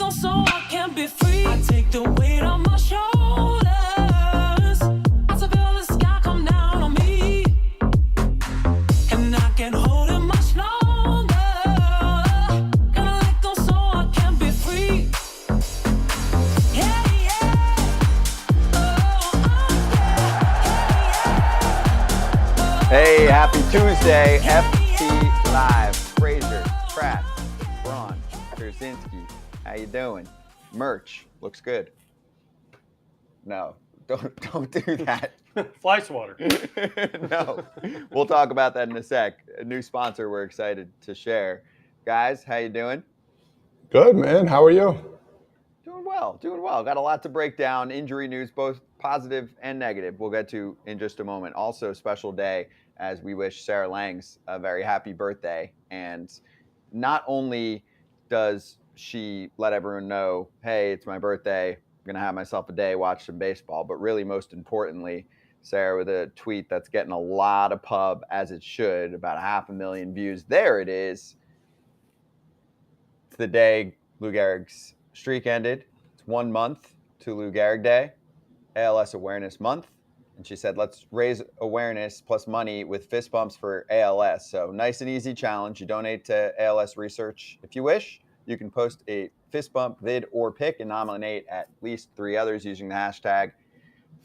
go so I can be free. I take the weight on my shoulders. I feel the sky come down on me. And I can't hold it much longer. Gonna let go so I can be free. Yeah, yeah. Hey, happy Tuesday. FT Live. Fraser, Pratt, Braun, Krasinski. How you doing? Merch looks good. No, don't do that. Fly swatter. No, we'll talk about that in a sec. A new sponsor we're excited to share. Guys, how you doing? Good, man. How are you? Doing well. Got a lot to break down. Injury news, both positive and negative. We'll get to in just a moment. Also, special day as we wish Sarah Langs a very happy birthday. And not only does she let everyone know, hey, it's my birthday, I'm going to have myself a day, watch some baseball, but really most importantly, Sarah with a tweet that's getting a lot of pub, as it should, about 500,000 views. There it is. It's the day Lou Gehrig's streak ended. It's 1 month to Lou Gehrig Day, ALS Awareness Month. And she said, let's raise awareness plus money with fist bumps for ALS. So nice and easy challenge. You donate to ALS research if you wish. You can post a fist bump vid or pic and nominate at least 3 others using the hashtag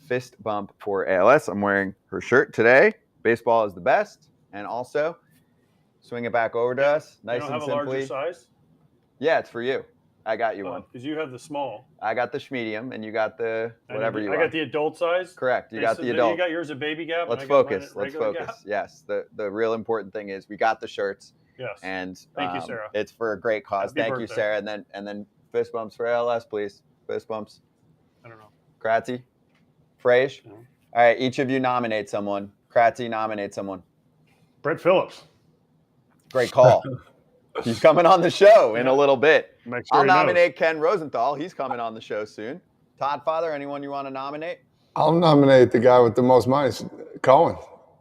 fist bump for ALS. I'm wearing her shirt today. Baseball is the best. And also, swing it back over to us. Nice you don't and have simply. a larger size? Yeah, it's for you. I got you one. Because you have the small. I got the medium, and you got the whatever you want. I got the adult size. Correct. You got the adult. You got yours a baby gap. Let's and I got focus. mine at regular gap. Yes. The real important thing is we got the shirts. Yes. And thank you, Sarah. It's for a great cause. Happy Thank birthday. you, Sarah. And then fist bumps for ALS, please. Fist bumps. I don't know. Kratzy, Frage. No. All right, each of you nominate someone. Kratzy, nominate someone. Brett Phillips. Great call. He's coming on the show in a little bit. Make sure I'll he knows. nominate Ken Rosenthal. He's coming on the show soon. Todd Father, anyone you want to nominate? I'll nominate the guy with the most money, Cohen.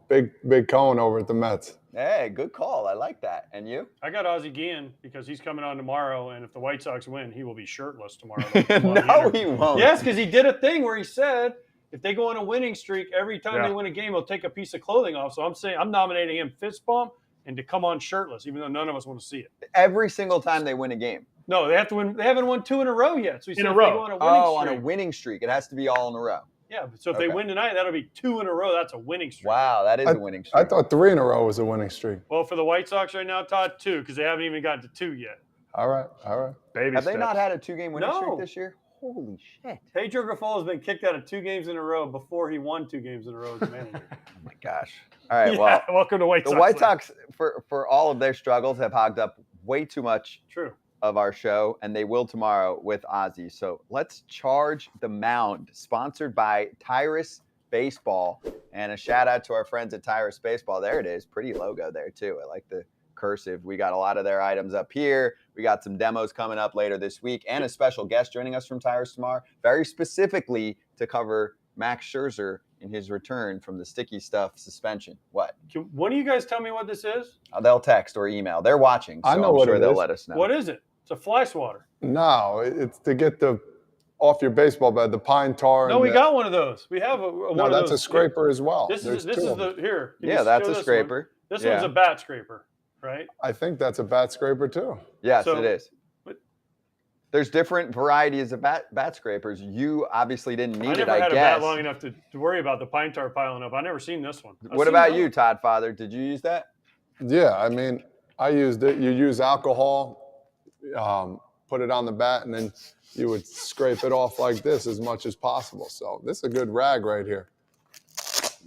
Big Cohen over at the Mets. Hey, good call. I like that. And you? I got Ozzie Guillen because he's coming on tomorrow, and if the White Sox win, he will be shirtless tomorrow. No, he won't. Yes, because he did a thing where he said if they go on a winning streak, every time they win a game, he'll take a piece of clothing off. So I'm nominating him fist bump and to come on shirtless, even though none of us want to see it. Every single time they win a game. No, they have to win. They haven't won 2 in a row yet. So he said In a if row. they go on a winning streak. On a winning streak. It has to be all in a row. Yeah, so if they win tonight, that'll be 2 in a row. That's a winning streak. Wow, that is a winning streak. I thought 3 in a row was a winning streak. Well, for the White Sox right now, Todd, 2, because they haven't even gotten to 2 yet. All right. Baby Have they steps. not had a 2-game winning No. streak this year? Holy shit. Pedro Grifol has been kicked out of 2 games in a row before he won 2 games in a row as a manager. Oh my gosh. All right, Yeah, well, welcome to White the Sox. White land. Sox, for all of their struggles, have hogged up way too much True. of our show, and they will tomorrow with Ozzy. So let's charge the mound, sponsored by Tyrus Baseball. And a shout out to our friends at Tyrus Baseball. There it is. Pretty logo there, too. I like the cursive. We got a lot of their items up here. We got some demos coming up later this week, and a special guest joining us from Tyrus tomorrow, very specifically to cover Max Scherzer in his return from the sticky stuff suspension. What? Can one of you guys tell me what this is? They'll text or email. They're watching, so I know I'm what sure it they'll is. let us know. What is it? It's a fly swatter. No, it's to get the off your baseball bat, the pine tar. No, we got one of those. We have one No, of that's those. a scraper as well. This is There's two of them. the here. Can you Yeah, that's show a this scraper. one? This Yeah. one's a bat scraper, right? I think that's a bat scraper too. Yes, So- it is. but- There's different varieties of bat scrapers. You obviously didn't need I it, never I had a guess. bat long enough to worry about the pine tar piling up. I never seen this one. I've What seen about the you, other- Todd Father? Did you use that? Yeah, I mean, I used it. You use alcohol, put it on the bat, and then you would scrape it off like this as much as possible. So this is a good rag right here.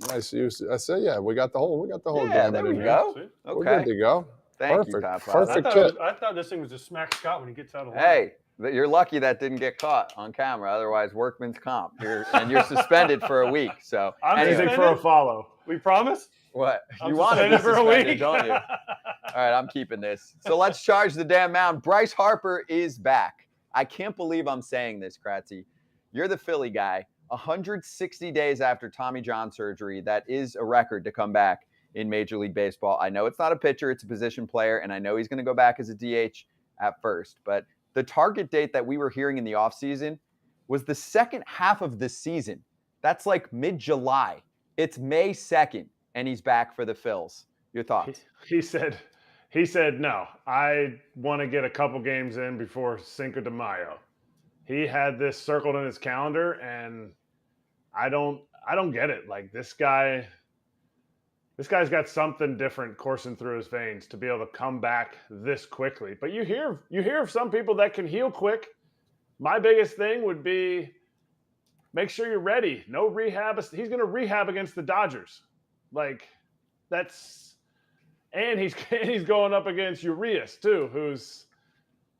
Nice use. I say, yeah, we got the whole Yeah, gamut there we in here. go. See? We're Okay. good to go. Thank you, Perfect. Todd Father. Perfect. I thought this thing was a smack Scott when he gets out of line. Hey, you're lucky that didn't get caught on camera. Otherwise, workman's comp. You're suspended for a week. So I'm anyway, Anything for a follow. We promise? what? I'm You want to be suspended for a suspended, week? don't you? All right, I'm keeping this. So let's charge the damn mound. Bryce Harper is back. I can't believe I'm saying this, Kratzy. You're the Philly guy. 160 days after Tommy John surgery, that is a record to come back in Major League Baseball. I know it's not a pitcher, it's a position player, and I know he's going to go back as a DH at first. But the target date that we were hearing in the offseason was the second half of the season. That's like mid-July. It's May 2nd, and he's back for the Phils. Your thoughts? He said, no, I want to get a couple games in before Cinco de Mayo. He had this circled in his calendar, and I don't get it. Like, this guy's got something different coursing through his veins to be able to come back this quickly. But you hear of some people that can heal quick. My biggest thing would be make sure you're ready. No rehab. He's going to rehab against the Dodgers. Like, and he's going up against Urias too, who's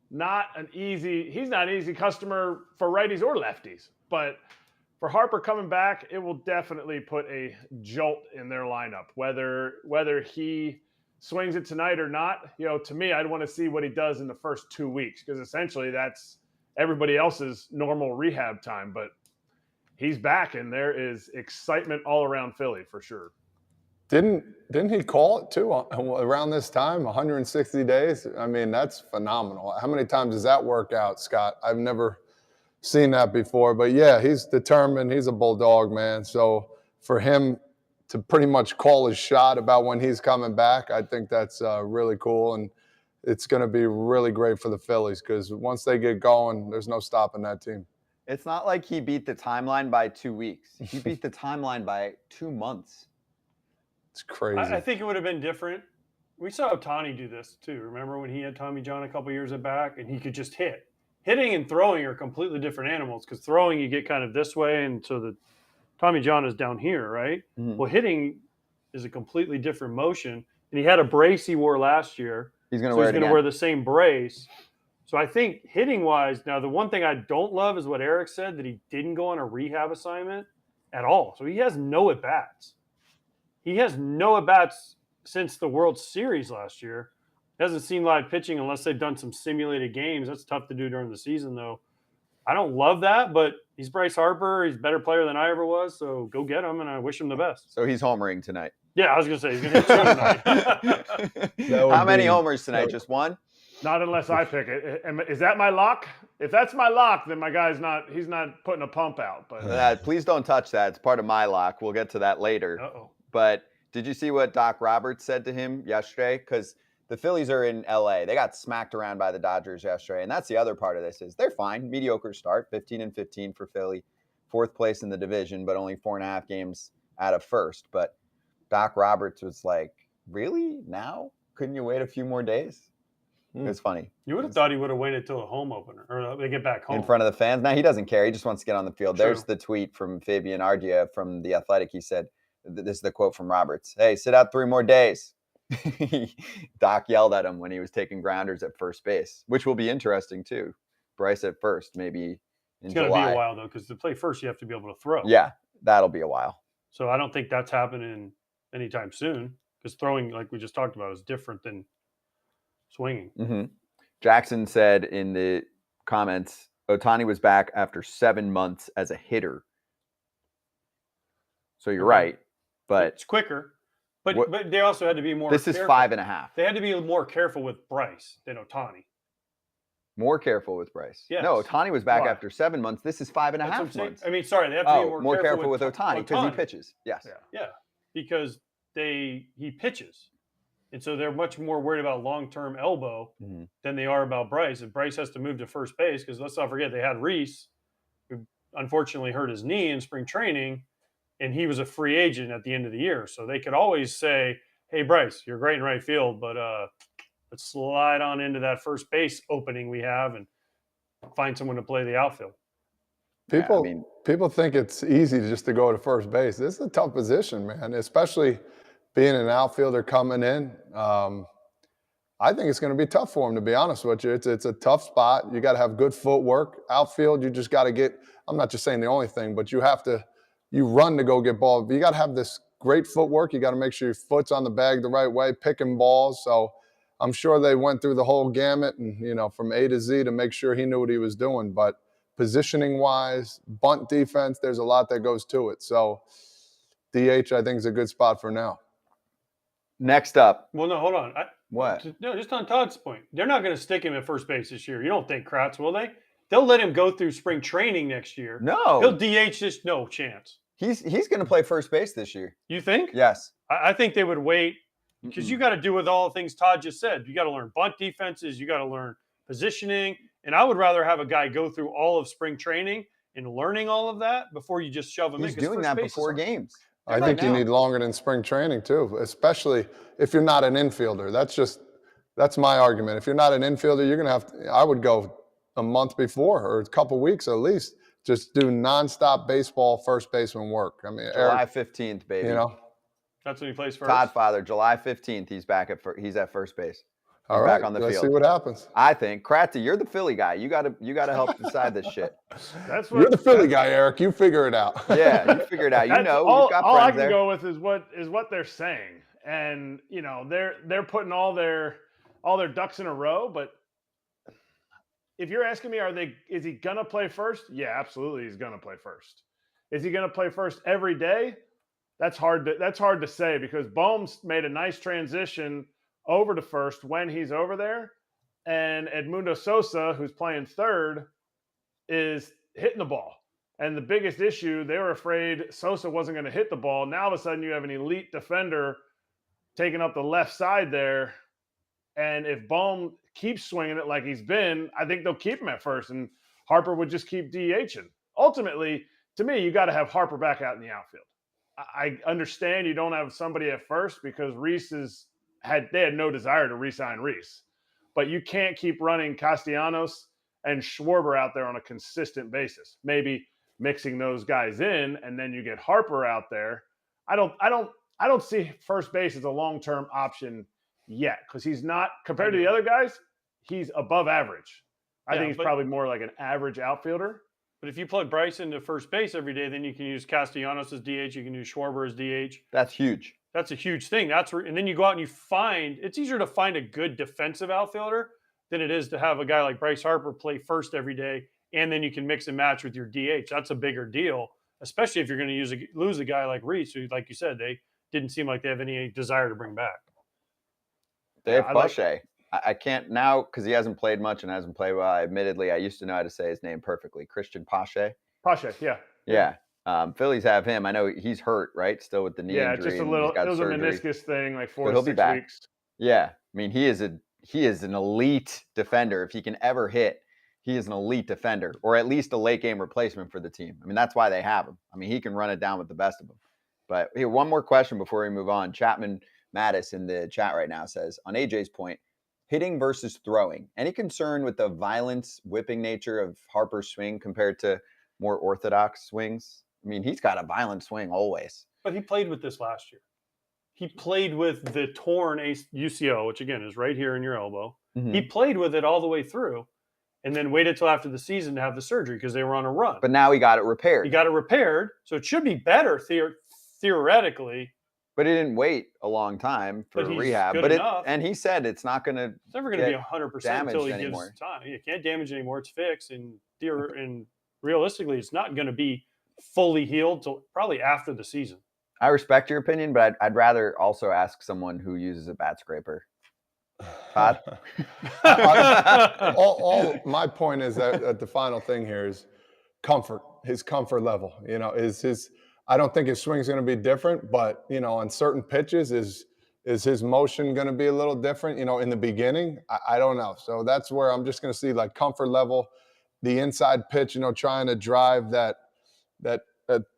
not an easy customer for righties or lefties. But for Harper coming back, it will definitely put a jolt in their lineup. Whether he swings it tonight or not, to me, I'd want to see what he does in the first 2 weeks, because essentially that's everybody else's normal rehab time. But he's back, and there is excitement all around Philly for sure. Didn't he call it too around this time? 160 days. I mean, that's phenomenal. How many times does that work out, Scott? I've never seen that before. But yeah, he's determined. He's a bulldog, man. So for him to pretty much call his shot about when he's coming back, I think that's really cool, and it's going to be really great for the Phillies, because once they get going, there's no stopping that team. It's not like he beat the timeline by 2 weeks. He beat the timeline by 2 months. It's crazy. I think it would have been different. We saw Ohtani do this too. Remember when he had Tommy John a couple years back, and he could just hit. Hitting and throwing are completely different animals, because throwing you get kind of this way, and so the Tommy John is down here, right? Mm-hmm. Well, hitting is a completely different motion. And he had a brace he wore last year. He's going to wear the same brace. So I think hitting-wise, now the one thing I don't love is what Eric said, that he didn't go on a rehab assignment at all. So he has no at-bats. He has no at-bats since the World Series last year. Hasn't seen live pitching unless they've done some simulated games. That's tough to do during the season, though. I don't love that, but he's Bryce Harper. He's a better player than I ever was, so go get him, and I wish him the best. So he's homering tonight. Yeah, I was going to say, he's going to hit 2 tonight. How many homers tonight? Just one? Not unless I pick it. Is that my lock? If that's my lock, then my guy's he's not putting a pump out. But please don't touch that. It's part of my lock. We'll get to that later. Uh-oh. But did you see what Doc Roberts said to him yesterday? Because the Phillies are in L.A. They got smacked around by the Dodgers yesterday, and that's the other part of this is they're fine. Mediocre start, 15-15 for Philly, 4th place in the division, but only 4.5 games out of first. But Doc Roberts was like, really? Now? Couldn't you wait a few more days? It was funny. You would have thought he would have waited till a home opener, or they get back home. In front of the fans? No, he doesn't care. He just wants to get on the field. True. There's the tweet from Fabian Ardea from The Athletic. He said, this is the quote from Roberts, "Hey, sit out 3 more days." Doc yelled at him when he was taking grounders at first base, which will be interesting too. Bryce at first, maybe in July. It's going to be a while, though, because to play first, you have to be able to throw. Yeah, that'll be a while. So I don't think that's happening anytime soon, because throwing, like we just talked about, is different than swinging. Mm-hmm. Jackson said in the comments, Ohtani was back after 7 months as a hitter. So you're right, but it's quicker. But they also had to be more. This is careful. 5.5. They had to be more careful with Bryce than Ohtani. More careful with Bryce. Yes. No, Ohtani was back Why? after 7 months. This is 5.5 months. I mean, sorry, they have to be more careful with Ohtani because he pitches. Yes. Yeah, because he pitches. And so they're much more worried about long-term elbow than they are about Bryce. If Bryce has to move to first base, because let's not forget they had Reese, who unfortunately hurt his knee in spring training, and he was a free agent at the end of the year. So they could always say, hey, Bryce, you're great in right field, but let's slide on into that first base opening we have and find someone to play the outfield. People think it's easy just to go to first base. This is a tough position, man, especially – being an outfielder coming in. I think it's going to be tough for him, to be honest with you. It's a tough spot. You got to have good footwork. Outfield, you just got to get – I'm not just saying the only thing, but you run to go get balls. But you got to have this great footwork. You got to make sure your foot's on the bag the right way, picking balls. So I'm sure they went through the whole gamut and, from A to Z to make sure he knew what he was doing. But positioning-wise, bunt defense, there's a lot that goes to it. So DH, I think, is a good spot for now. Next up. Well, no, hold on. What? No, just on Todd's point. They're not going to stick him at first base this year. You don't think Kratz, will they? They'll let him go through spring training next year. No. He'll DH this. No chance. He's going to play first base this year. You think? Yes. I think they would wait because you got to do with all the things Todd just said. You got to learn bunt defenses. You got to learn positioning. And I would rather have a guy go through all of spring training and learning all of that before you just shove him in. He's doing that before games. I think you need longer than spring training too, especially if you're not an infielder. That's my argument. If you're not an infielder, you're gonna I would go a month before or a couple weeks at least. Just do nonstop baseball first baseman work. I mean, July 15th, baby. You know, that's when he plays first. Todd Father, July 15th. He's back he's at first base. All right, back on the let's field. see what happens. I think Kratzy, you're the Philly guy. You gotta help decide this shit. You're the Philly guy, Eric. You figure it out. Yeah, you figure it out. You know, all, you've got all I friends can there. go with is what they're saying, and you know they're putting all their ducks in a row. But if you're asking me, is he gonna play first? Yeah, absolutely, he's gonna play first. Is he gonna play first every day? That's hard to say because Bohm's made a nice transition over to first when he's over there, and Edmundo Sosa, who's playing third, is hitting the ball. And the biggest issue, they were afraid Sosa wasn't going to hit the ball. Now all of a sudden you have an elite defender taking up the left side there, and if Bohm keeps swinging it like he's been, I think they'll keep him at first, and Harper would just keep DHing. Ultimately, to me, you got to have Harper back out in the outfield. I understand you don't have somebody at first because they had no desire to re-sign Reese. But you can't keep running Castellanos and Schwarber out there on a consistent basis. Maybe mixing those guys in, and then you get Harper out there. I don't see first base as a long-term option yet because he's not, compared to the other guys, he's above average. I think he's probably more like an average outfielder. But if you plug Bryce into first base every day, then you can use Castellanos as DH. You can use Schwarber as DH. That's huge. That's a huge thing. And then you go out and it's easier to find a good defensive outfielder than it is to have a guy like Bryce Harper play first every day, and then you can mix and match with your DH. That's a bigger deal, especially if you're going to lose a guy like Reese, who, like you said, they didn't seem like they have any desire to bring back. Dave Pache. I can't now because he hasn't played much and hasn't played well. Admittedly, I used to know how to say his name perfectly. Christian Pache. Pache, yeah. Yeah. Phillies have him. I know he's hurt, right? Still with the knee injury. Yeah, just a little. It was a meniscus thing, like 4 to 6 weeks. Yeah, I mean he is an elite defender. If he can ever hit, he is an elite defender, or at least a late game replacement for the team. I mean that's why they have him. I mean he can run it down with the best of them. But here, one more question before we move on. Chapman Mattis in the chat right now says, on AJ's point, hitting versus throwing. Any concern with the violence, whipping nature of Harper's swing compared to more orthodox swings? I mean, he's got a violent swing always. But he played with this last year. He played with the torn UCL, which again is right here in your elbow. Mm-hmm. He played with it all the way through and then waited till after the season to have the surgery because they were on a run. But now he got it repaired. He got it repaired, so it should be better theoretically. But he didn't wait a long time for rehab. And he said it's not going to. It's never going to be 100% until he gives time. You can't damage anymore. It's fixed, and realistically, it's not going to be fully healed till probably after the season. I respect your opinion, but I'd rather also ask someone who uses a bat scraper. Todd? My point is that the final thing here is comfort, his comfort level. You know, I don't think his swing's going to be different, but, you know, on certain pitches, is his motion going to be a little different, you know, in the beginning? I don't know. So that's where I'm just going to see, like, comfort level, the inside pitch, you know, trying to drive that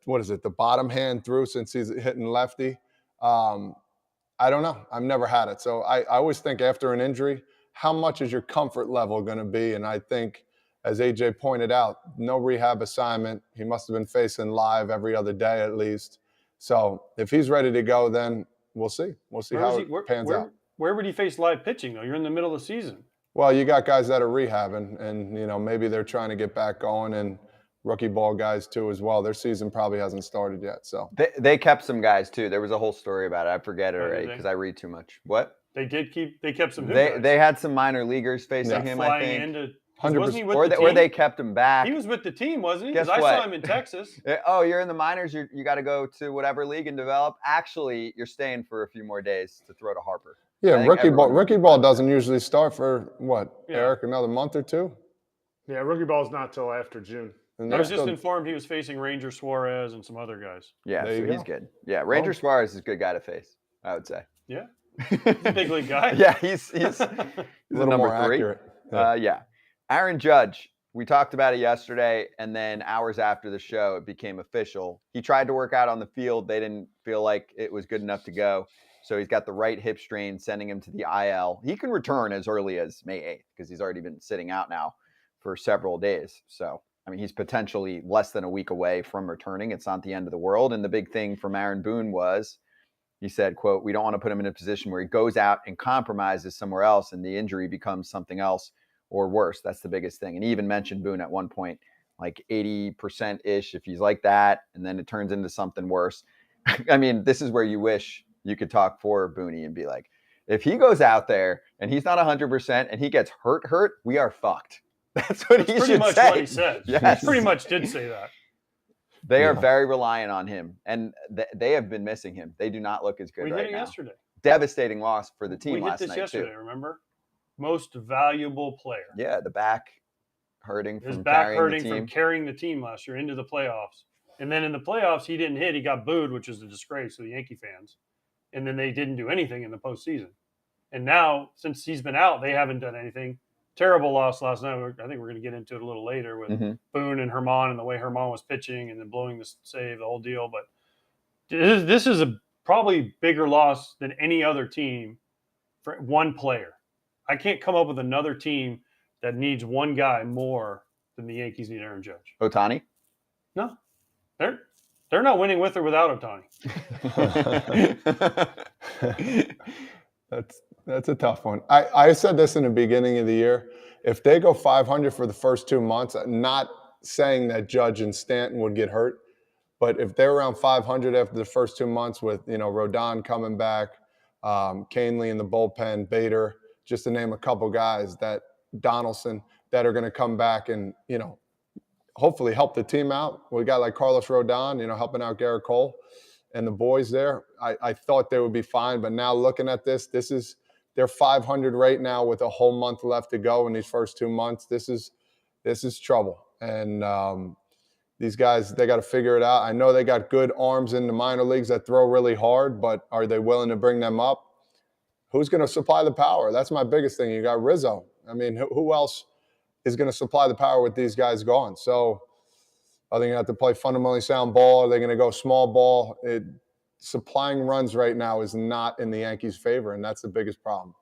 what is it, the bottom hand through since he's hitting lefty. I don't know. I've never had it. So I always think after an injury, how much is your comfort level going to be? And I think, as AJ pointed out, no rehab assignment. He must have been facing live every other day at least. So if he's ready to go, then we'll see. We'll see how it pans out. Where would he face live pitching, though? You're in the middle of the season. Well, you got guys that are rehabbing, and, you know, maybe they're trying to get back going, and rookie ball guys too as well. Their season probably hasn't started yet. So they kept some guys too. There was a whole story about it. I forget it already because I read too much. What? They kept some. They had some minor leaguers facing him. I think. 100%. Or they kept him back. He was with the team, wasn't he? Guess Because what? I saw him in Texas. Oh, you're in the minors. You got to go to whatever league and develop. Actually, you're staying for a few more days to throw to Harper. Yeah, think everyone would rookie be ball fine with doesn't usually start for what, Yeah. Eric, another month or two? Yeah, rookie ball's not till after June. And I was they're just still- informed he was facing Ranger Suarez and some other guys. Yeah, There so you he's go. good. Yeah, Ranger Oh. Suarez is a good guy to face, I would say. Yeah. a big league guy. Yeah, he's a a little number more 3. accurate. Yeah. Aaron Judge, we talked about it yesterday, and then hours after the show, it became official. He tried to work out on the field. They didn't feel like it was good enough to go. So he's got the right hip strain, sending him to the IL. He can return as early as May 8th because he's already been sitting out now for several days. So, I mean, he's potentially less than a week away from returning. It's not the end of the world. And the big thing from Aaron Boone was, he said, quote, "We don't want to put him in a position where he goes out and compromises somewhere else and the injury becomes something else or worse." That's the biggest thing. And he even mentioned Boone at one point, like 80%-ish if he's like that, and then it turns into something worse. I mean, this is where you wish you could talk for Booney and be like, if he goes out there and he's not 100% and he gets hurt, we are fucked. That's what he Pretty should much say. what he said. Yes. He pretty much did say that. They are Yeah. very reliant on him, and they have been missing him. They do not look as good We right hit it now. yesterday. Devastating loss for the team We hit last this night yesterday, too. remember? Most valuable player. Yeah, the back hurting His from back carrying hurting the from team. carrying the team last year into the playoffs. And then in the playoffs, he didn't hit. He got booed, which is a disgrace to the Yankee fans. And then they didn't do anything in the postseason. And now, since he's been out, they haven't done anything. Terrible loss last night. I think we're going to get into it a little later with Boone and Herman and the way Herman was pitching and then blowing the save, the whole deal. But this is a probably bigger loss than any other team for one player. I can't come up with another team that needs one guy more than the Yankees need Aaron Judge. Ohtani? No, they're not winning with or without Ohtani. That's a tough one. I said this in the beginning of the year. If they go 500 for the first 2 months, not saying that Judge and Stanton would get hurt, but if they're around 500 after the first 2 months with, Rodon coming back, Canely in the bullpen, Bader, just to name a couple guys, that Donaldson, that are going to come back and, hopefully help the team out. We got like Carlos Rodon, helping out Garrett Cole and the boys there. I thought they would be fine, but now looking at this is they're 500 right now with a whole month left to go in these first 2 months. This is trouble, and these guys, they got to figure it out. I know they got good arms in the minor leagues that throw really hard, but are they willing to bring them up? Who's going to supply the power? That's my biggest thing. You got Rizzo. I mean, who else is going to supply the power with these guys gone? So are they going to have to play fundamentally sound ball? Are they going to go small ball? Supplying runs right now is not in the Yankees' favor, and that's the biggest problem.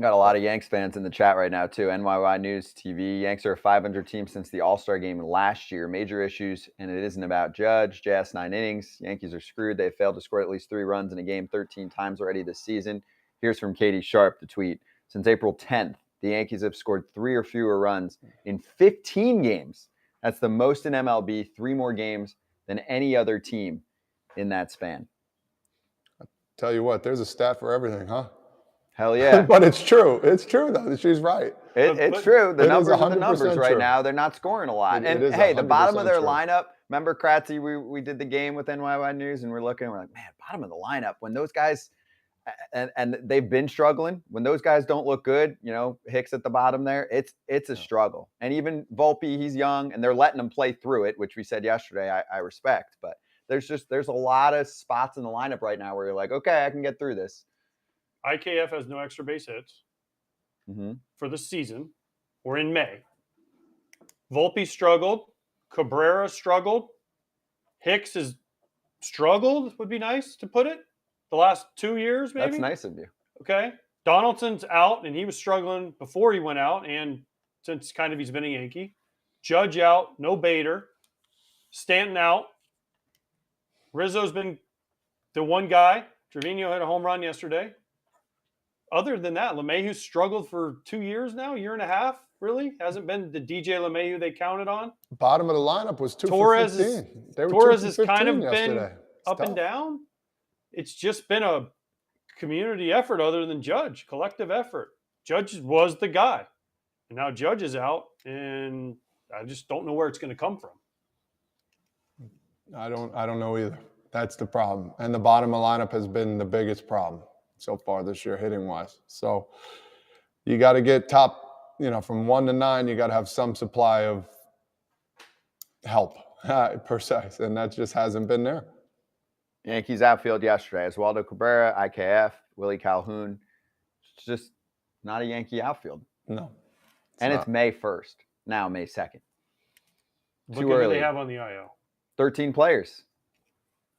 Got a lot of Yanks fans in the chat right now, too. NYY News TV. Yanks are a 500 team since the All-Star game last year. Major issues, and it isn't about Judge. JS 9 innings. Yankees are screwed. They failed to score at least 3 runs in a game 13 times already this season. Here's from Katie Sharp, the tweet. Since April 10th, the Yankees have scored 3 or fewer runs in 15 games. That's the most in MLB, 3 more games than any other team in that span. Tell you what, there's a stat for everything, huh? Hell yeah. But it's true. It's true, though. She's right. It's true. The It is numbers are the 100% numbers right true. now. They're not scoring a lot. It And is hey, the bottom of 100% their true. lineup, remember Kratzy, we did the game with NYY News and we're looking, we're like, man, bottom of the lineup. When those guys, and they've been struggling, when those guys don't look good, Hicks at the bottom there, it's a struggle. And even Volpe, he's young, and they're letting him play through it, which we said yesterday I respect. But there's a lot of spots in the lineup right now where you're like, okay, I can get through this. IKF has no extra base hits for the season. We're in May. Volpe struggled. Cabrera struggled. Hicks has struggled, would be nice to put it. The last 2 years, maybe. That's nice of you. Okay. Donaldson's out, and he was struggling before he went out, and since kind of he's been a Yankee. Judge out, no Bader. Stanton out. Rizzo's been the one guy. Trevino hit a home run yesterday. Other than that, LeMahieu struggled for 2 years now, year and a half, really. Hasn't been the DJ LeMahieu they counted on. Bottom of the lineup was 2 Torres for 15. They were Torres 2 has for 15 kind of yesterday. been It's up tough. and down. It's just been a community effort other than Judge, collective effort. Judge was the guy. And now Judge is out, and I just don't know where it's going to come from. I don't know either. That's the problem. And the bottom of the lineup has been the biggest problem. so far this year, hitting wise. So you got to get top, from 1 to 9, you got to have some supply of help per se, and that just hasn't been there. Yankees outfield yesterday: Oswaldo Cabrera, IKF, Willie Calhoun. It's just not a Yankee outfield. No, it's May 1st now, May 2nd. Look Too at who early. they have on the IL. 13 players.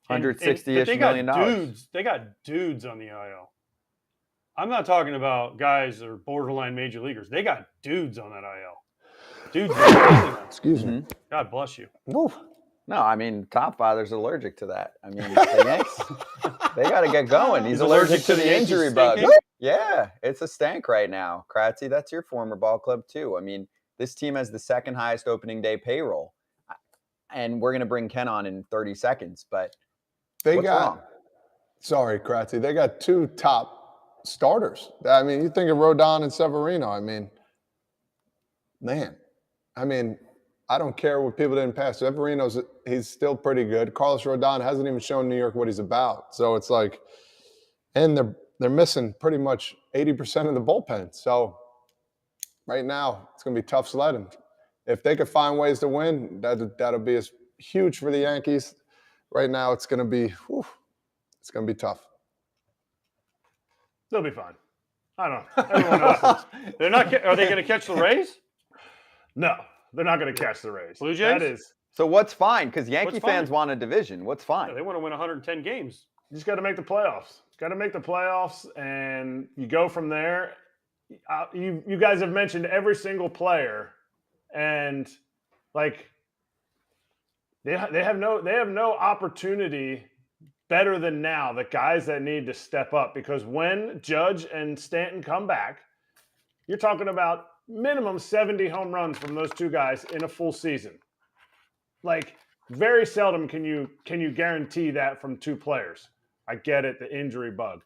$160-ish million. They got dudes on the IL. I'm not talking about guys that are borderline major leaguers. They got dudes on that IL. Dudes. Excuse me. God bless you. Oof. No, I mean, Top Father's allergic to that. I mean, the Yanks, they got to get going. He's allergic to the injury bug. Yeah, it's a stank right now. Kratzy, that's your former ball club too. I mean, this team has the second highest opening day payroll. And we're going to bring Ken on in 30 seconds, but what's wrong? Sorry, Kratzy. They got 2 top starters. I mean, you think of Rodon and Severino. I mean, man. I mean, I don't care what people didn't pass. Severino's, he's still pretty good. Carlos Rodon hasn't even shown New York what he's about. So it's like, and they're missing pretty much 80% of the bullpen. So right now, it's going to be tough sledding. If they could find ways to win, that'll be as huge for the Yankees. Right now, it's going to be tough. They'll be fine. I don't know. Everyone else is. They're not. Are they going to catch the Rays? No, they're not going to catch the Rays. Blue Jays? That is. So what's fine? Because Yankee What's fine? fans want a division. What's fine? Yeah, they want to win 110 games. You just got to make the playoffs. Got to make the playoffs, and you go from there. You guys have mentioned every single player, and like they have no opportunity better than now. The guys that need to step up, because when Judge and Stanton come back, you're talking about minimum 70 home runs from those 2 guys in a full season. Like, very seldom can you guarantee that from 2 players. I get it, the injury bug,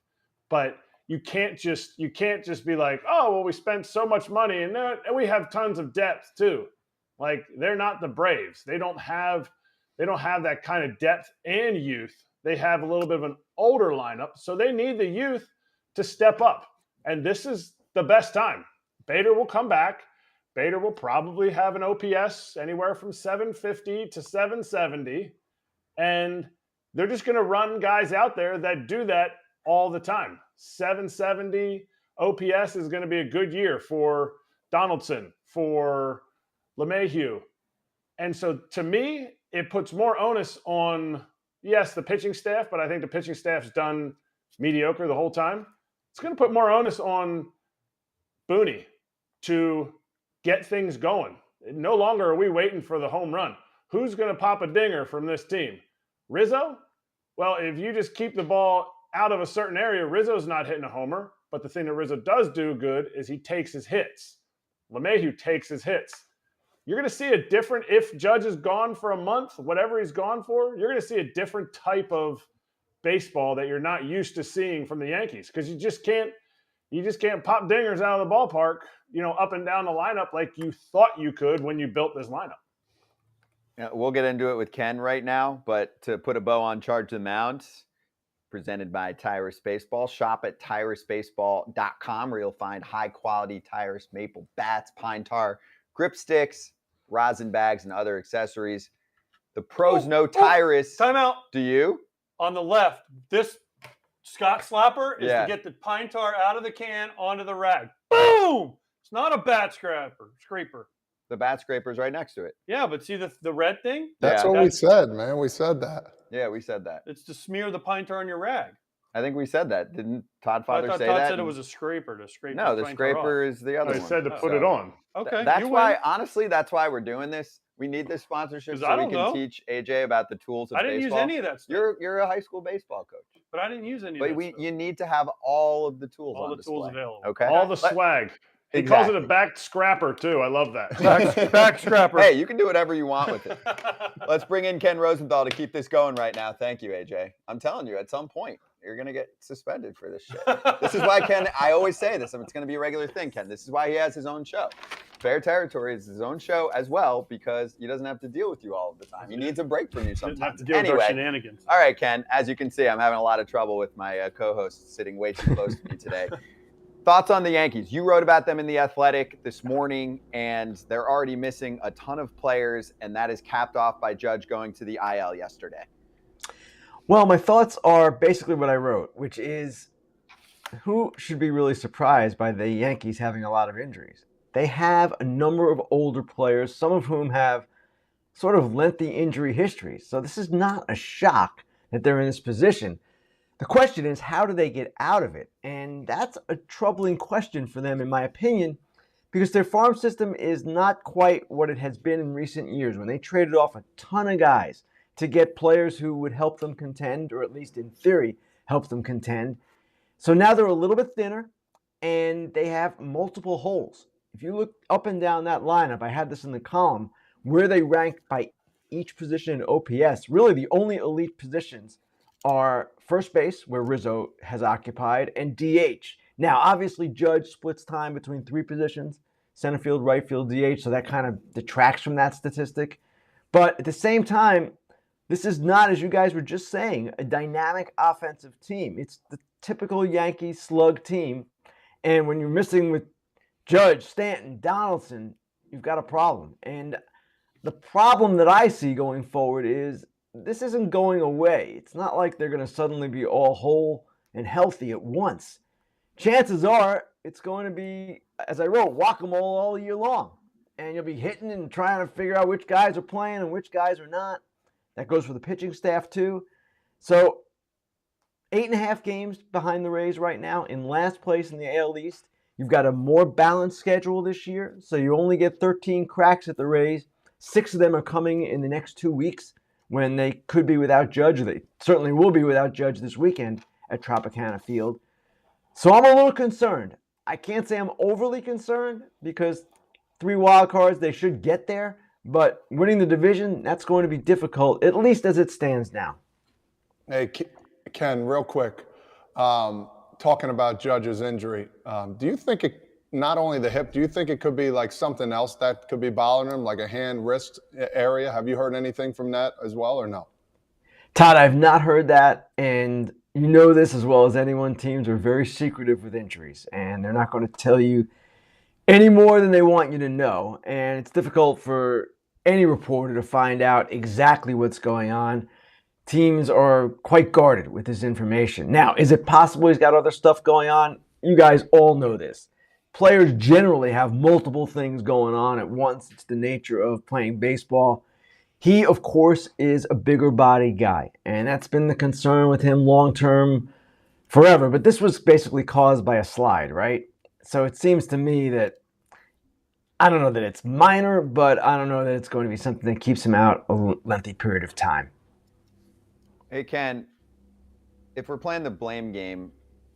but you can't just be like, oh, well, we spent so much money and we have tons of depth too. Like, they're not the Braves. They don't have that kind of depth and youth. They have a little bit of an older lineup, so they need the youth to step up. And this is the best time. Bader will come back. Bader will probably have an OPS anywhere from 750 to 770. And they're just going to run guys out there that do that all the time. 770 OPS is going to be a good year for Donaldson, for LeMahieu. And so to me, it puts more onus on, yes, the pitching staff, but I think the pitching staff's done mediocre the whole time. It's going to put more onus on Booney to get things going. No longer are we waiting for the home run. Who's going to pop a dinger from this team? Rizzo? Well, if you just keep the ball out of a certain area, Rizzo's not hitting a homer. But the thing that Rizzo does do good is he takes his hits. LeMahieu takes his hits. You're going to see a different, if Judge is gone for a month, whatever he's gone for, you're going to see a different type of baseball that you're not used to seeing from the Yankees, because you just can't pop dingers out of the ballpark, up and down the lineup like you thought you could when you built this lineup. Yeah, we'll get into it with Ken right now, but to put a bow on Charge the Mound, presented by Tyrus Baseball. Shop at tyrusbaseball.com, where you'll find high-quality Tyrus maple bats, pine tar, grip sticks, rosin bags, and other accessories. The pros know Tyrus. Time out. Do you? On the left, this Scott Slapper is Yeah. to get the pine tar out of the can onto the rag. Boom! It's not a bat scraper. The bat scraper's right next to it. Yeah, but see the red thing? That's Yeah. what we said, man. We said that. Yeah, we said that. It's to smear the pine tar on your rag. I think we said that. Didn't Todd I Father thought say Todd that? said it was a scraper to scrape No, the the pine tar scraper off. is the other I one. said to put So it on. Okay, that's you why, win. honestly, that's why we're doing this. We need this sponsorship 'Cause so I we don't can know. teach AJ about the tools of I didn't baseball. use any of that stuff. You're a high school baseball coach. But I didn't use any of But that stuff. you need to have all of the tools All on the tools display. available. Okay. All the swag. He calls it a back scrapper, too. I love that. Back scrapper. Hey, you can do whatever you want with it. Let's bring in Ken Rosenthal to keep this going right now. Thank you, AJ. I'm telling you, at some point, you're going to get suspended for this shit. This is why Ken, I always say this, it's going to be a regular thing, Ken. This is why he has his own show. fair territory. It's his own show as well because he doesn't have to deal with you all of the time. He needs a break from you Shouldn't have sometimes. to deal with our shenanigans. All right, Ken. As you can see, I'm having a lot of trouble with my co-host sitting way too close to me today. Thoughts on the Yankees? You wrote about them in The Athletic this morning, and they're already missing a ton of players, and that is capped off by Judge going to the IL yesterday. Well, my thoughts are basically what I wrote, which is who should be really surprised by the Yankees having a lot of injuries? They have a number of older players, some of whom have sort of lengthy injury histories. So this is not a shock that they're in this position. The question is, how do they get out of it? And that's a troubling question for them, in my opinion, because their farm system is not quite what it has been in recent years when they traded off a ton of guys to get players who would help them contend, or at least in theory, help them contend. So now they're a little bit thinner, and they have multiple holes. If you look up and down that lineup, I had this in the column, where they rank by each position in OPS. Really, the only elite positions are first base, where Rizzo has occupied, and DH. Now, obviously, Judge splits time between three positions, center field, right field, DH, so that kind of detracts from that statistic. But at the same time, this is not, as you guys were just saying, a dynamic offensive team. It's the typical Yankee slug team. And when you're missing with Judge, Stanton, Donaldson, you've got a problem. And the problem that I see going forward is this isn't going away. It's not like they're going to suddenly be all whole and healthy at once. Chances are it's going to be, as I wrote, whack-a-mole all year long. And you'll be hitting and trying to figure out which guys are playing and which guys are not. That goes for the pitching staff too. So 8.5 games behind the Rays right now, in last place in the AL East. You've got a more balanced schedule this year, so you only get 13 cracks at the Rays. 6 of them are coming in the next 2 weeks when they could be without Judge. They certainly will be without Judge this weekend at Tropicana Field. So I'm a little concerned. I can't say I'm overly concerned because 3 wild cards, they should get there. But winning the division, that's going to be difficult, at least as it stands now. Hey, Ken, real quick, talking about Judge's injury, do you think it, not only the hip, do you think it could be like something else that could be bothering him, like a hand, wrist area? Have you heard anything from that as well or no? Todd, I've not heard that, and you know this as well as anyone. Teams are very secretive with injuries, and they're not going to tell you any more than they want you to know. And it's difficult for any reporter to find out exactly what's going on. Teams are quite guarded with this information. Now, is it possible he's got other stuff going on? You guys all know this. Players generally have multiple things going on at once. It's the nature of playing baseball. He, of course, is a bigger body guy, and that's been the concern with him long-term forever. But this was basically caused by a slide, right? So it seems to me that, I don't know that it's minor, but I don't know that it's going to be something that keeps him out a lengthy period of time. Hey, Ken, if we're playing the blame game,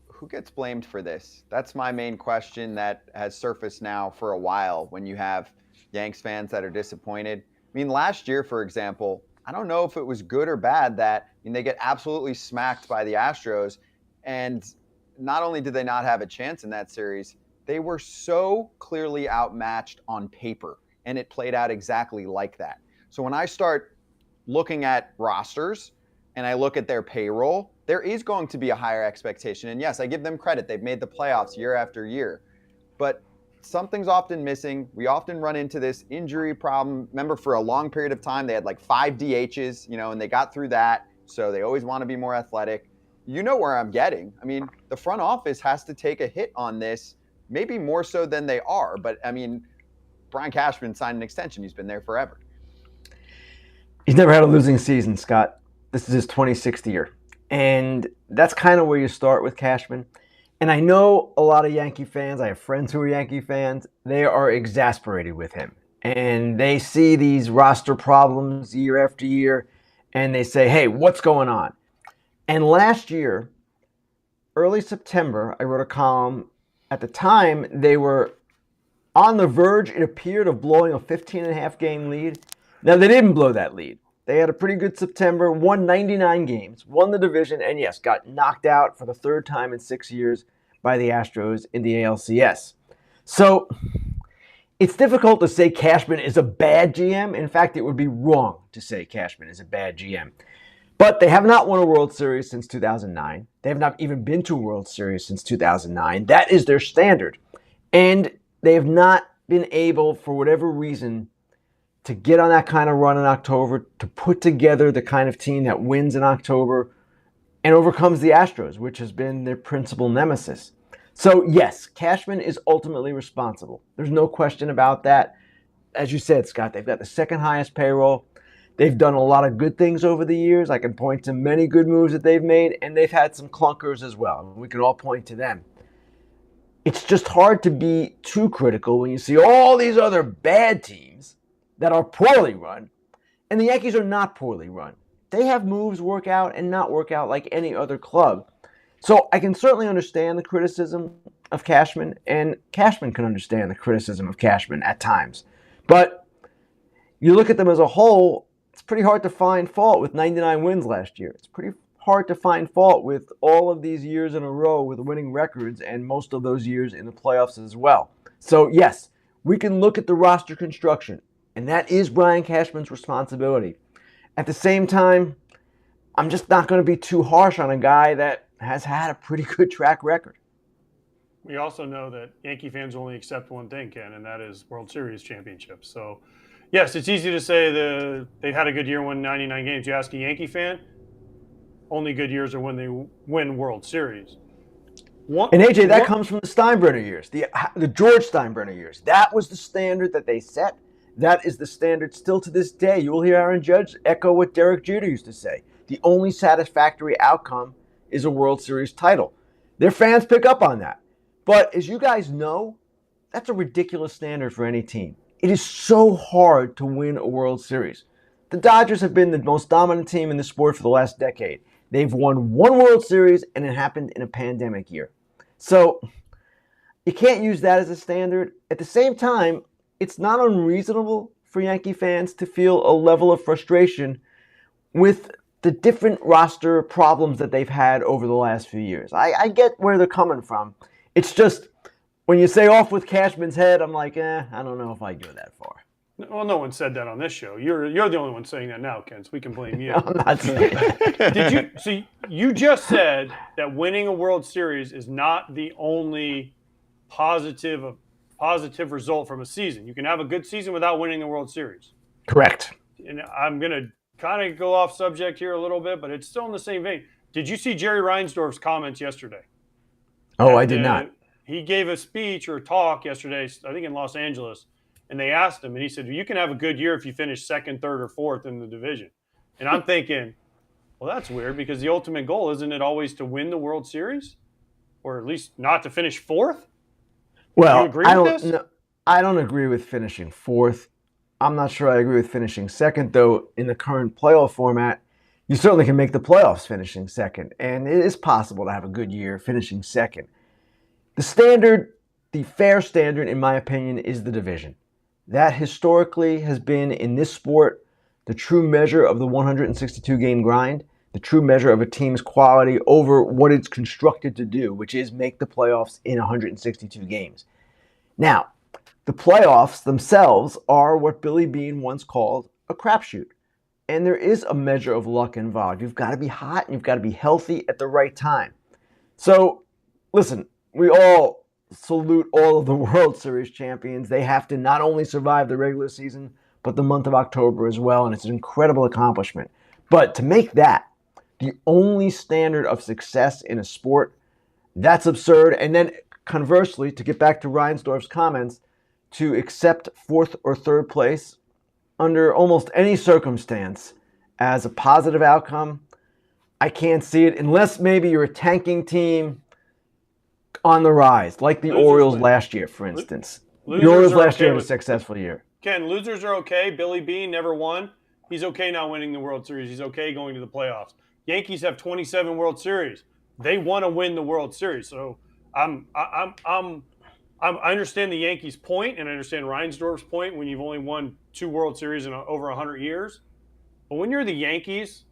who gets blamed for this? That's my main question that has surfaced now for a while when you have Yanks fans that are disappointed. I mean, last year, for example, I don't know if it was good or bad that they get absolutely smacked by the Astros. And not only did they not have a chance in that series, they were so clearly outmatched on paper, and it played out exactly like that. So when I start looking at rosters and I look at their payroll, there is going to be a higher expectation. And yes, I give them credit. They've made the playoffs year after year. But something's often missing. We often run into this injury problem. Remember, for a long period of time, they had like 5 DHs, and they got through that. So they always want to be more athletic. You know where I'm getting. I mean, the front office has to take a hit on this, maybe more so than they are. But, I mean, Brian Cashman signed an extension. He's been there forever. He's never had a losing season, Scott. This is his 26th year. And that's kind of where you start with Cashman. And I know a lot of Yankee fans, I have friends who are Yankee fans, they are exasperated with him. And they see these roster problems year after year, and they say, hey, what's going on? And last year, early September, I wrote a column. At the time, they were on the verge, it appeared, of blowing a 15.5 game lead. Now, they didn't blow that lead. They had a pretty good September, won 99 games, won the division, and yes, got knocked out for the 3rd time in 6 years by the Astros in the ALCS. So It's difficult to say Cashman is a bad GM. In fact, it would be wrong to say Cashman is a bad GM. But they have not won a World Series since 2009. They have not even been to a World Series since 2009. That is their standard. And they have not been able, for whatever reason, to get on that kind of run in October, to put together the kind of team that wins in October and overcomes the Astros, which has been their principal nemesis. So, yes, Cashman is ultimately responsible. There's no question about that. As you said, Scott, they've got the second highest payroll. They've done a lot of good things over the years. I can point to many good moves that they've made, and they've had some clunkers as well. We can all point to them. It's just hard to be too critical when you see all these other bad teams that are poorly run, and the Yankees are not poorly run. They have moves work out and not work out like any other club. So I can certainly understand the criticism of Cashman, and Cashman can understand the criticism of Cashman at times. But you look at them as a whole, it's pretty hard to find fault with 99 wins last year. It's pretty hard to find fault with all of these years in a row with winning records and most of those years in the playoffs as well. So yes, we can look at the roster construction, and that is Brian Cashman's responsibility. At the same time, I'm just not going to be too harsh on a guy that has had a pretty good track record. We also know that Yankee fans only accept one thing, Ken, and that is World Series championships. So, yes, it's easy to say they've had a good year, won 99 games. You ask a Yankee fan, only good years are when they win World Series. And AJ, that comes from the Steinbrenner years, the George Steinbrenner years. That was the standard that they set. That is the standard still to this day. You will hear Aaron Judge echo what Derek Jeter used to say. The only satisfactory outcome is a World Series title. Their fans pick up on that. But as you guys know, that's a ridiculous standard for any team. It is so hard to win a World Series. The Dodgers have been the most dominant team in the sport for the last decade. They've won one World Series, and it happened in a pandemic year. So you can't use that as a standard. At the same time, it's not unreasonable for Yankee fans to feel a level of frustration with the different roster problems that they've had over the last few years. I get where they're coming from. It's just, when you say off with Cashman's head, I'm like, I don't know if I go that far. Well, no one said that on this show. You're the only one saying that now, Ken, so we can blame you. I'm not saying that. You just said that winning a World Series is not the only positive result from a season. You can have a good season without winning a World Series. Correct. And I'm going to kind of go off subject here a little bit, but it's still in the same vein. Did you see Jerry Reinsdorf's comments yesterday? Oh, I did not. He gave a speech or a talk yesterday, I think in Los Angeles, and they asked him, and he said, you can have a good year if you finish second, third, or fourth in the division. And I'm thinking, well, that's weird, because the ultimate goal, isn't it always to win the World Series? Or at least not to finish fourth? Well, do you agree with this? No, I don't agree with finishing fourth. I'm not sure I agree with finishing second, though. In the current playoff format, you certainly can make the playoffs finishing second, and it is possible to have a good year finishing second. The standard, the fair standard, in my opinion, is the division. That historically has been, in this sport, the true measure of the 162-game grind, the true measure of a team's quality over what it's constructed to do, which is make the playoffs in 162 games. Now, the playoffs themselves are what Billy Beane once called a crapshoot. And there is a measure of luck involved. You've got to be hot and you've got to be healthy at the right time. So, listen, we all salute all of the World Series champions. They have to not only survive the regular season, but the month of October as well. And it's an incredible accomplishment. But to make that the only standard of success in a sport, that's absurd. And then conversely, to get back to Reinsdorf's comments, to accept fourth or third place under almost any circumstance as a positive outcome, I can't see it unless maybe you're a tanking team on the rise, like the Orioles last year, for instance. The Orioles last year had a successful year. Ken, losers are okay. Billy Beane never won. He's okay now winning the World Series. He's okay going to the playoffs. Yankees have 27 World Series. They want to win the World Series. So I understand the Yankees' point, and I understand Reinsdorf's point when you've only won 2 World Series in over 100 years. But when you're the Yankees,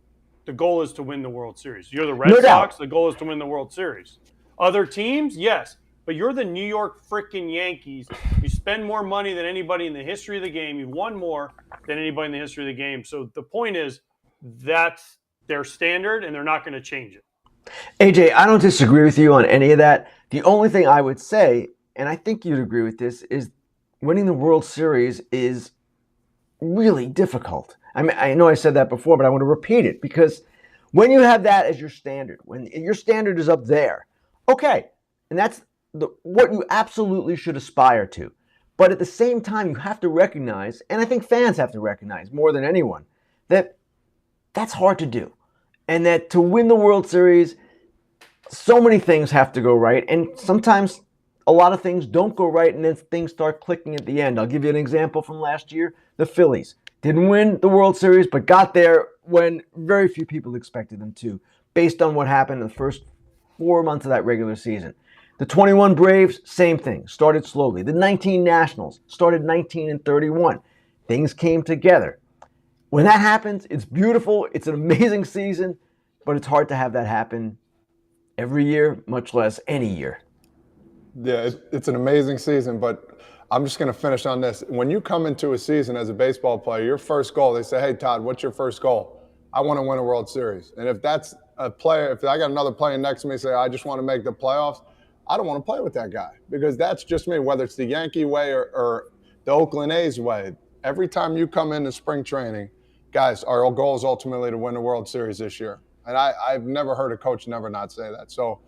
the goal is to win the World Series. You're the Red Sox, the goal is to win the World Series. Other teams, yes, But you're the New York freaking Yankees. You spend more money than anybody in the history of the game. You've won more than anybody in the history of the game. So the point is that's their standard, and they're not going to change it. AJ, I don't disagree with you on any of that. The only thing I would say, and I think you'd agree with this, is winning the World Series is really difficult. I mean, I know I said that before, but I want to repeat it because when you have that as your standard, when your standard is up there, okay, and that's what you absolutely should aspire to. But at the same time, you have to recognize, and I think fans have to recognize more than anyone, that that's hard to do. And that to win the World Series, so many things have to go right. And sometimes a lot of things don't go right, and then things start clicking at the end. I'll give you an example from last year. The Phillies didn't win the World Series, but got there when very few people expected them to, based on what happened in the first 4 months of that regular season. The 21 Braves, same thing, started slowly. The 19 Nationals started 19-31. Things came together. When that happens, it's beautiful. It's an amazing season, but it's hard to have that happen every year, much less any year. Yeah, it's an amazing season, but I'm just going to finish on this. When you come into a season as a baseball player, your first goal, they say, hey, Todd, what's your first goal? I want to win a World Series. And if that's a player, if I got another player next to me say, I just want to make the playoffs, I don't want to play with that guy because that's just me, whether it's the Yankee way or the Oakland A's way. Every time you come into spring training, guys, our goal is ultimately to win the World Series this year. And I've never heard a coach never not say that. So,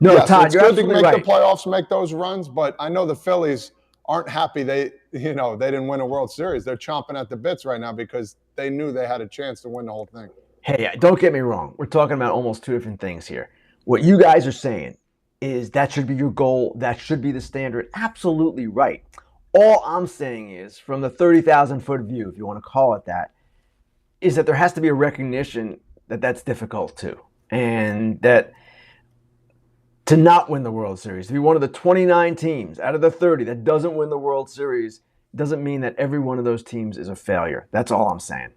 yes, Todd, it's you're good to absolutely make right. the playoffs, make those runs, but I know the Phillies aren't happy they didn't win a World Series. They're chomping at the bits right now because they knew they had a chance to win the whole thing. Hey, don't get me wrong. We're talking about almost two different things here. What you guys are saying is that should be your goal. That should be the standard. Absolutely right. All I'm saying is, from the 30,000-foot view, if you want to call it that, is that there has to be a recognition that that's difficult too. And that to not win the World Series, to be one of the 29 teams out of the 30 that doesn't win the World Series, doesn't mean that every one of those teams is a failure. That's all I'm saying.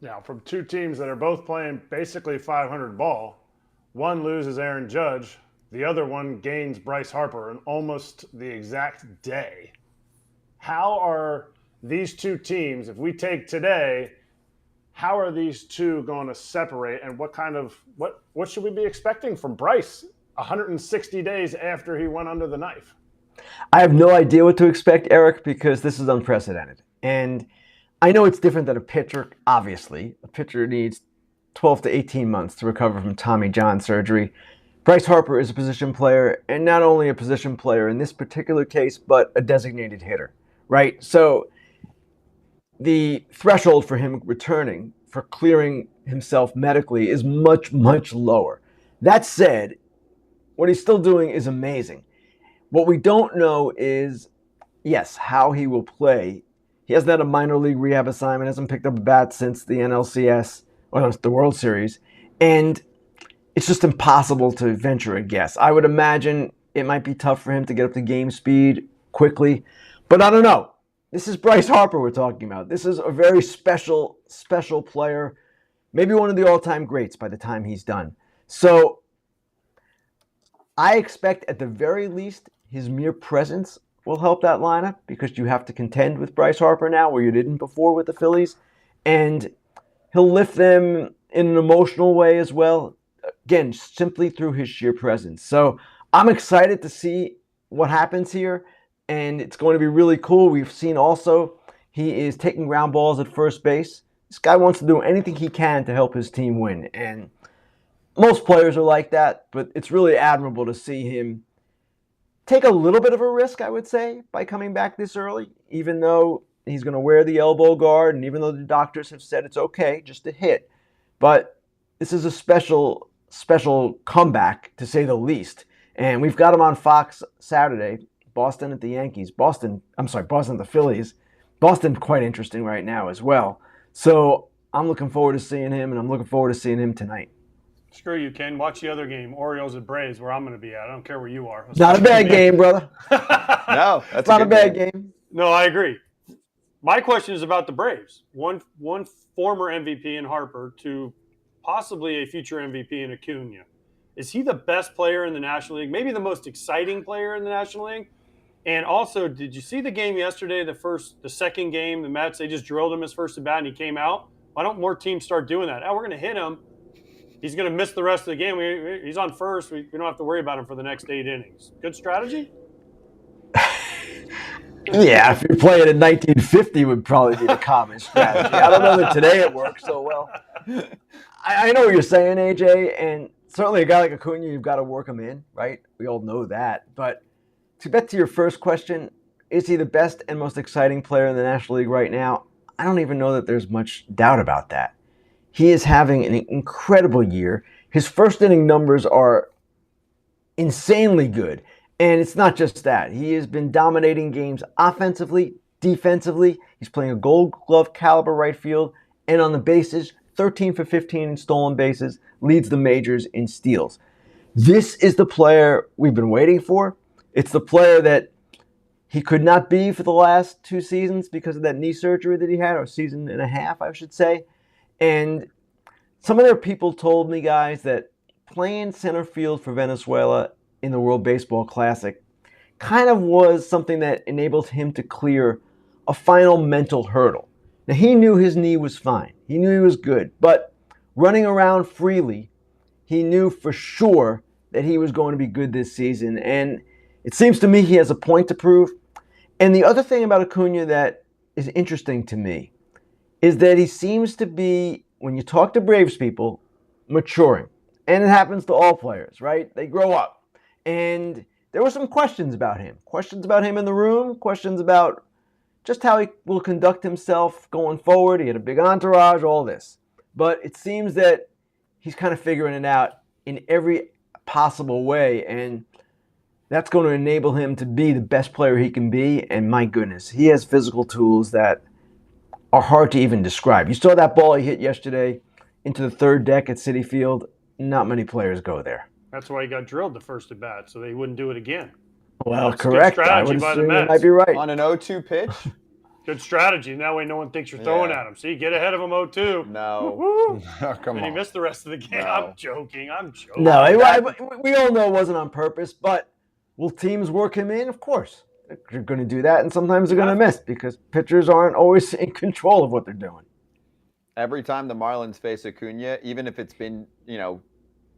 Now, from two teams that are both playing basically 500 ball, one loses Aaron Judge, the other one gains Bryce Harper in almost the exact day. How are these two teams, if we take today, how are these two going to separate, and what should we be expecting from Bryce 160 days after he went under the knife? I have no idea what to expect, Eric, because this is unprecedented. And I know it's different than a pitcher, obviously. A pitcher needs 12 to 18 months to recover from Tommy John surgery. Bryce Harper is a position player, and not only a position player in this particular case, but a designated hitter, right? So the threshold for him returning, for clearing himself medically, is much, much lower. That said, what he's still doing is amazing. What we don't know is, yes, how he will play. He hasn't had a minor league rehab assignment, hasn't picked up a bat since the NLCS, or the World Series, and it's just impossible to venture a guess. I would imagine it might be tough for him to get up to game speed quickly, but I don't know. This is Bryce Harper we're talking about. This is a very special, special player, maybe one of the all-time greats by the time he's done. So I expect at the very least his mere presence will help that lineup, because you have to contend with Bryce Harper now where you didn't before with the Phillies. And he'll lift them in an emotional way as well, again, simply through his sheer presence. So I'm excited to see what happens here, and it's going to be really cool. We've seen also he is taking ground balls at first base. This guy wants to do anything he can to help his team win, and most players are like that, but it's really admirable to see him take a little bit of a risk, I would say, by coming back this early, even though he's going to wear the elbow guard, and even though the doctors have said it's okay just to hit. But this is a special, special comeback, to say the least. And we've got him on Fox Saturday, Boston at the Yankees. Boston at the Phillies. Boston quite interesting right now as well. So I'm looking forward to seeing him, and I'm looking forward to seeing him tonight. Screw you, Ken. Watch the other game, Orioles at Braves, where I'm going to be at. I don't care where you are. Not a bad game, brother. No, that's Not a bad game. No, I agree. My question is about the Braves. One former MVP in Harper to possibly a future MVP in Acuna. Is he the best player in the National League? Maybe the most exciting player in the National League? And also, did you see the game yesterday, the second game, the Mets, they just drilled him his first at bat and he came out? Why don't more teams start doing that? Oh, we're going to hit him. He's going to miss the rest of the game. He's on first. We don't have to worry about him for the next 8 innings. Good strategy? Yeah, if you're playing in 1950, would probably be the common strategy. I don't know that today it works so well. I know what you're saying, AJ, and certainly a guy like Acuna, you've got to work him in, right? We all know that. But to get to your first question, is he the best and most exciting player in the National League right now? I don't even know that there's much doubt about that. He is having an incredible year. His first inning numbers are insanely good. And it's not just that. He has been dominating games offensively, defensively. He's playing a Gold Glove caliber right field. And on the bases, 13 for 15 in stolen bases, leads the majors in steals. This is the player we've been waiting for. It's the player that he could not be for the last 2 seasons because of that knee surgery that he had, or season and a half, I should say. And some of their people told me, guys, that playing center field for Venezuela in the World Baseball Classic kind of was something that enabled him to clear a final mental hurdle. Now, he knew his knee was fine. He knew he was good. But running around freely, he knew for sure that he was going to be good this season. And it seems to me he has a point to prove. And the other thing about Acuna that is interesting to me is that he seems to be, when you talk to Braves people, maturing. And it happens to all players, right? They grow up. And there were some questions about him. Questions about him in the room, questions about just how he will conduct himself going forward. He had a big entourage, all this. But it seems that he's kind of figuring it out in every possible way. And that's going to enable him to be the best player he can be. And my goodness, he has physical tools that are hard to even describe. You saw that ball he hit yesterday into the third deck at Citi Field. Not many players go there. That's why he got drilled the first at bat, so they wouldn't do it again. Well, That's correct. good I would strategy by the assume you Mets. might be right. On an 0-2 pitch? Good strategy. That way no one thinks you're throwing at him. See, get ahead of him 0-2. No. Woo-hoo. Come And he on. missed the rest of the game. No. I'm joking. No, we all know it wasn't on purpose, but will teams work him in? Of course. They're going to do that, and sometimes they're going to miss because pitchers aren't always in control of what they're doing. Every time the Marlins face Acuna, even if it's been,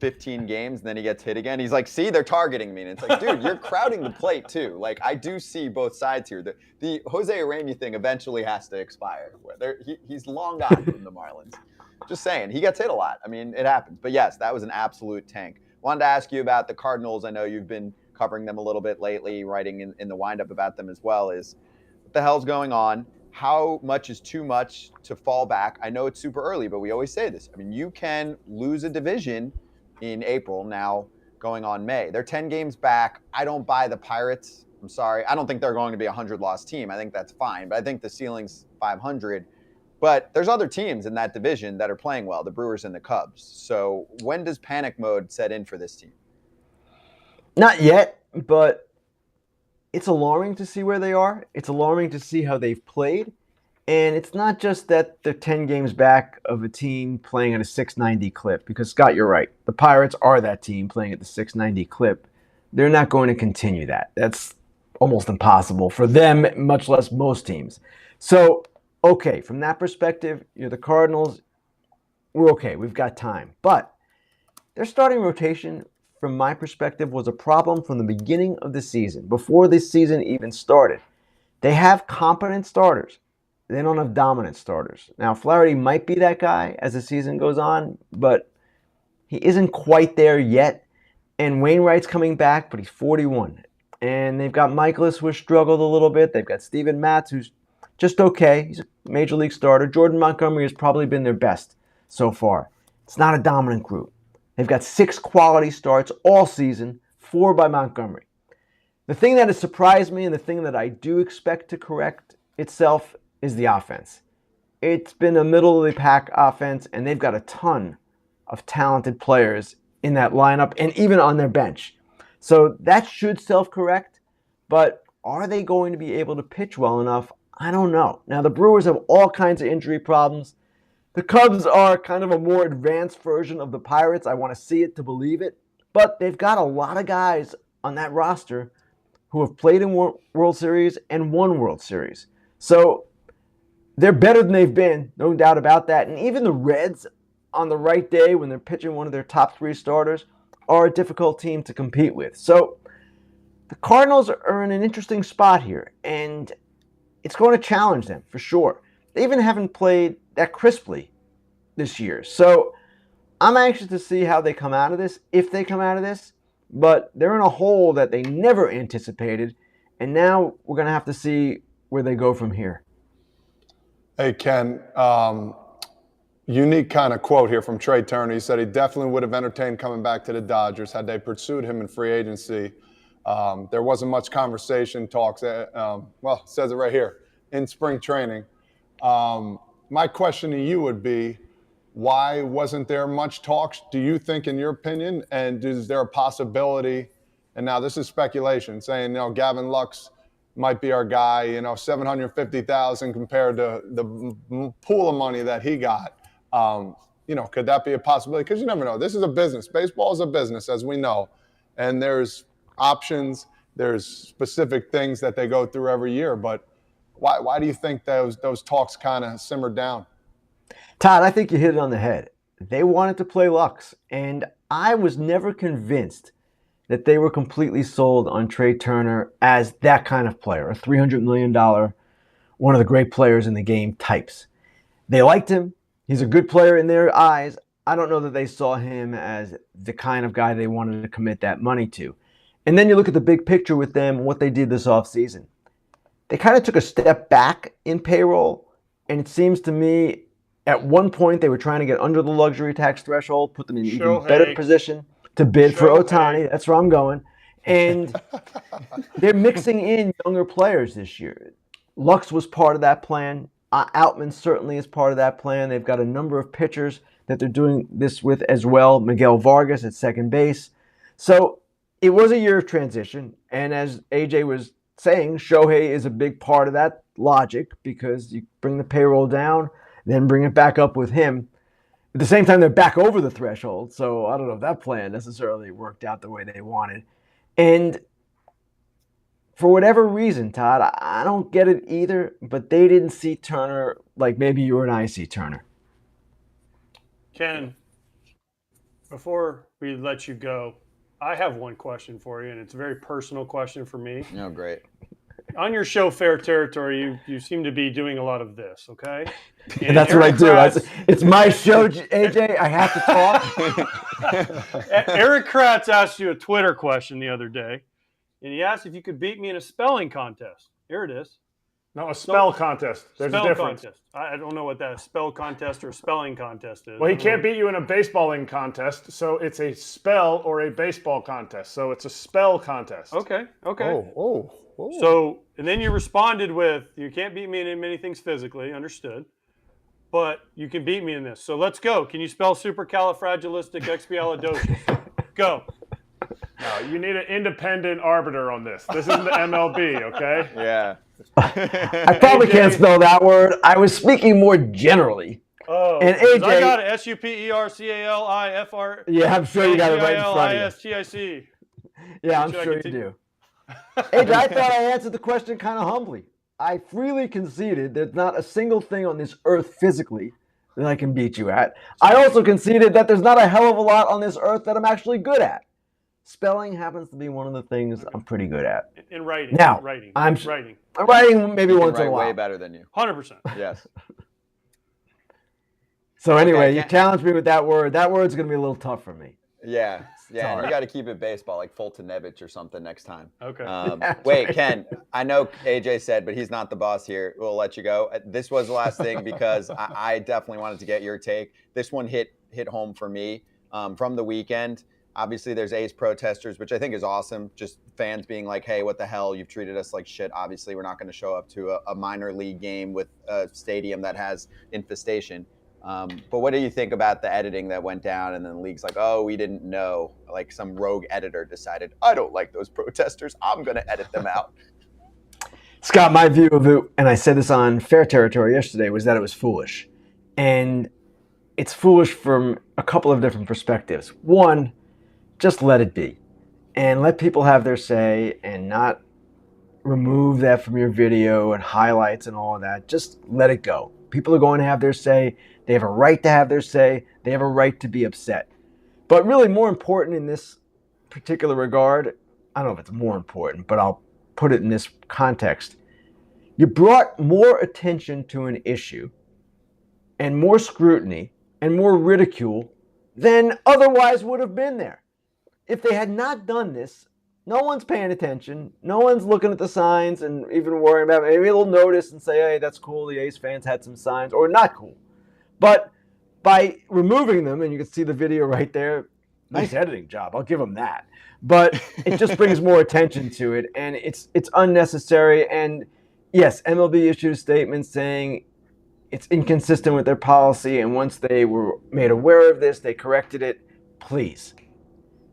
15 games and then he gets hit again, he's like, see, they're targeting me. And it's like, dude, you're crowding the plate too. Like, I do see both sides here. The Jose Urena thing eventually has to expire. He's long gone from the Marlins. Just saying, he gets hit a lot. I mean, it happens. But yes, that was an absolute tank. Wanted to ask you about the Cardinals. I know you've been covering them a little bit lately, writing in the windup about them as well. Is what the hell's going on? How much is too much to fall back? I know it's super early, but we always say this. I mean, you can lose a division in April, now going on May. They're 10 games back. I don't buy the Pirates. I'm sorry. I don't think they're going to be a 100-loss team. I think that's fine, but I think the ceiling's 500. But there's other teams in that division that are playing well, the Brewers and the Cubs. So when does panic mode set in for this team? Not yet, but it's alarming to see where they are. It's alarming to see how they've played. And it's not just that they're 10 games back of a team playing at a 690 clip, because, Scott, you're right. The Pirates are that team playing at the 690 clip. They're not going to continue that. That's almost impossible for them, much less most teams. So, okay, from that perspective, you're the Cardinals. We're okay. We've got time. But their starting rotation, from my perspective, was a problem from the beginning of the season, before this season even started. They have competent starters. They don't have dominant starters. Now, Flaherty might be that guy as the season goes on, but he isn't quite there yet. And Wainwright's coming back, but he's 41. And they've got Michaelis, who has struggled a little bit. They've got Steven Matz, who's just okay. He's a major league starter. Jordan Montgomery has probably been their best so far. It's not a dominant group. They've got 6 quality starts all season, 4 by Montgomery. The thing that has surprised me and the thing that I do expect to correct itself is the offense. It's been a middle-of-the-pack offense, and they've got a ton of talented players in that lineup and even on their bench. So that should self-correct, but are they going to be able to pitch well enough? I don't know. Now, the Brewers have all kinds of injury problems. The Cubs are kind of a more advanced version of the Pirates. I want to see it to believe it, But they've got a lot of guys on that roster who have played in World Series and won World Series. So they're better than they've been, no doubt about that. And even the Reds, on the right day when they're pitching one of their top 3 starters, are a difficult team to compete with. So the Cardinals are in an interesting spot here, and it's going to challenge them for sure. They even haven't played that crisply this year. So I'm anxious to see how they come out of this, if they come out of this. But they're in a hole that they never anticipated, and now we're going to have to see where they go from here. Hey, Ken, unique kind of quote here from Trey Turner. He said he definitely would have entertained coming back to the Dodgers had they pursued him in free agency. There wasn't much conversation, talks, well, it says it right here, in spring training. My question to you would be, why wasn't there much talks, do you think, in your opinion? And is there a possibility, and now this is speculation, saying, Gavin Lux might be our guy, $750,000 compared to the pool of money that he got. Could that be a possibility? Because you never know. This is a business. Baseball is a business, as we know. And there's options, there's specific things that they go through every year. But why do you think those talks kind of simmered down? Todd, I think you hit it on the head. They wanted to play Lux, and I was never convinced that they were completely sold on Trey Turner as that kind of player, a $300 million, one of the great players in the game types. They liked him. He's a good player in their eyes. I don't know that they saw him as the kind of guy they wanted to commit that money to. And then you look at the big picture with them, what they did this offseason. They kind of took a step back in payroll, and it seems to me at one point they were trying to get under the luxury tax threshold, put them in an even better position to bid for Ohtani. That's where I'm going. And they're mixing in younger players this year. Lux was part of that plan. Outman certainly is part of that plan. They've got a number of pitchers that they're doing this with as well. Miguel Vargas at second base. So it was a year of transition. And as AJ was saying, Shohei is a big part of that logic because you bring the payroll down, then bring it back up with him. At the same time, they're back over the threshold. So I don't know if that plan necessarily worked out the way they wanted. And for whatever reason, Todd, I don't get it either, but they didn't see Turner like maybe you and I see Turner. Ken, before we let you go, I have one question for you, and it's a very personal question for me. Oh, great. On your show, Fair Territory, you seem to be doing a lot of this, okay? And that's what I do. It's my show, AJ. I have to talk. Eric Kratz asked you a Twitter question the other day, and he asked if you could beat me in a spelling contest. Here it is. No, a spell contest. There's a difference. Contest. I don't know what that spell contest or spelling contest is. Well, he can't beat you in a baseballing contest, so it's a spell or a baseball contest. So it's a spell contest. Okay. Oh. So, and then you responded with, you can't beat me in many things physically, understood, but you can beat me in this. So let's go. Can you spell supercalifragilisticexpialidocious? Go. No, you need an independent arbiter on this. This isn't the MLB, okay? Yeah. I probably can't spell that word. I was speaking more generally. Oh, and AJ, I got it. SUPERCALIFR. Yeah, I'm sure you got it right in front of you. ISTIC. Yeah, I'm sure you do. AJ, I thought I answered the question kind of humbly. I freely conceded there's not a single thing on this earth physically that I can beat you at. I also conceded that there's not a hell of a lot on this earth that I'm actually good at. Spelling happens to be one of the things I'm pretty good at. In writing. Now, writing. I'm writing. Maybe once in a while. Way better than you. 100%. Yes. So anyway, you challenged me with that word. That word's going to be a little tough for me. Yeah. Yeah, right. You got to keep it baseball, like Fultonevich or something next time. Okay. Wait, Ken, I know AJ said, but he's not the boss here. We'll let you go. This was the last thing because I definitely wanted to get your take. This one hit home for me from the weekend. Obviously, there's A's protesters, which I think is awesome. Just fans being like, hey, what the hell? You've treated us like shit. Obviously, we're not going to show up to a minor league game with a stadium that has infestation. But what do you think about the editing that went down and then the league's like, oh, we didn't know. Like some rogue editor decided, I don't like those protesters. I'm going to edit them out. Scott, my view of it, and I said this on Fair Territory yesterday, was that it was foolish. And it's foolish from a couple of different perspectives. One, just let it be and let people have their say and not remove that from your video and highlights and all of that. Just let it go. People are going to have their say. They have a right to have their say. They have a right to be upset. But really more important in this particular regard, I don't know if it's more important, but I'll put it in this context. You brought more attention to an issue and more scrutiny and more ridicule than otherwise would have been there. If they had not done this, no one's paying attention. No one's looking at the signs and even worrying about it. Maybe they'll notice and say, hey, that's cool. The Ace fans had some signs, or not cool. But by removing them, and you can see the video right there, nice editing job. I'll give them that. But it just brings more attention to it, and it's unnecessary. And yes, MLB issued a statement saying it's inconsistent with their policy, and once they were made aware of this, they corrected it. Please.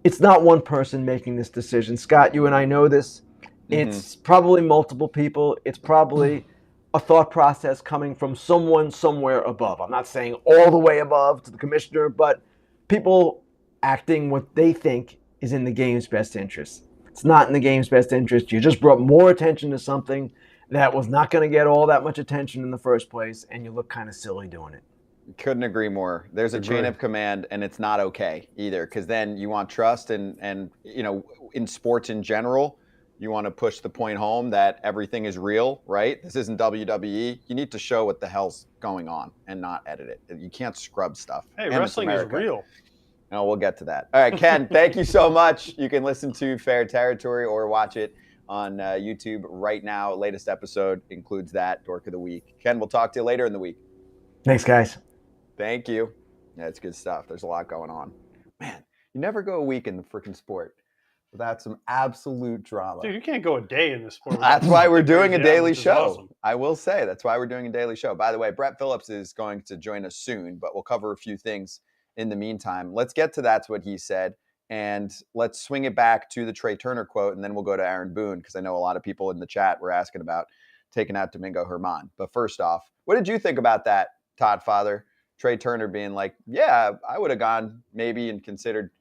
It's not one person making this decision. Scott, you and I know this. It's probably multiple people. It's probably a thought process coming from someone somewhere above. I'm not saying all the way above to the commissioner, but people acting what they think is in the game's best interest. It's not in the game's best interest. You just brought more attention to something that was not going to get all that much attention in the first place, and you look kind of silly doing it. Couldn't agree more. There's a chain of command, and it's not okay either, because then you want trust, and you know, in sports in general, you want to push the point home that everything is real, right? This isn't WWE. You need to show what the hell's going on and not edit it. You can't scrub stuff. Hey, And wrestling is real. No, we'll get to that. All right, Ken, thank you so much. You can listen to Fair Territory or watch it on YouTube right now. Latest episode includes that Dork of the Week. Ken, we'll talk to you later in the week. Thanks, guys. Thank you. Yeah, it's good stuff. There's a lot going on. Man, you never go a week in the freaking sport without some absolute drama. Dude, you can't go a day in this sport. That's why we're doing a daily show. Awesome. I will say, that's why we're doing a daily show. By the way, Brett Phillips is going to join us soon, but we'll cover a few things in the meantime. Let's get to That's What He Said, and let's swing it back to the Trey Turner quote, and then we'll go to Aaron Boone, because I know a lot of people in the chat were asking about taking out Domingo German. But first off, what did you think about that, Todd Father? Trey Turner being like, yeah, I would have gone maybe and considered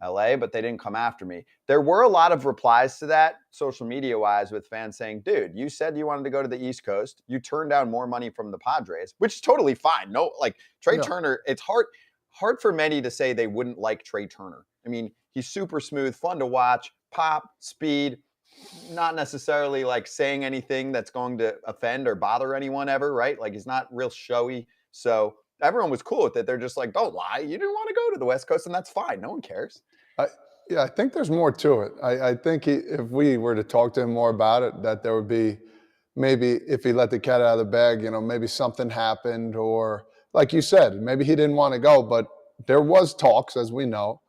LA, but they didn't come after me. There were a lot of replies to that, social media-wise, with fans saying, dude, you said you wanted to go to the East Coast. You turned down more money from the Padres, which is totally fine. No, like Trey Turner, it's hard for many to say they wouldn't like Trey Turner. I mean, he's super smooth, fun to watch, pop, speed, not necessarily like saying anything that's going to offend or bother anyone ever, right? Like he's not real showy. So everyone was cool with it. They're just like, don't lie. You didn't want to go to the West Coast, and that's fine. No one cares. Yeah, I think there's more to it. I think if we were to talk to him more about it, that there would be maybe if he let the cat out of the bag, you know, maybe something happened, or like you said, maybe he didn't want to go, but there was talks, as we know.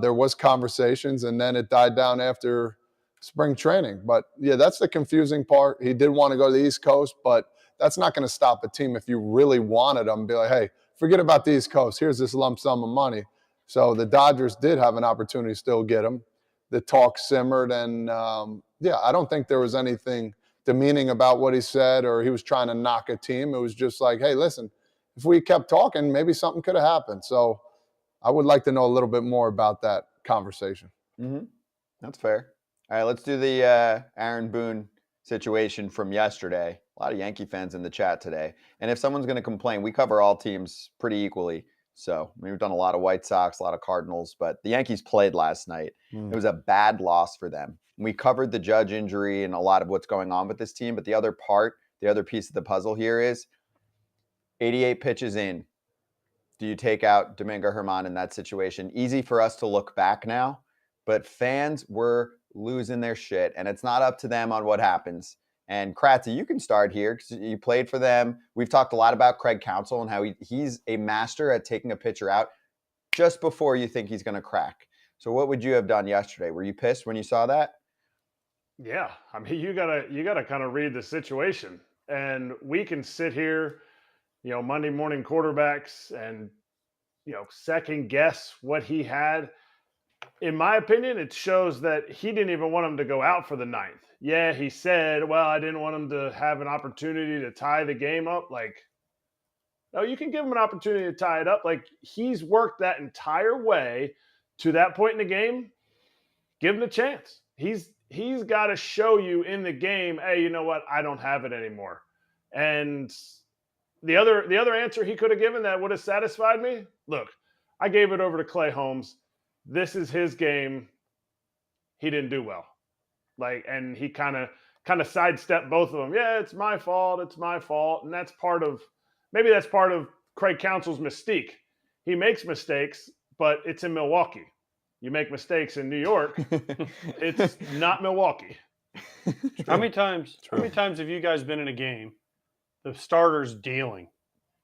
There was conversations, and then it died down after spring training. But yeah, that's the confusing part. He did want to go to the East Coast, but that's not going to stop a team if you really wanted them. Be like, hey, forget about the East Coast. Here's this lump sum of money. So the Dodgers did have an opportunity to still get him. The talk simmered, and yeah, I don't think there was anything demeaning about what he said or he was trying to knock a team. It was just like, hey, listen, if we kept talking, maybe something could have happened. So I would like to know a little bit more about that conversation. Mm-hmm. That's fair. All right, let's do the Aaron Boone situation from yesterday. A lot of Yankee fans in the chat today. And if someone's going to complain, we cover all teams pretty equally. So we've done a lot of White Sox, a lot of Cardinals, but the Yankees played last night. It was a bad loss for them. We covered the Judge injury and a lot of what's going on with this team. But the other piece of the puzzle here is 88 pitches in. Do you take out Domingo German in that situation? Easy for us to look back now, but fans were losing their shit, and it's not up to them on what happens. And Kratzy, you can start here because you played for them. We've talked a lot about Craig Counsell and how he's a master at taking a pitcher out just before you think he's going to crack. So what would you have done yesterday? Were you pissed when you saw that? Yeah, I mean, you gotta kind of read the situation, and we can sit here, you know, Monday morning quarterbacks, and you know, second guess what he had. In my opinion, it shows that he didn't even want him to go out for the ninth. Yeah, he said, well, I didn't want him to have an opportunity to tie the game up. Like, no, you can give him an opportunity to tie it up. Like, he's worked that entire way to that point in the game, give him a chance. He's got to show you in the game, hey, you know what? I don't have it anymore. And the other answer he could have given that would have satisfied me, look, I gave it over to Clay Holmes. This is his game. He didn't do well. And he kind of sidestepped both of them. Yeah, it's my fault. It's my fault. And that's part of Craig Counsell's mystique. He makes mistakes, but it's in Milwaukee. You make mistakes in New York, it's not Milwaukee. How many times have you guys been in a game, the starter's dealing,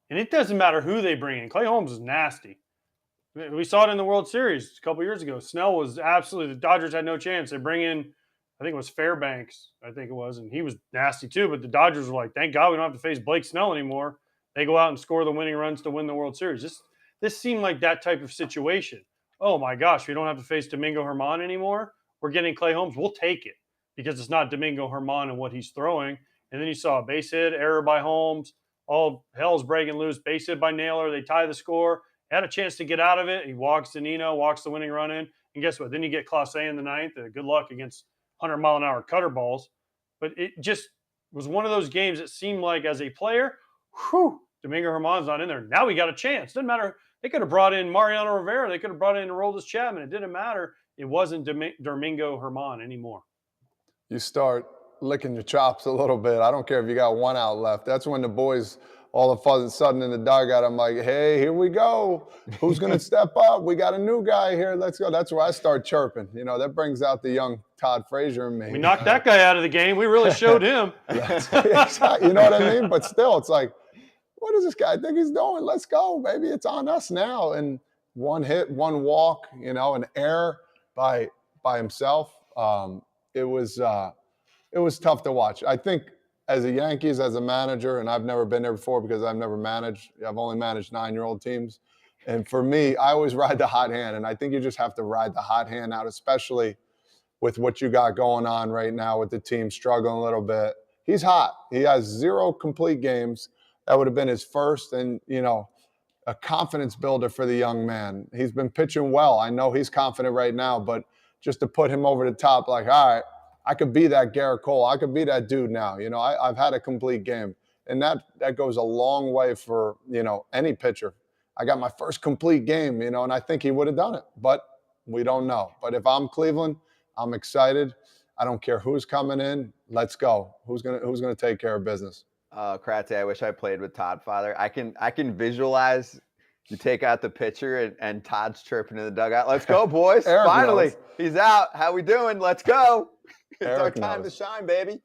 and it doesn't matter who they bring in? Clay Holmes is nasty. We saw it in the World Series a couple years ago. Snell was absolutely – the Dodgers had no chance. They bring in – I think it was Fairbanks, and he was nasty too. But the Dodgers were like, thank God we don't have to face Blake Snell anymore. They go out and score the winning runs to win the World Series. This seemed like that type of situation. Oh, my gosh, we don't have to face Domingo German anymore. We're getting Clay Holmes. We'll take it because it's not Domingo German and what he's throwing. And then you saw a base hit, error by Holmes. All hell's breaking loose. Base hit by Naylor. They tie the score. Had a chance to get out of it. He walks to Nino, walks the winning run in. And guess what? Then you get Clase in the ninth. Good luck against 100-mile-an-hour cutter balls. But it just was one of those games that seemed like as a player, Domingo German's not in there. Now we got a chance. Doesn't matter. They could have brought in Mariano Rivera. They could have brought in Aroldis Chapman. It didn't matter. It wasn't Domingo German anymore. You start licking your chops a little bit. I don't care if you got one out left. That's when the boys all of a sudden in the dugout, I'm like, hey, here we go. Who's going to step up? We got a new guy here. Let's go. That's where I start chirping. That brings out the young Todd Frazier in me. We knocked that guy out of the game. We really showed him. You know what I mean? But still, it's like, what does this guy think he's doing? Let's go. Maybe it's on us now. And one hit, one walk, an error by himself. It was tough to watch. I think as a Yankees, as a manager, and I've never been there before because I've never managed. I've only managed 9-year-old teams. And for me, I always ride the hot hand. And I think you just have to ride the hot hand out, especially with what you got going on right now with the team struggling a little bit. He's hot. He has 0 complete games. That would have been his first and, a confidence builder for the young man. He's been pitching well. I know he's confident right now, but just to put him over the top, like, all right, I could be that Garrett Cole. I could be that dude now. I've had a complete game. And that goes a long way for, any pitcher. I got my first complete game, and I think he would have done it. But we don't know. But if I'm Cleveland, I'm excited. I don't care who's coming in. Let's go. Who's gonna take care of business? Kratzy, I wish I played with Todd, Father. I can visualize you take out the pitcher and Todd's chirping in the dugout. Let's go, boys. Finally. Knows. He's out. How we doing? Let's go. It's our Eric time knows. to shine, baby.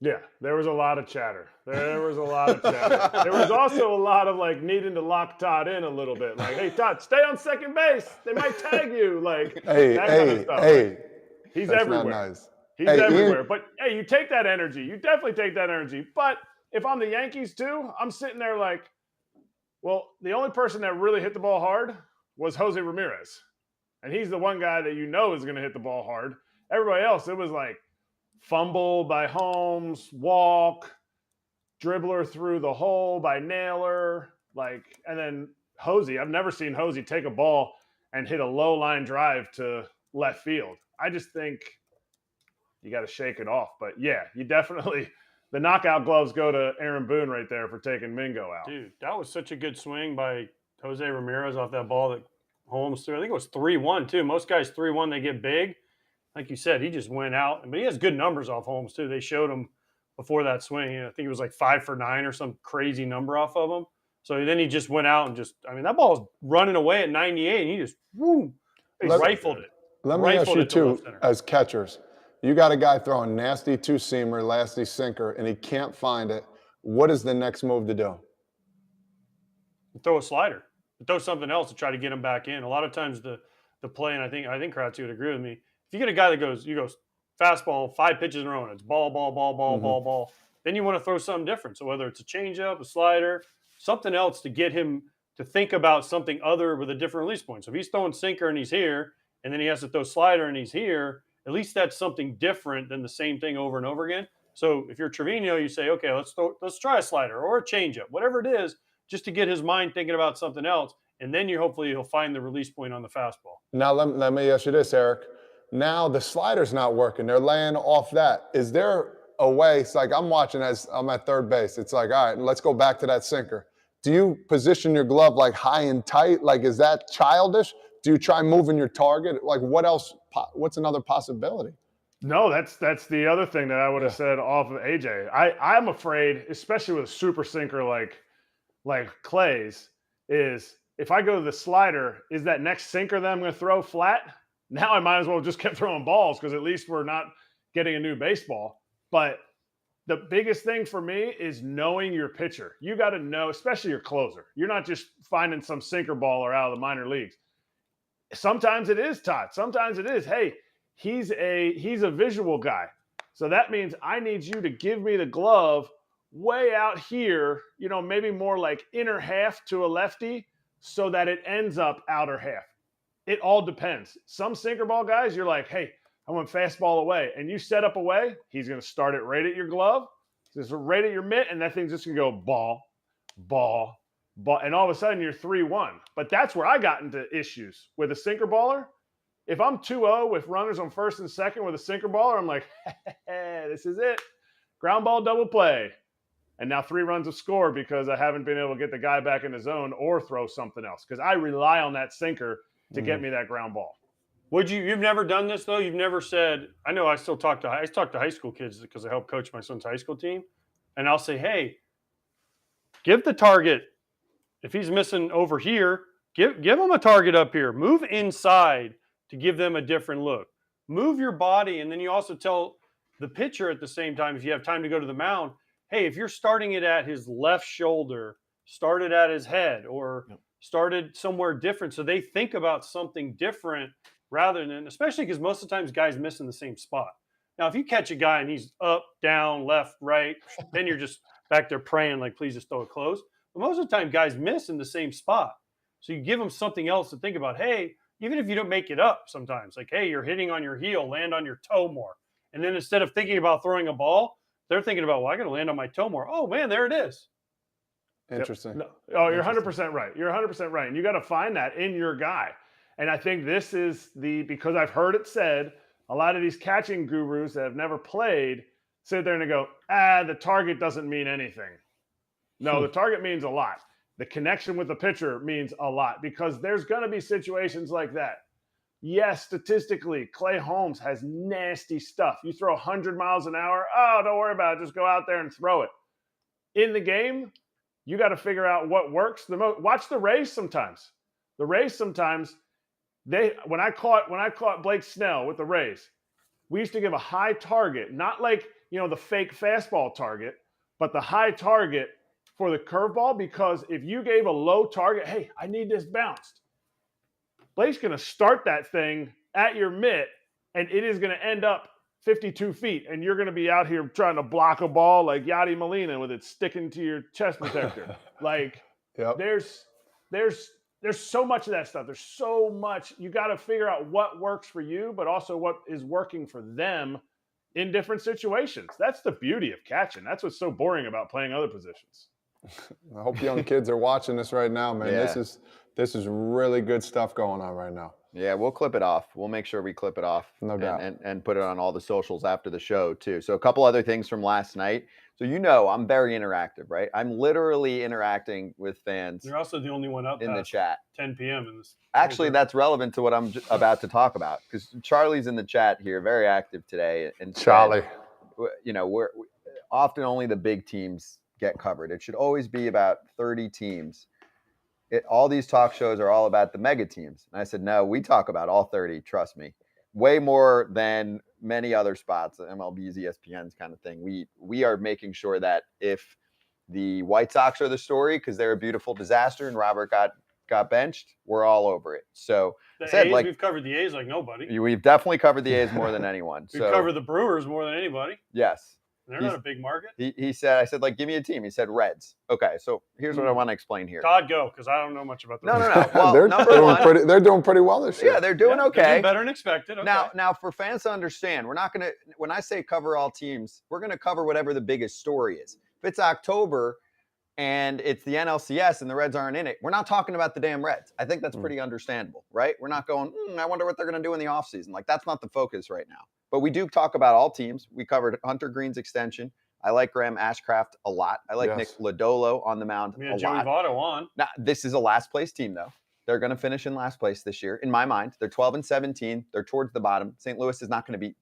Yeah, there was a lot of chatter. There was also a lot of needing to lock Todd in a little bit. Like, hey, Todd, stay on second base. They might tag you. Hey, he's that's everywhere. not nice. He's everywhere. But hey, you take that energy. You definitely take that energy. But if I'm the Yankees too, I'm sitting there like, well, the only person that really hit the ball hard was Jose Ramirez. And he's the one guy that is going to hit the ball hard. Everybody else, it was like fumble by Holmes, walk, dribbler through the hole by Naylor, and then Jose. I've never seen Jose take a ball and hit a low line drive to left field. I just think you got to shake it off. But yeah, you definitely – the knockout gloves go to Aaron Boone right there for taking Mingo out. Dude, that was such a good swing by Jose Ramirez off that ball that Holmes threw. I think it was 3-1 too. Most guys 3-1, they get big. Like you said, he just went out. But he has good numbers off Holmes too. They showed him before that swing. I think it was like 5 for 9 or some crazy number off of him. So then he just went out and that ball was running away at 98 and he just rifled it. Let me ask you too, as catchers, you got a guy throwing nasty two-seamer, nasty sinker, and he can't find it. What is the next move to do? Throw a slider. Throw something else to try to get him back in. A lot of times the play, and I think Kratzy would agree with me. If you get a guy that goes fastball, 5 pitches in a row, and it's ball, ball, then you want to throw something different. So whether it's a changeup, a slider, something else to get him to think about something other with a different release point. So if he's throwing sinker and he's here, and then he has to throw slider and he's here, at least that's something different than the same thing over and over again. So if you're Trevino, you say, okay, let's try a slider or a changeup, whatever it is, just to get his mind thinking about something else. and then hopefully he'll find the release point on the fastball. Now, let me ask you this, Eric. Now the slider's not working. They're laying off that. Is there a way? It's like I'm watching as I'm at third base. It's like, all right, let's go back to that sinker. Do you position your glove like high and tight? Like, is that childish? Do you try moving your target? Like, what else? What's another possibility? No, that's the other thing that I would have said off of AJ. I'm afraid, especially with a super sinker like Clay's, is if I go to the slider, is that next sinker that I'm going to throw flat? Now I might as well just keep throwing balls because at least we're not getting a new baseball. But the biggest thing for me is knowing your pitcher. You got to know, especially your closer. You're not just finding some sinker baller out of the minor leagues. Sometimes it is Todd. Sometimes it is, hey, he's a visual guy. So that means I need you to give me the glove way out here, maybe more like inner half to a lefty so that it ends up outer half. It all depends. Some sinker ball guys, you're like, hey, I want fastball away. And you set up away, he's going to start it right at your glove, just right at your mitt, and that thing's just going to go ball, ball, ball. And all of a sudden, you're 3-1. But that's where I got into issues with a sinker baller. If I'm 2-0 with runners on first and second with a sinker baller, I'm like, hey, this is it. Ground ball double play. And now 3 runs have scored because I haven't been able to get the guy back in the zone or throw something else because I rely on that sinker to get me that ground ball. You've never done this though? You've never said, I know I talk to high school kids because I help coach my son's high school team. And I'll say, hey, give the target, if he's missing over here, give him a target up here. Move inside to give them a different look. Move your body. And then you also tell the pitcher at the same time, if you have time to go to the mound, hey, if you're starting it at his left shoulder, start it at his head or started somewhere different. So they think about something different rather than, especially because most of the times guys miss in the same spot. Now, if you catch a guy and he's up, down, left, right, then you're just back there praying like, please just throw it close. But most of the time guys miss in the same spot. So you give them something else to think about. Hey, even if you don't make it up sometimes, like, hey, you're hitting on your heel, land on your toe more. And then instead of thinking about throwing a ball, they're thinking about, well, I got to land on my toe more. Oh, man, there it is. Interesting. Yep. No. Oh, you're 100% right. You're 100% right. And you got to find that in your guy. And I think this is because I've heard it said, a lot of these catching gurus that have never played sit there and go, the target doesn't mean anything. No, the target means a lot. The connection with the pitcher means a lot because there's going to be situations like that. Yes, statistically, Clay Holmes has nasty stuff. You throw 100 miles an hour, don't worry about it. Just go out there and throw it. In the game, you got to figure out what works the most. Watch the Rays sometimes. The Rays sometimes, when I caught Blake Snell with the Rays, we used to give a high target, not like, the fake fastball target, but the high target for the curveball, because if you gave a low target, hey, I need this bounced. Blake's going to start that thing at your mitt, and it is going to end up 52 feet, and you're going to be out here trying to block a ball like Yadi Molina with it sticking to your chest protector. There's so much of that stuff. There's so much. You got to figure out what works for you, but also what is working for them in different situations. That's the beauty of catching. That's what's so boring about playing other positions. I hope young kids are watching this right now, man. Yeah. This is really good stuff going on right now. Yeah, we'll clip it off. We'll make sure we clip it off No doubt. and put it on all the socials after the show too. So a couple other things from last night. So I'm very interactive, right? I'm literally interacting with fans. You're also the only one up in the past chat. 10 p.m. in this. Actually, that's relevant to what I'm about to talk about because Charlie's in the chat here, very active today. And Charlie, we're often only the big teams get covered. It should always be about 30 teams. All these talk shows are all about the mega teams. And I said, no, we talk about all 30, trust me. Way more than many other spots, MLB's, ESPN's kind of thing. We are making sure that if the White Sox are the story because they're a beautiful disaster and Robert got benched, we're all over it. So we've covered the A's like nobody. We've definitely covered the A's more than anyone. We've covered the Brewers more than anybody. Yes. They're not a big market. I said, give me a team. He said Reds. Okay, so here's what I want to explain here. Todd, go, because I don't know much about the No. Reds. Well, they're doing pretty well this year. Yeah, they're doing okay. They're doing better than expected. Okay. Now, for fans to understand, we're not going to, when I say cover all teams, we're going to cover whatever the biggest story is. If it's October, and it's the NLCS and the Reds aren't in it, we're not talking about the damn Reds. I think that's pretty understandable, right? We're not going, I wonder what they're going to do in the offseason. Like, that's not the focus right now. But we do talk about all teams. We covered Hunter Green's extension. I like Graham Ashcraft a lot. I like Nick Lodolo on the mound a lot. Joey Votto on. Now, this is a last place team, though. They're going to finish in last place this year, in my mind. They're 12-17. They're towards the bottom. St. Louis is not going to be.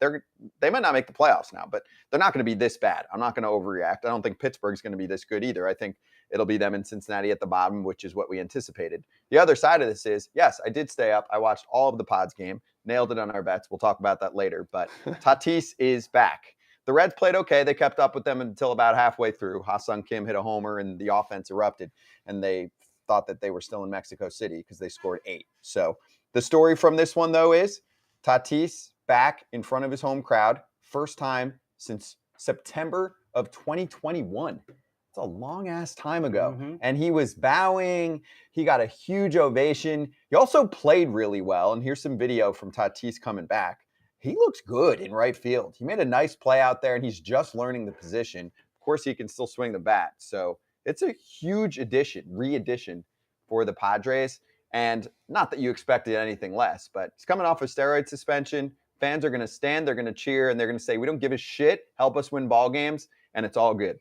They might not make the playoffs now, but they're not going to be this bad. I'm not going to overreact. I don't think Pittsburgh's going to be this good either. I think it'll be them in Cincinnati at the bottom, which is what we anticipated. The other side of this is, yes, I did stay up. I watched all of the Pods game. Nailed it on our bets. We'll talk about that later. But Tatis is back. The Reds played okay. They kept up with them until about halfway through. Ha-Sung Kim hit a homer, and the offense erupted, and they thought that they were still in Mexico City because they scored 8. So the story from this one, though, is Tatis back in front of his home crowd. First time since September of 2021. It's a long-ass time ago. Mm-hmm. And he was bowing. He got a huge ovation. He also played really well. And here's some video from Tatis coming back. He looks good in right field. He made a nice play out there, and he's just learning the position. Of course, he can still swing the bat. So it's a huge re-addition for the Padres. And not that you expected anything less, but he's coming off a steroid suspension. Fans are going to stand, they're going to cheer, and they're going to say, we don't give a shit. Help us win ball games, and it's all good.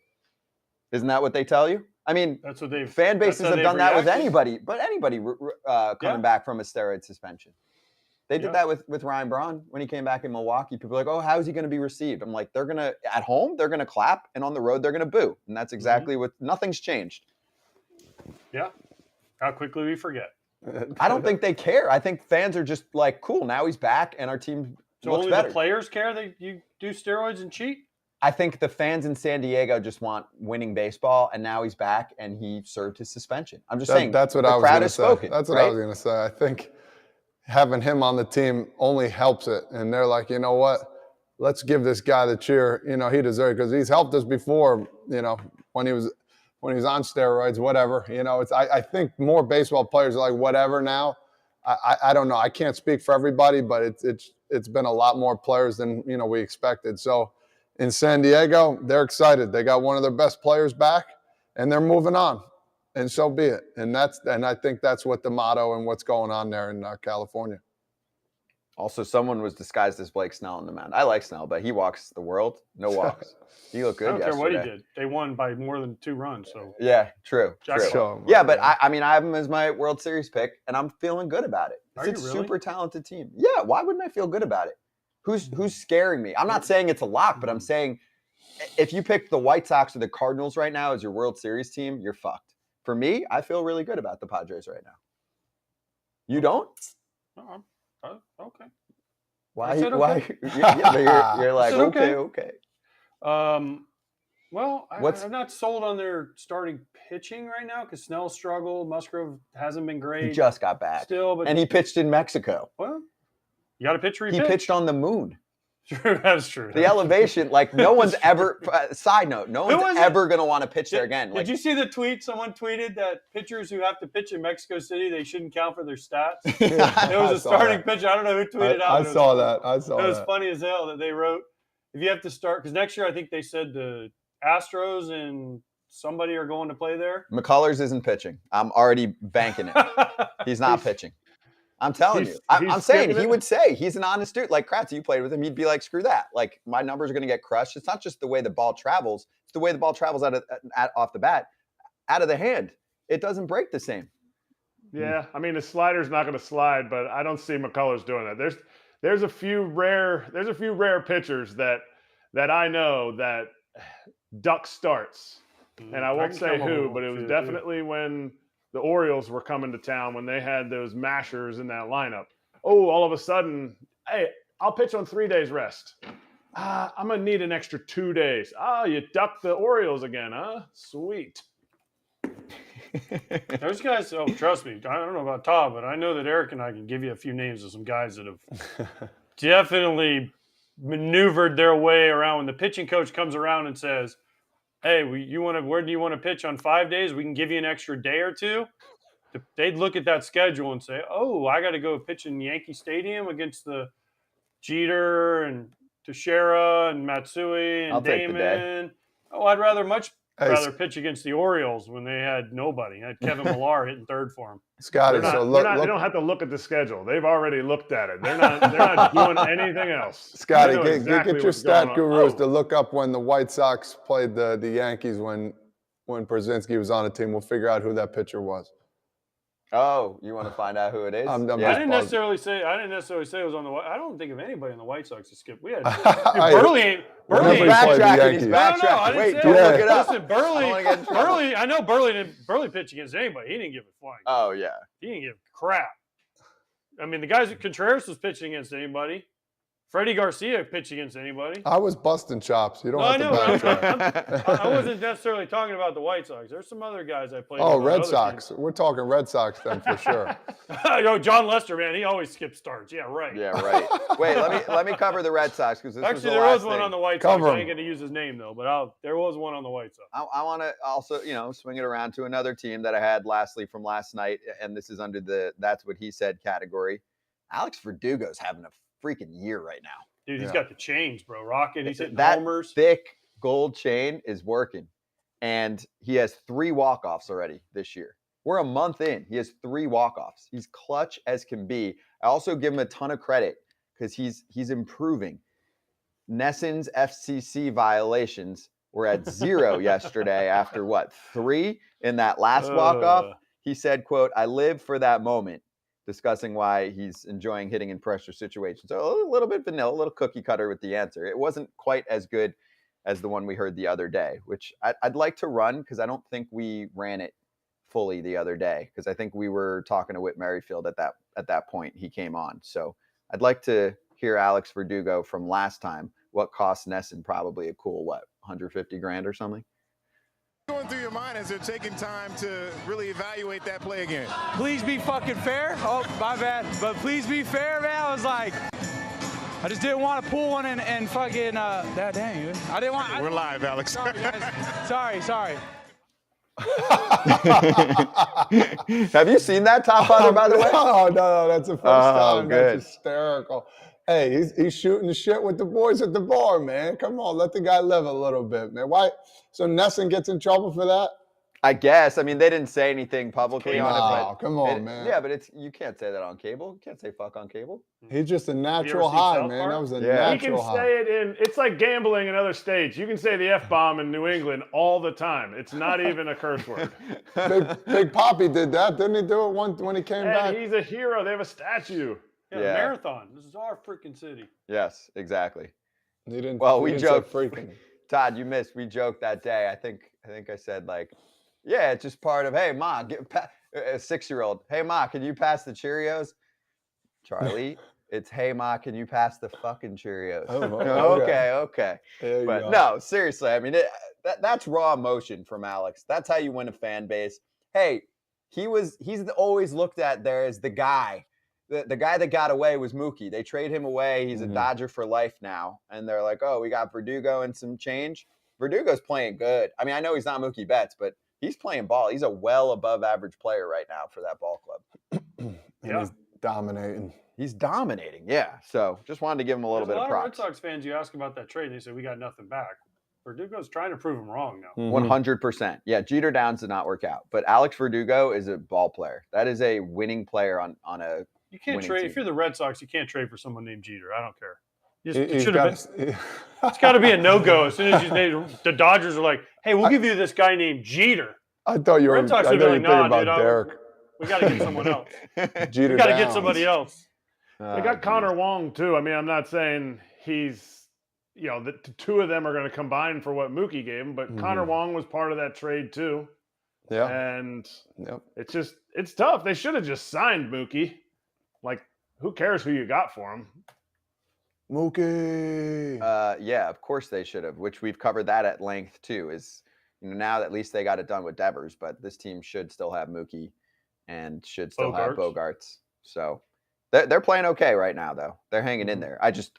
Isn't that what they tell you? I mean, that's what they've. Fan bases have done that with anybody, coming back from a steroid suspension. They did that with Ryan Braun when he came back in Milwaukee. People are like, oh, how is he going to be received? I'm like, at home, they're going to clap, and on the road, they're going to boo. And that's exactly what, nothing's changed. Yeah. How quickly we forget. I don't think they care. I think fans are just like, cool, now he's back, and our team looks only better. The players care that you do steroids and cheat? I think the fans in San Diego just want winning baseball, and now he's back, and he served his suspension. I'm just saying. That's what I was going to say. Spoken, that's what right? I was going to say. I think having him on the team only helps it. And they're like, you know what? Let's give this guy the cheer. He deserves it because he's helped us before, when he was on steroids, whatever. I think more baseball players are like, whatever now. I don't know. I can't speak for everybody, but it's been a lot more players than, we expected. So in San Diego, they're excited. They got one of their best players back, and they're moving on. And so be it. And I think that's what the motto and what's going on there in California. Also, someone was disguised as Blake Snell on the mound. I like Snell, but he walks the world. No walks. He looked good I don't yesterday. care what he did. They won by more than 2 runs. So yeah, true. True. Yeah, but I mean, I have him as my World Series pick, and I'm feeling good about it. It's a really? super talented team. Yeah, why wouldn't I feel good about it? Who's scaring me? I'm not saying it's a lock, but I'm saying if you pick the White Sox or the Cardinals right now as your World Series team, you're fucked. For me, I feel really good about the Padres right now. You don't? Okay. Why? Okay. Why? Yeah, but you're like, okay. Well, I'm not sold on their starting pitching right now because Snell struggled. Musgrove hasn't been great. He just got back. Still, but and he pitched in Mexico. Well, you got to pitch. He pitched on the moon. True, that's true. The elevation, like no one's ever. Side note: no one's ever going to want to pitch there again. Did you see the tweet? Someone tweeted that pitchers who have to pitch in Mexico City, they shouldn't count for their stats. There was a starting pitcher. I don't know who tweeted out. I saw that. It was funny as hell that they wrote, if you have to start, because next year I think they said the Astros and somebody are going to play there. McCullers isn't pitching. I'm already banking it. He's not pitching. I'm telling you. I'm saying he would say he's an honest dude. Like Kratz, you played with him. He'd be like, screw that. Like my numbers are going to get crushed. It's not just the way the ball travels. It's the way the ball travels off the bat, out of the hand. It doesn't break the same. Yeah, I mean the slider's not going to slide, but I don't see McCullers doing that. There's a few rare pitchers that I know that duck starts, and I won't say who, but it was definitely when the Orioles were coming to town when they had those mashers in that lineup. Oh, all of a sudden, hey, I'll pitch on 3 days rest. I'm going to need an extra 2 days. You ducked the Orioles again, huh? Sweet. Those guys, trust me, I don't know about Todd, but I know that Eric and I can give you a few names of some guys that have definitely maneuvered their way around. When the pitching coach comes around and says, hey, where do you want to pitch on 5 days? We can give you an extra day or two. They'd look at that schedule and say, oh, I got to go pitch in Yankee Stadium against the Jeter and Teixeira and Matsui and I'll Damon. Oh, I'd rather much rather pitch against the Orioles when they had nobody. They had Kevin Millar hitting third for him. Scotty, They don't have to look at the schedule. They've already looked at it. They're not doing anything else. Scotty, Exactly get your what's going stat on. gurus to look up when the White Sox played the Yankees when Brzezinski was on the team. We'll figure out who that pitcher was. Oh, you want to find out who it is? I didn't necessarily say it was on the. I don't think of anybody on the White Sox to skip. We had Burley. He's backtracking. He's backtracking. No, I didn't Wait, say don't it. look it up. Listen, Burley. I know Burley didn't pitch against anybody. He didn't give a flying. Oh yeah. He didn't give crap. I mean, the guys at Contreras was pitching against anybody. Freddie Garcia pitched against anybody. I was busting chops. You don't have to backtrack. I wasn't necessarily talking about the White Sox. There's some other guys I played. Oh, Red Sox. We're talking Red Sox then for sure. John Lester, man, he always skips starts. Yeah, right. Yeah, right. Wait, let me cover the Red Sox because this actually was the there last was one thing. on the White Sox. I ain't going to use his name though, but there was one on the White Sox. I want to also, swing it around to another team that I had lastly from last night, and this is under the "that's what he said" category. Alex Verdugo's having a freaking year right now. Dude, he's got the chains, bro. Rocket. He's hitting that homers. Thick gold chain is working, and he has 3 walk-offs already this year. We're a month in. He has 3 walk-offs. He's clutch as can be. I also give him a ton of credit because he's improving. Nesson's FCC violations were at 0 yesterday after 3 in that last walk-off. He said, quote, "I live for that moment," discussing why he's enjoying hitting in pressure situations. So a little bit vanilla, a little cookie cutter with the answer. It wasn't quite as good as the one we heard the other day, which I'd like to run because I don't think we ran it fully the other day because I think we were talking to Whit Merrifield at that point he came on. So I'd like to hear Alex Verdugo from last time, what cost Nesson probably a cool, $150,000 or something? Going through your mind as they're taking time to really evaluate that play again? Please be fucking fair. Oh, my bad. But please be fair, man. I was like, I just didn't want to pull one and fucking, that dang, dude. I didn't want. We're live, Alex. Sorry, guys. Sorry. Have you seen that, Top Father, by the way? No, that's the first time. Good. That's hysterical. Hey, he's shooting the shit with the boys at the bar, man. Come on, let the guy live a little bit, man. Why? So Nesson gets in trouble for that? I guess. I mean, they didn't say anything publicly on it. But come on, man. Yeah, but you can't say that on cable. You can't say fuck on cable. He's just a natural high, man. That was a natural high. You can say it it's like gambling in other states. You can say the F-bomb in New England all the time. It's not even a curse word. Big Poppy did that. Didn't he do it once when he came back? He's a hero. They have a statue. Yeah, marathon. This is our freaking city. Yes, exactly. We joked. Freaking. Todd, you missed. We joked that day. I think I said it's just part of, hey, Ma, a 6-year-old. Hey, Ma, can you pass the Cheerios? Charlie, it's, hey, Ma, can you pass the fucking Cheerios? Okay. But no, seriously, I mean, that's raw emotion from Alex. That's how you win a fan base. Hey, he's always looked at there as the guy. The guy that got away was Mookie. They trade him away. He's a Dodger for life now. And they're like, oh, we got Verdugo and some change. Verdugo's playing good. I mean, I know he's not Mookie Betts, but he's playing ball. He's a well above average player right now for that ball club. He's dominating. He's dominating, yeah. So just wanted to give him a little bit of props. Red Sox fans, you ask about that trade, they say we got nothing back. Verdugo's trying to prove him wrong now. 100%. Yeah, Jeter Downs did not work out. But Alex Verdugo is a ball player. That is a winning player on a You can't trade. team. If you're the Red Sox, you can't trade for someone named Jeter. I don't care. It's got to be a no-go as soon as the Dodgers are like, hey, we'll give you this guy named Jeter. I thought you were Red Sox thinking would be like, nah, dude, Derek. We got to get someone else. Jeter We got to Downs. get somebody else. They got Connor Wong, too. I mean, I'm not saying he's, the two of them are going to combine for what Mookie gave him, but Connor Wong was part of that trade, too. Yeah. And it's tough. They should have just signed Mookie. Like, who cares who you got for him? Mookie. Yeah, of course they should have, which we've covered that at length, too, is now at least they got it done with Devers, but this team should still have Mookie and should still have Bogarts. So they're playing okay right now, though. They're hanging in there. I think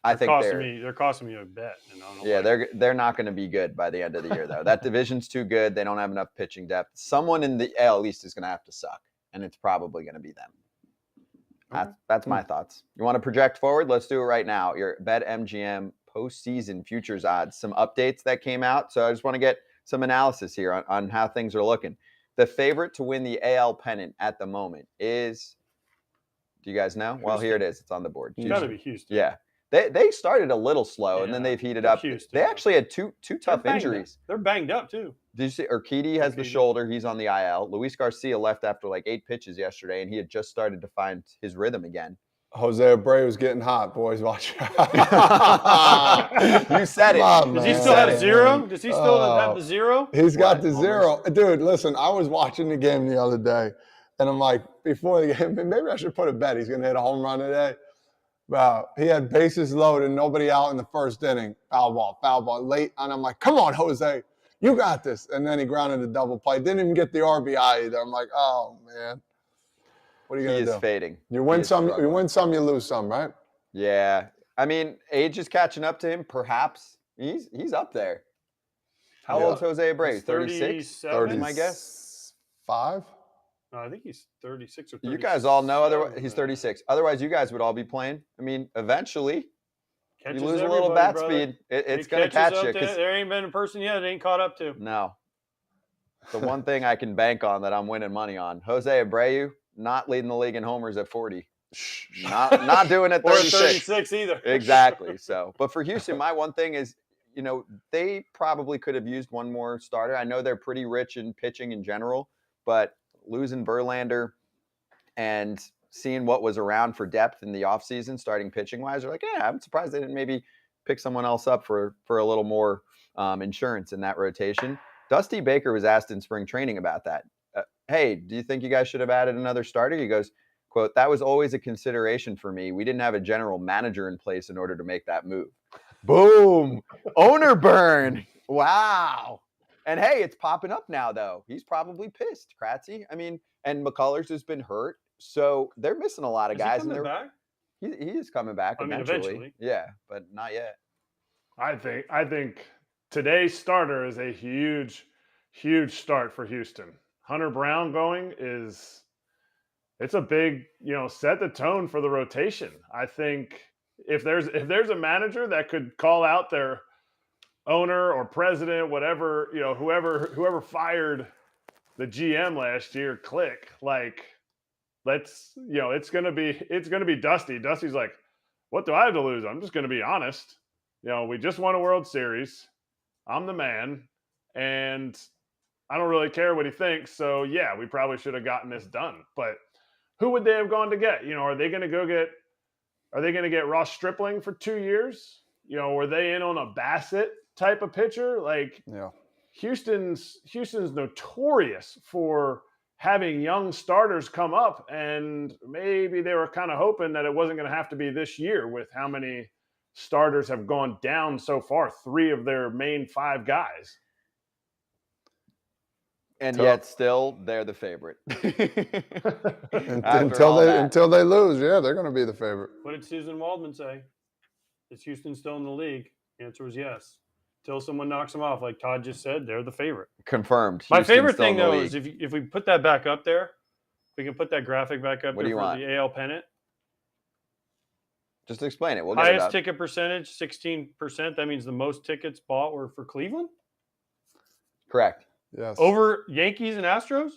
they're costing me a bet. They're not going to be good by the end of the year, though. That division's too good. They don't have enough pitching depth. Someone in the AL East is going to have to suck, and it's probably going to be them. That's my thoughts. You want to project forward? Let's do it right now. Your BetMGM postseason futures odds. Some updates that came out. So I just want to get some analysis here on how things are looking. The favorite to win the AL pennant at the moment is, do you guys know? Well, here it is. It's on the board. It's got to be Houston. Yeah. They started a little slow, and then they've heated up. Houston, they actually had two tough injuries. They're banged up, too. Did you see Urquidy has the shoulder. He's on the IL. Luis Garcia left after like 8 pitches yesterday, and he had just started to find his rhythm again. Jose Abreu was getting hot, boys. Watch out. You said it. Does he still have 0? Does he still have the 0? He's got the 0. Dude, listen, I was watching the game the other day, and I'm like, before the game, maybe I should put a bet he's going to hit a home run today. Wow, he had bases loaded, nobody out in the first inning. Foul ball, late. And I'm like, come on, Jose, you got this. And then he grounded a double play. Didn't even get the RBI either. I'm like, oh, man. What are you going to do? He is fading. You win some, you lose some, right? Yeah. I mean, age is catching up to him, perhaps. He's up there. How old's Jose Abreu? 36? 30, my guess? 5? No, I think he's 36 or 37. You guys all know otherwise he's 36. Otherwise, you guys would all be playing. I mean, eventually, you lose a little bat speed. It's going to catch you. There ain't been a person yet that ain't caught up to. No. The one thing I can bank on that I'm winning money on. Jose Abreu, not leading the league in homers at 40. Not doing it 36. Or 36 either. Exactly. So, but for Houston, my one thing is, they probably could have used one more starter. I know they're pretty rich in pitching in general, but losing Verlander and seeing what was around for depth in the offseason, starting pitching-wise, they're like, yeah, I'm surprised they didn't maybe pick someone else up for a little more insurance in that rotation. Dusty Baker was asked in spring training about that. Hey, do you think you guys should have added another starter? He goes, quote, that was always a consideration for me. We didn't have a general manager in place in order to make that move. Boom. Owner burn. Wow. And hey, it's popping up now, though. He's probably pissed, Kratzy. I mean, and McCullers has been hurt, so they're missing a lot of guys. Is he coming back? He is coming back eventually. Yeah, but not yet. I think today's starter is a huge start for Houston. Hunter Brown going it's a big, set the tone for the rotation. I think if there's a manager that could call out their owner or president, whatever, whoever fired the GM last year, let's, it's gonna be Dusty. Dusty's like, what do I have to lose? I'm just gonna be honest. We just won a World Series. I'm the man, and I don't really care what he thinks. So yeah, we probably should have gotten this done. But who would they have gone to get? Are they gonna get Ross Stripling for 2 years? Were they in on a Bassett type of pitcher? Houston's notorious for having young starters come up, and maybe they were kind of hoping that it wasn't going to have to be this year with how many starters have gone down so far, 3 of their main 5 guys. And yet still they're the favorite. until they lose, yeah, they're going to be the favorite. What did Susan Waldman say? Is Houston still in the league? The answer was yes. Until someone knocks them off, like Todd just said, they're the favorite. Confirmed. My favorite thing, though, is if we put that back up there, we can put that graphic back up there for the AL pennant. Just explain it. We'll get it up. Highest ticket percentage, 16%. That means the most tickets bought were for Cleveland? Correct. Yes. Over Yankees and Astros?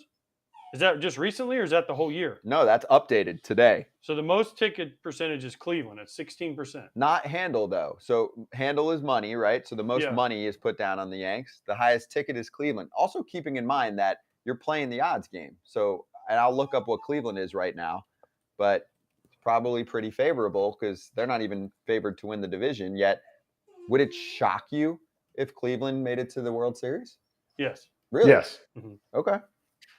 Is that just recently, or is that the whole year? No, that's updated today. So the most ticket percentage is Cleveland at 16%. Not handle, though. So handle is money, right? So the most money is put down on the Yanks. The highest ticket is Cleveland. Also keeping in mind that you're playing the odds game. So, and I'll look up what Cleveland is right now, but it's probably pretty favorable because they're not even favored to win the division yet. Would it shock you if Cleveland made it to the World Series? Yes. Really? Yes. Mm-hmm. Okay.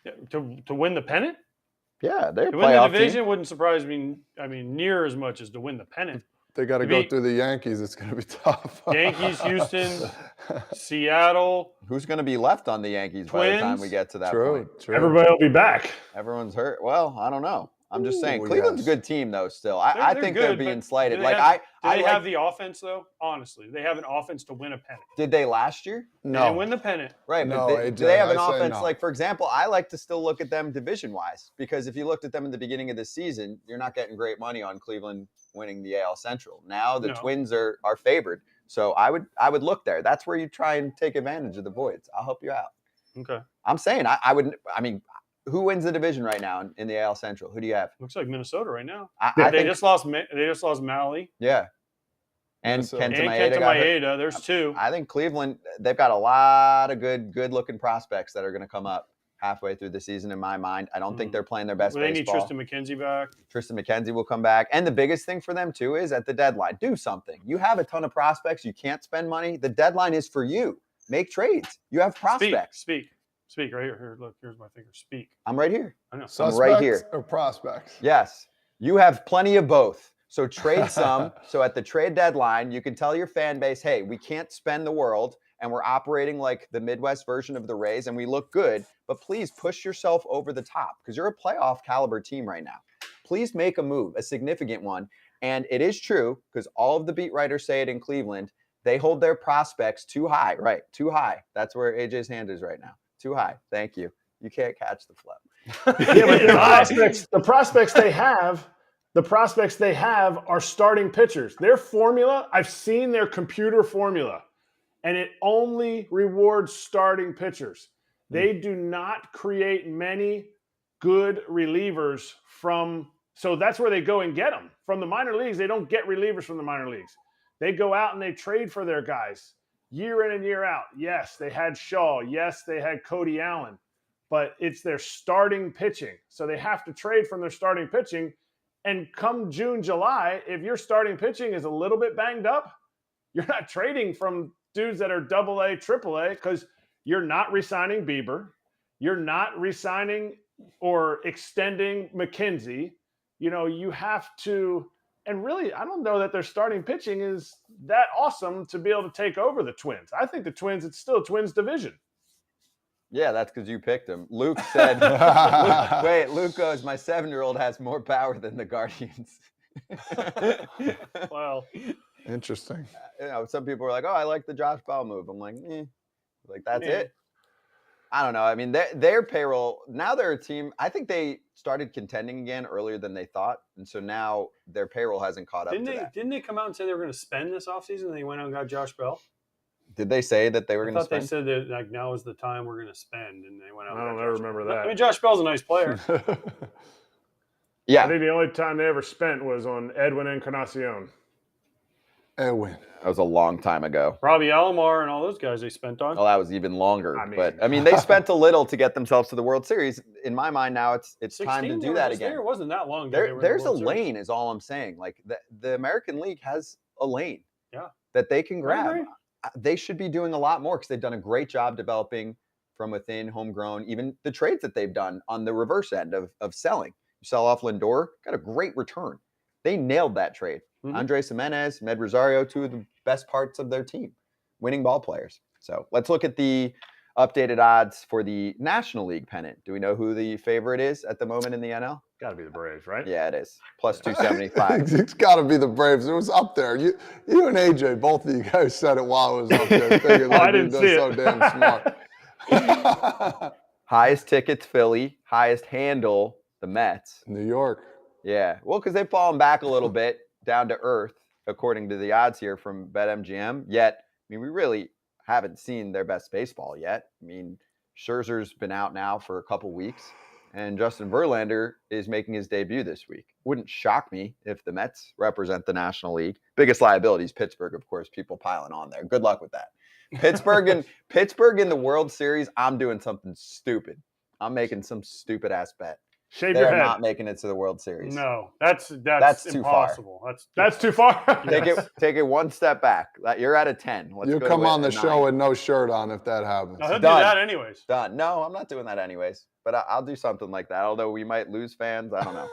Yeah, to win the pennant? Yeah, they're to win the division wouldn't surprise me. I mean, near as much as to win the pennant. They got to go through the Yankees. It's going to be tough. Yankees, Houston, Seattle. Who's going to be left on the Yankees Twins? by the time we get to that point? True. Everybody will be back. Everyone's hurt. Well, I don't know. I'm just saying, Ooh, Cleveland's a good team, though, still. I think they're being slighted. Do they have the offense, though? Honestly, they have an offense to win a pennant. Did they last year? No. They didn't win the pennant. Right, no, but do they have an offense? No. Like, for example, I like to still look at them division-wise, because if you looked at them in the beginning of the season, you're not getting great money on Cleveland winning the AL Central. Now the Twins are favored. So I would look there. That's where you try and take advantage of the voids. I'll help you out. Okay. I'm saying I wouldn't. I mean, who wins the division right now in the AL Central? Who do you have? Looks like Minnesota right now. They They just lost Malley. Yeah. And Minnesota. Kenta And Maeda Kenta got hurt. Maeda. There's two. I think Cleveland, they've got a lot of good-looking prospects that are going to come up halfway through the season in my mind. I don't think they're playing their best Well, they need baseball. Tristan McKenzie back. Tristan McKenzie will come back. And the biggest thing for them, too, is at the deadline, do something. You have a ton of prospects. You can't spend money. The deadline is for you. Make trades. You have prospects. Speak right here. Look, here's my finger. Speak. I'm right here. I know. I'm right here. Or prospects? Yes. You have plenty of both. So trade some. So at the trade deadline, you can tell your fan base, hey, we can't spend the world and we're operating like the Midwest version of the Rays and we look good, but please push yourself over the top because you're a playoff caliber team right now. Please make a move, a significant one. And it is true because all of the beat writers say it in Cleveland. They hold their prospects too high, right? Too high. That's where AJ's hand is right now. Too high. Thank you. You can't catch the flow. Yeah, but the prospects they have are starting pitchers. Their formula, I've seen their computer formula, and it only rewards starting pitchers. They do not create many good relievers so that's where they go and get them. From the minor leagues, they don't get relievers from the minor leagues. They go out and they trade for their guys year in and year out. Yes, they had Shaw. Yes, they had Cody Allen. But it's their starting pitching. So they have to trade from their starting pitching. And come June, July, if your starting pitching is a little bit banged up, you're not trading from dudes that are AA, AAA because you're not re-signing Bieber. You're not re-signing or extending McKenzie. You know, you have to – and really, I don't know that their starting pitching is that awesome to be able to take over the Twins. I think the Twins – it's still a Twins division. Yeah, that's because you picked him. Luke said, Luke goes, my 7-year-old has more power than the Guardians. Well, Interesting. You know, some people are like, oh, I like the Josh Bell move. I'm like, like that's it. I don't know. I mean, their payroll, now they're a team. I think they started contending again earlier than they thought. And so now their payroll hasn't caught up to that. Didn't they come out and say they were going to spend this offseason and they went out and got Josh Bell? Did they say that they were going to spend? They said that like now is the time we're going to spend, and they went out. I don't ever remember that. I mean, Josh Bell's a nice player. Yeah, I think the only time they ever spent was on Edwin Encarnacion. Edwin. that was a long time ago. Robbie Alomar and all those guys they spent on. Oh, that was even longer. I mean, they spent a little to get themselves to the World Series. In my mind, now it's time to do that again. It wasn't that long. There's a lane, is all I'm saying. Like the American League has a lane. Yeah. That they can grab. Right. They should be doing a lot more because they've done a great job developing from within, homegrown, even the trades that they've done on the reverse end of selling. You sell off Lindor, got a great return. They nailed that trade. Mm-hmm. Andres Jimenez, Med Rosario, two of the best parts of their team, winning ball players. So let's look at the updated odds for the National League pennant. Do we know who the favorite is at the moment in the NL? Got to be the Braves, right? Yeah, it is. Plus 275. It's got to be the Braves. It was up there. You and AJ, both of you guys said it while it was up there. Thinking, I didn't see it. So damn smart. Highest tickets, Philly. Highest handle, the Mets. New York. Yeah. Well, because they've fallen back a little bit down to earth, according to the odds here from BetMGM. Yet, I mean, we really haven't seen their best baseball yet. I mean, Scherzer's been out now for a couple weeks. And Justin Verlander is making his debut this week. Wouldn't shock me if the Mets represent the National League. Biggest liability is Pittsburgh, of course, people piling on there. Good luck with that. Pittsburgh in the World Series, I'm doing something stupid. I'm making some stupid ass bet. Shave your They're head. not making it to the World Series. No, that's too impossible. That's too far. Take it one step back. You're at a 10. Let's You go come to on the a show 9. with no shirt on if that happens. No, he'll do Done. that anyways. Done. No, I'm not doing that anyways. But I'll do something like that. Although we might lose fans, I don't know.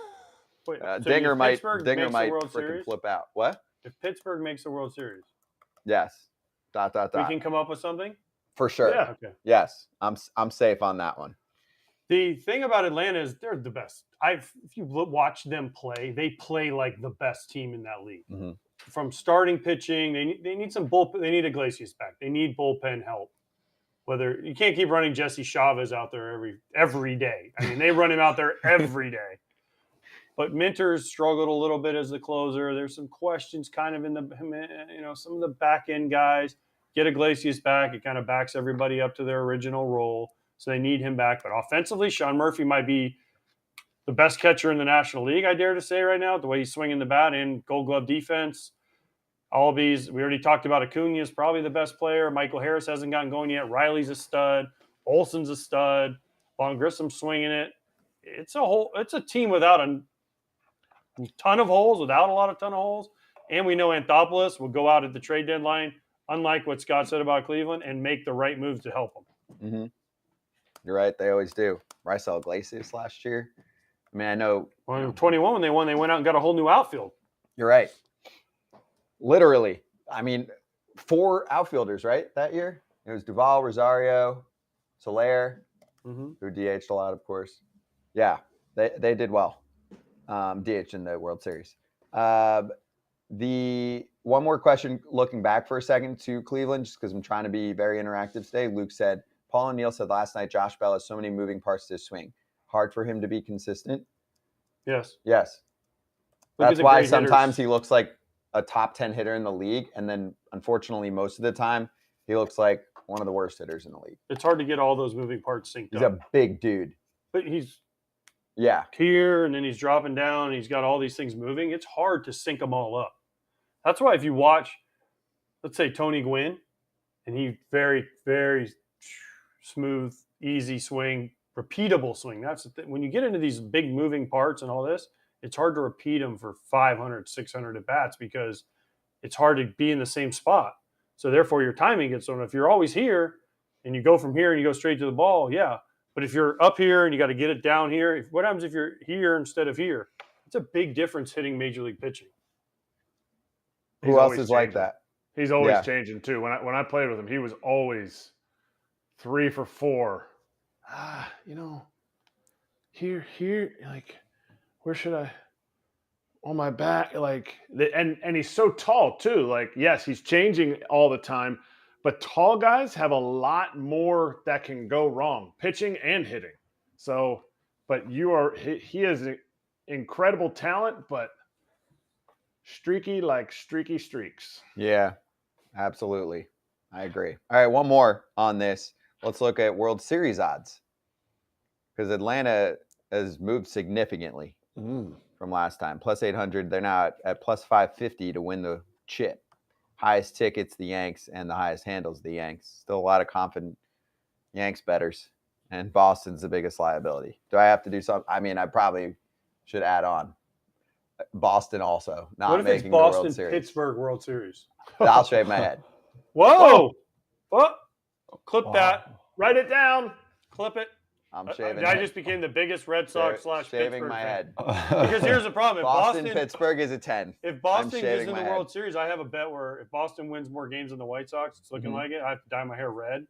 Wait, so Dinger if might Pittsburgh makes the World freaking Series? flip out. What? If Pittsburgh makes the World Series, Yes. we Dot. can come up with something. For sure. Yeah. Okay. Yes. I'm safe on that one. The thing about Atlanta is they're the best. If you watch them play, they play like the best team in that league. Mm-hmm. From starting pitching, they need some bullpen. They need Iglesias back. They need bullpen help. Whether you can't keep running Jesse Chavez out there every day. I mean, they run him out there every day. But Minter's struggled a little bit as the closer. There's some questions kind of in the, some of the back end guys. Get Iglesias back. It kind of backs everybody up to their original role. So they need him back. But offensively, Sean Murphy might be the best catcher in the National League, I dare to say right now, the way he's swinging the bat and Gold Glove defense. Albies, we already talked about Acuna is probably the best player. Michael Harris hasn't gotten going yet. Riley's a stud. Olson's a stud. Von Grissom's swinging it. It's a team without a ton of holes, without a ton of holes. And we know Anthopoulos will go out at the trade deadline, unlike what Scott said about Cleveland, and make the right moves to help them. Mm-hmm. You're right. They always do. Raisel Iglesias last year. I mean, I know. Well, 21 when they won, they went out and got a whole new outfield. You're right. Literally. I mean, 4 outfielders, right, that year? It was Duvall, Rosario, Soler, who DH'd a lot, of course. Yeah, they did well. DH in the World Series. The one more question, looking back for a second to Cleveland, just because I'm trying to be very interactive today. Luke said, Paul O'Neill said last night, Josh Bell has so many moving parts to his swing. Hard for him to be consistent. Yes. That's why sometimes he looks like a top 10 hitter in the league. And then, unfortunately, most of the time, he looks like one of the worst hitters in the league. It's hard to get all those moving parts synced up. He's a big dude. But he's here, and then he's dropping down, and he's got all these things moving. It's hard to sync them all up. That's why if you watch, let's say, Tony Gwynn, and he very, very smooth, easy swing, repeatable swing. That's the thing. When you get into these big moving parts and all this, it's hard to repeat them for 500, 600 at-bats because it's hard to be in the same spot. So therefore, your timing gets on. If you're always here and you go from here and you go straight to the ball, yeah. But if you're up here and you got to get it down here, what happens if you're here instead of here? It's a big difference hitting Major League pitching. Who else is like that? He's always changing too. When I played with him, he was always 3 for 4. Here, like, where should I? On my back, like, and he's so tall too. Like, yes, he's changing all the time, but tall guys have a lot more that can go wrong, pitching and hitting. So, but he has an incredible talent, but streaky like streaky streaks. Yeah, absolutely. I agree. All right, one more on this. Let's look at World Series odds because Atlanta has moved significantly from last time. Plus 800. They're now at plus 550 to win the chip. Highest tickets, the Yanks, and the highest handles, the Yanks. Still a lot of confident Yanks bettors, and Boston's the biggest liability. Do I have to do something? I mean, I probably should add on Boston also not making the World Series. What if it's Boston-Pittsburgh World Series? I'll shave my head. Whoa! What? Clip that. Write it down. Clip it. I'm shaving. I just became the biggest Red Sox / shaving Pittsburgh my fan. head. Because here's the problem: if Pittsburgh is a 10. If Boston gets in the head. World Series, I have a bet where if Boston wins more games than the White Sox, it's looking like it. I have to dye my hair red.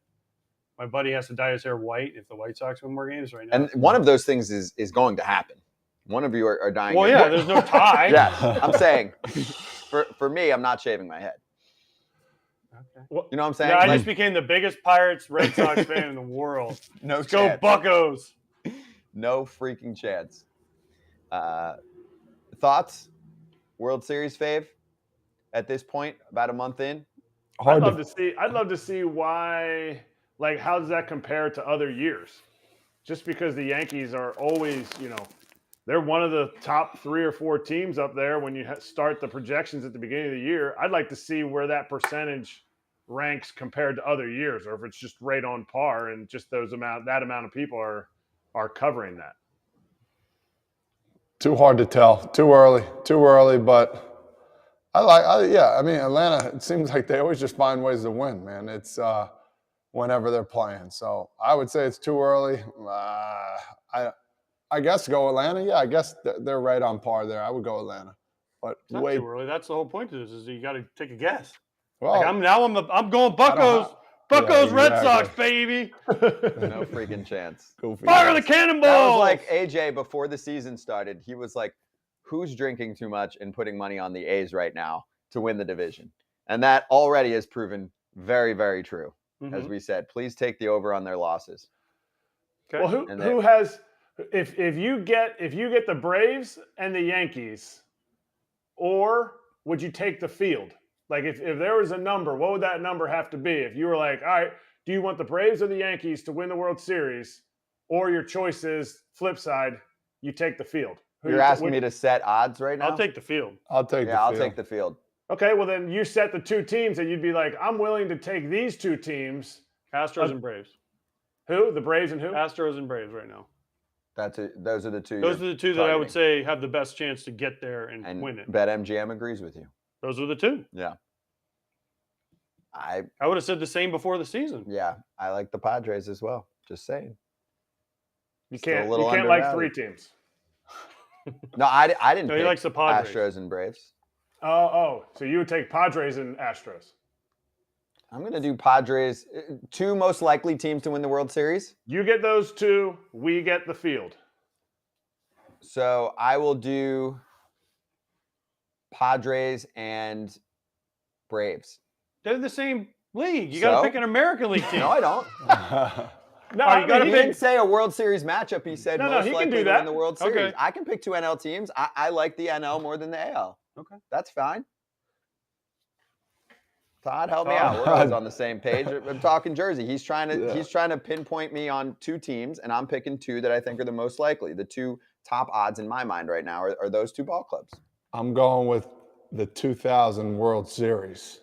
My buddy has to dye his hair white if the White Sox win more games right now. And one of those things is going to happen. One of you are dying. Well, yeah, there's no tie. Yeah, I'm saying for me, I'm not shaving my head. Okay. Well, you know what I'm saying? Yeah, I just became the biggest Pirates Red Sox fan in the world. No Let's chance. go Buccos. No freaking chance. Thoughts? World Series fave at this point, about a month in? I'd love to see why. Like, how does that compare to other years? Just because the Yankees are always, they're one of the top 3 or 4 teams up there when you start the projections at the beginning of the year. I'd like to see where that percentage ranks compared to other years, or if it's just right on par and just that amount of people are covering that. Too hard to tell. Too early, but I mean, Atlanta, it seems like they always just find ways to win, man. It's whenever they're playing. So I would say it's too early. I guess go Atlanta. Yeah, I guess they're right on par there. I would go Atlanta. But it's not too early. That's the whole point of this is you got to take a guess. Well, like I'm going Buccos. Buccos, Red Sox, baby. No freaking chance. Fire the cannonballs. That was like AJ before the season started. He was like, who's drinking too much and putting money on the A's right now to win the division? And that already has proven very, very true. As we said, please take the over on their losses. Okay. Well, If you get the Braves and the Yankees, or would you take the field? Like if there was a number, what would that number have to be? If you were like, all right, do you want the Braves or the Yankees to win the World Series? Or your choice is flip side, you take the field. You're asking me to set odds right now? I'll take the field. I'll take the field. I'll take the field. Okay, well then you set the two teams and you'd be like, I'm willing to take these two teams. Astros and Braves. Who? The Braves and who? Astros and Braves right now. Those are the two. Those are the two that I would say have the best chance to get there and win it. BetMGM agrees with you. Those are the two. Yeah. I would have said the same before the season. Yeah, I like the Padres as well. Just saying. You can't like three teams. No, I didn't. No, he likes the Padres. Astros and Braves. Oh, so you would take Padres and Astros. I'm going to do Padres. Two most likely teams to win the World Series. You get those two. We get the field. So I will do Padres and Braves. They're the same league. You got to pick an American League team. No, I don't. No, he didn't say a World Series matchup. He said most he likely can do to that. win the World Series. Okay. I can pick two NL teams. I like the NL more than the AL. Okay. That's fine. Todd, help me out. We're always on the same page. I'm talking Jersey. He's trying to pinpoint me on two teams, and I'm picking two that I think are the most likely. The two top odds in my mind right now are those two ball clubs. I'm going with the 2000 World Series.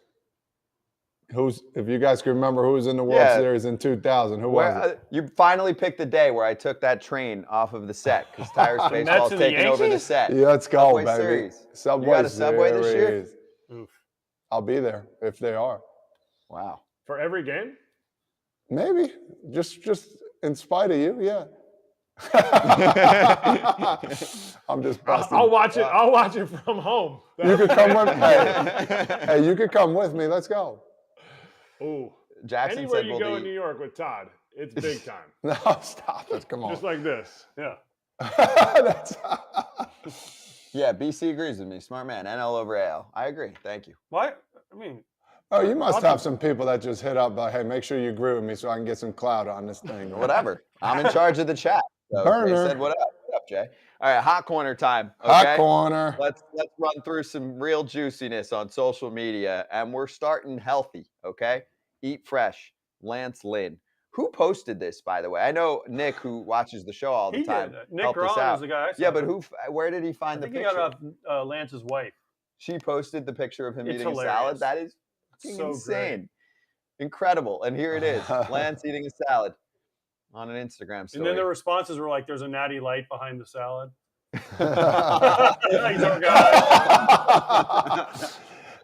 If you guys can remember who was in the World Series in 2000, who was it? You finally picked the day where I took that train off of the set because Tires Baseball's taking over the set. Yeah, let's go, Subway baby. Series. Subway You got a Subway Series. this year? Oof. I'll be there if they are. Wow. For every game? Maybe. Just in spite of you, yeah. I'm just busting. I'll watch it. I'll watch it from home. You could come with me. Hey, you could come with me. Let's go. Ooh. Jackson Anywhere said you go in New York with Todd, it's big time. No, stop it. Come on. Just like this. Yeah. Yeah, BC agrees with me. Smart man. NL over AL. I agree. Thank you. What? I mean, Oh, you must have some people that just hit up, hey, make sure you agree with me so I can get some clout on this thing. Whatever. I'm in charge of the chat. So Burner. They said, what up, Jay? All right, hot corner time. Okay? Hot corner. Let's run through some real juiciness on social media, and we're starting healthy, okay? Eat fresh. Lance Lynn. Who posted this, by the way? I know Nick, who watches the show all the time. Did. Nick helped us Ron out. was the guy. Yeah, but where did he find the he picture? got off Lance's wife. She posted the picture of him It's eating hilarious. a salad. That is So insane. Incredible. And here it is. Lance eating a salad on an Instagram story. And then the responses were like, there's a natty light behind the salad.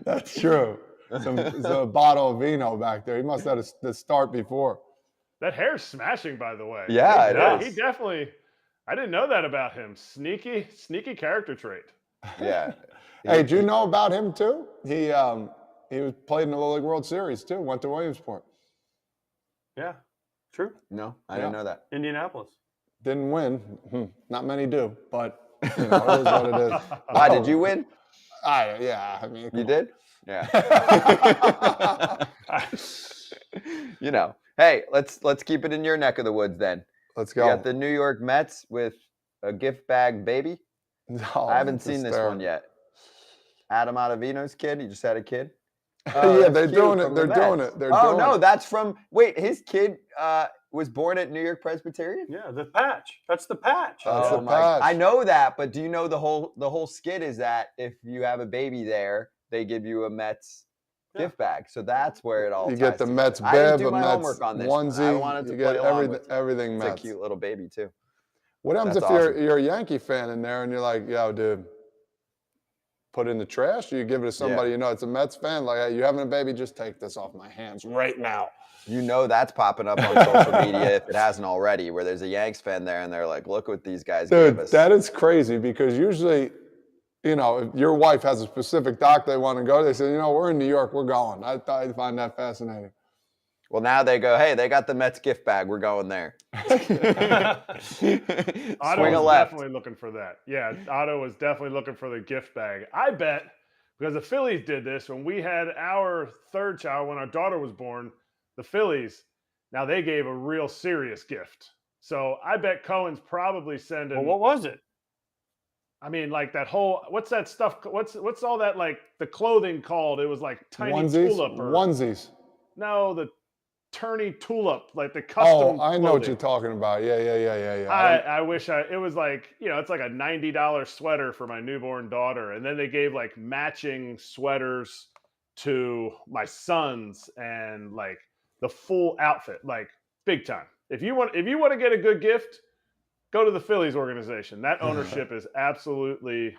That's true. There's a bottle of vino back there. He must have had the start before. That hair's smashing, by the way. Yeah, it is. He definitely. I didn't know that about him. Sneaky character trait. Yeah. Hey, do you know about him too? He was played in the Little League World Series too. Went to Williamsport. Yeah, true. No, I didn't know that. Indianapolis. Didn't win. Not many do, but you know, it is what it is. Why did you win? I mean, You did? Yeah. You know. Hey, let's keep it in your neck of the woods then. Let's You go. got the New York Mets with a gift bag baby. No, I haven't that's seen this terrible. one yet. Adam Ottavino's kid. He just had a kid. Yeah, that's they're cute doing from it. the They're doing Mets. it. They're Oh doing no, it. that's from. Wait, his kid was born at New York Presbyterian. Yeah, the patch. That's the patch. That's Oh the my! patch. I know that, but do you know the whole skit is that if you have a baby there, they give you a Mets gift bag. So that's where it all. You ties get the together. Mets I didn't bib, do a my Mets homework on this. I onesie. wanted to You get play along with it. everything It's Mets. a cute little baby too. What happens That's if awesome. you're a Yankee fan in there and you're like, yo, dude, put it in the trash, or you give it to somebody you know it's a Mets fan? Like, hey, you having a baby? Just take this off my hands right now. You know that's popping up on social media if it hasn't already, where there's a Yanks fan there and they're like, look what these guys gave Dude, us. that is crazy because usually, you know, if your wife has a specific doc they want to go, they say, you know, we're in New York, we're going. I find that fascinating. Well, now they go, hey, they got the Mets gift bag. We're going there. Swing Otto a was left. definitely looking for that. Yeah, Otto was definitely looking for the gift bag. I bet because the Phillies did this when we had our third child, when our daughter was born, the Phillies, now they gave a real serious gift. So I bet Cohen's probably sending. Well, what was it? I mean, like that whole what's that stuff? What's all that like the clothing called? It was like tiny tulip or onesies. no, the turny tulip, like the custom. Oh, I know what you're talking about. Yeah. I wish it was like, it's like a $90 sweater for my newborn daughter. And then they gave like matching sweaters to my sons and like the full outfit, like big time. If you want to get a good gift, go to the Phillies organization. That ownership is absolutely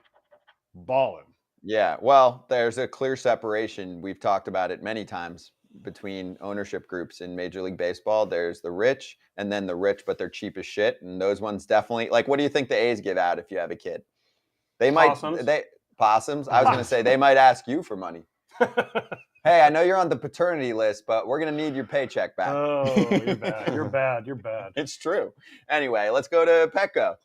balling. Yeah, well, there's a clear separation. We've talked about it many times between ownership groups in Major League Baseball. There's the rich and then the rich, but they're cheap as shit. And those ones definitely, like, what do you think the A's give out if you have a kid? They might, possums. I was going to say they might ask you for money. Hey, I know you're on the paternity list, but we're going to need your paycheck back. Oh, you're bad. You're bad. You're bad. It's true. Anyway, let's go to Petco.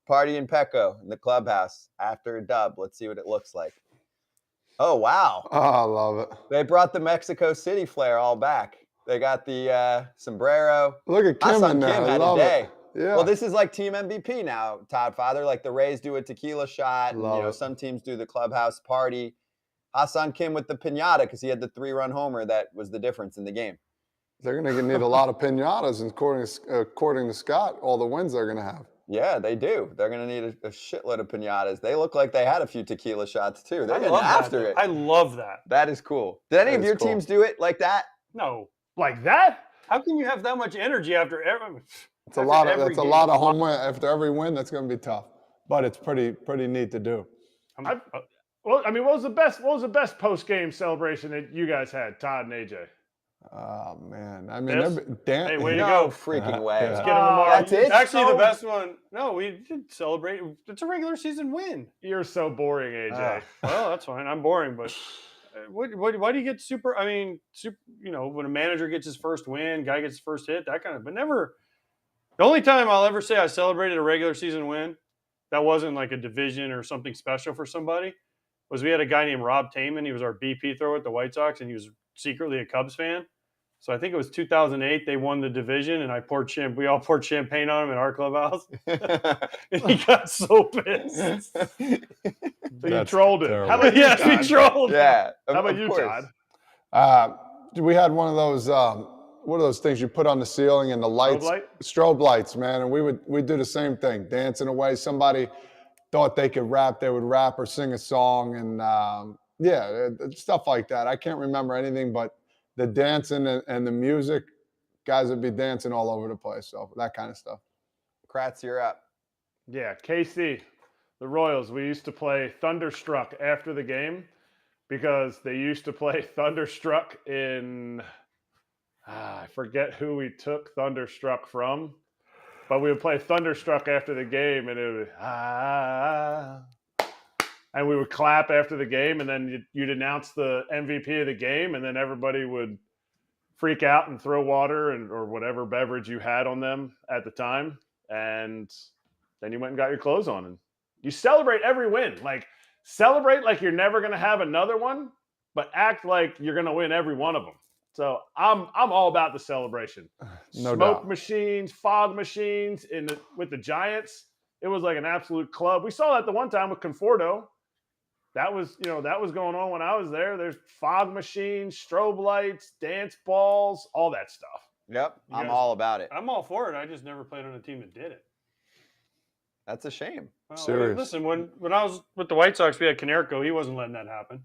Party in Petco in the clubhouse after a dub. Let's see what it looks like. Oh, wow. Oh, I love it. They brought the Mexico City flair all back. They got the sombrero. Look at Kim in there. Kim I had love a day. it. Yeah. Well, this is like team MVP now, Todd Father. Like the Rays do a tequila shot. And, Love it. Some teams do the clubhouse party. Hassan Kim with the piñata because he had the 3-run homer that was the difference in the game. They're going to need a lot of piñatas, and according to Scott, all the wins they're going to have. Yeah, they do. They're going to need a shitload of piñatas. They look like they had a few tequila shots, too. They're getting after it. I love that. That is cool. Did any of your teams do it like that? No. Like that? How can you have that much energy after every It's a lot of home win. After every win, that's going to be tough. But it's pretty neat to do. Well, I mean, what was the best post-game celebration that you guys had, Todd and AJ? Oh, man. I mean, hey, way to no go. freaking way. Let's get him tomorrow. That's it? Actually, the best one. No, we did celebrate. It's a regular season win. You're so boring, AJ. Well, that's fine. I'm boring, but why do you get super? I mean, when a manager gets his first win, guy gets his first hit, that kind of. But never. The only time I'll ever say I celebrated a regular season win that wasn't like a division or something special for somebody was we had a guy named Rob Taman. He was our BP thrower at the White Sox, and he was secretly a Cubs fan. So I think it was 2008. They won the division, and we all poured champagne on him in our clubhouse. And he got so pissed. So you trolled him. How about we trolled him. Yeah. How about you, Todd? We had one of those. What are those things you put on the ceiling and the lights? Strobe lights, man. And we'd do the same thing, dancing away. Somebody thought they could rap, they would rap or sing a song, and stuff like that. I can't remember anything, but the dancing and the music, guys would be dancing all over the place. So that kind of stuff. Kratz, you're up. Yeah, KC, the Royals. We used to play Thunderstruck after the game because they used to play Thunderstruck in. I forget who we took Thunderstruck from. But we would play Thunderstruck after the game, and it would and we would clap after the game, and then you'd announce the MVP of the game, and then everybody would freak out and throw water or whatever beverage you had on them at the time, and then you went and got your clothes on, and you celebrate every win. Like celebrate like you're never going to have another one, but act like you're going to win every one of them. So I'm all about the celebration. No Smoke doubt. machines, fog machines with the Giants. It was like an absolute club. We saw that the one time with Conforto. That was going on when I was there. There's fog machines, strobe lights, dance balls, all that stuff. Yep, I'm all about it. I'm all for it. I just never played on a team that did it. That's a shame. Well, Serious. Listen, when I was with the White Sox, we had Canerco. He wasn't letting that happen.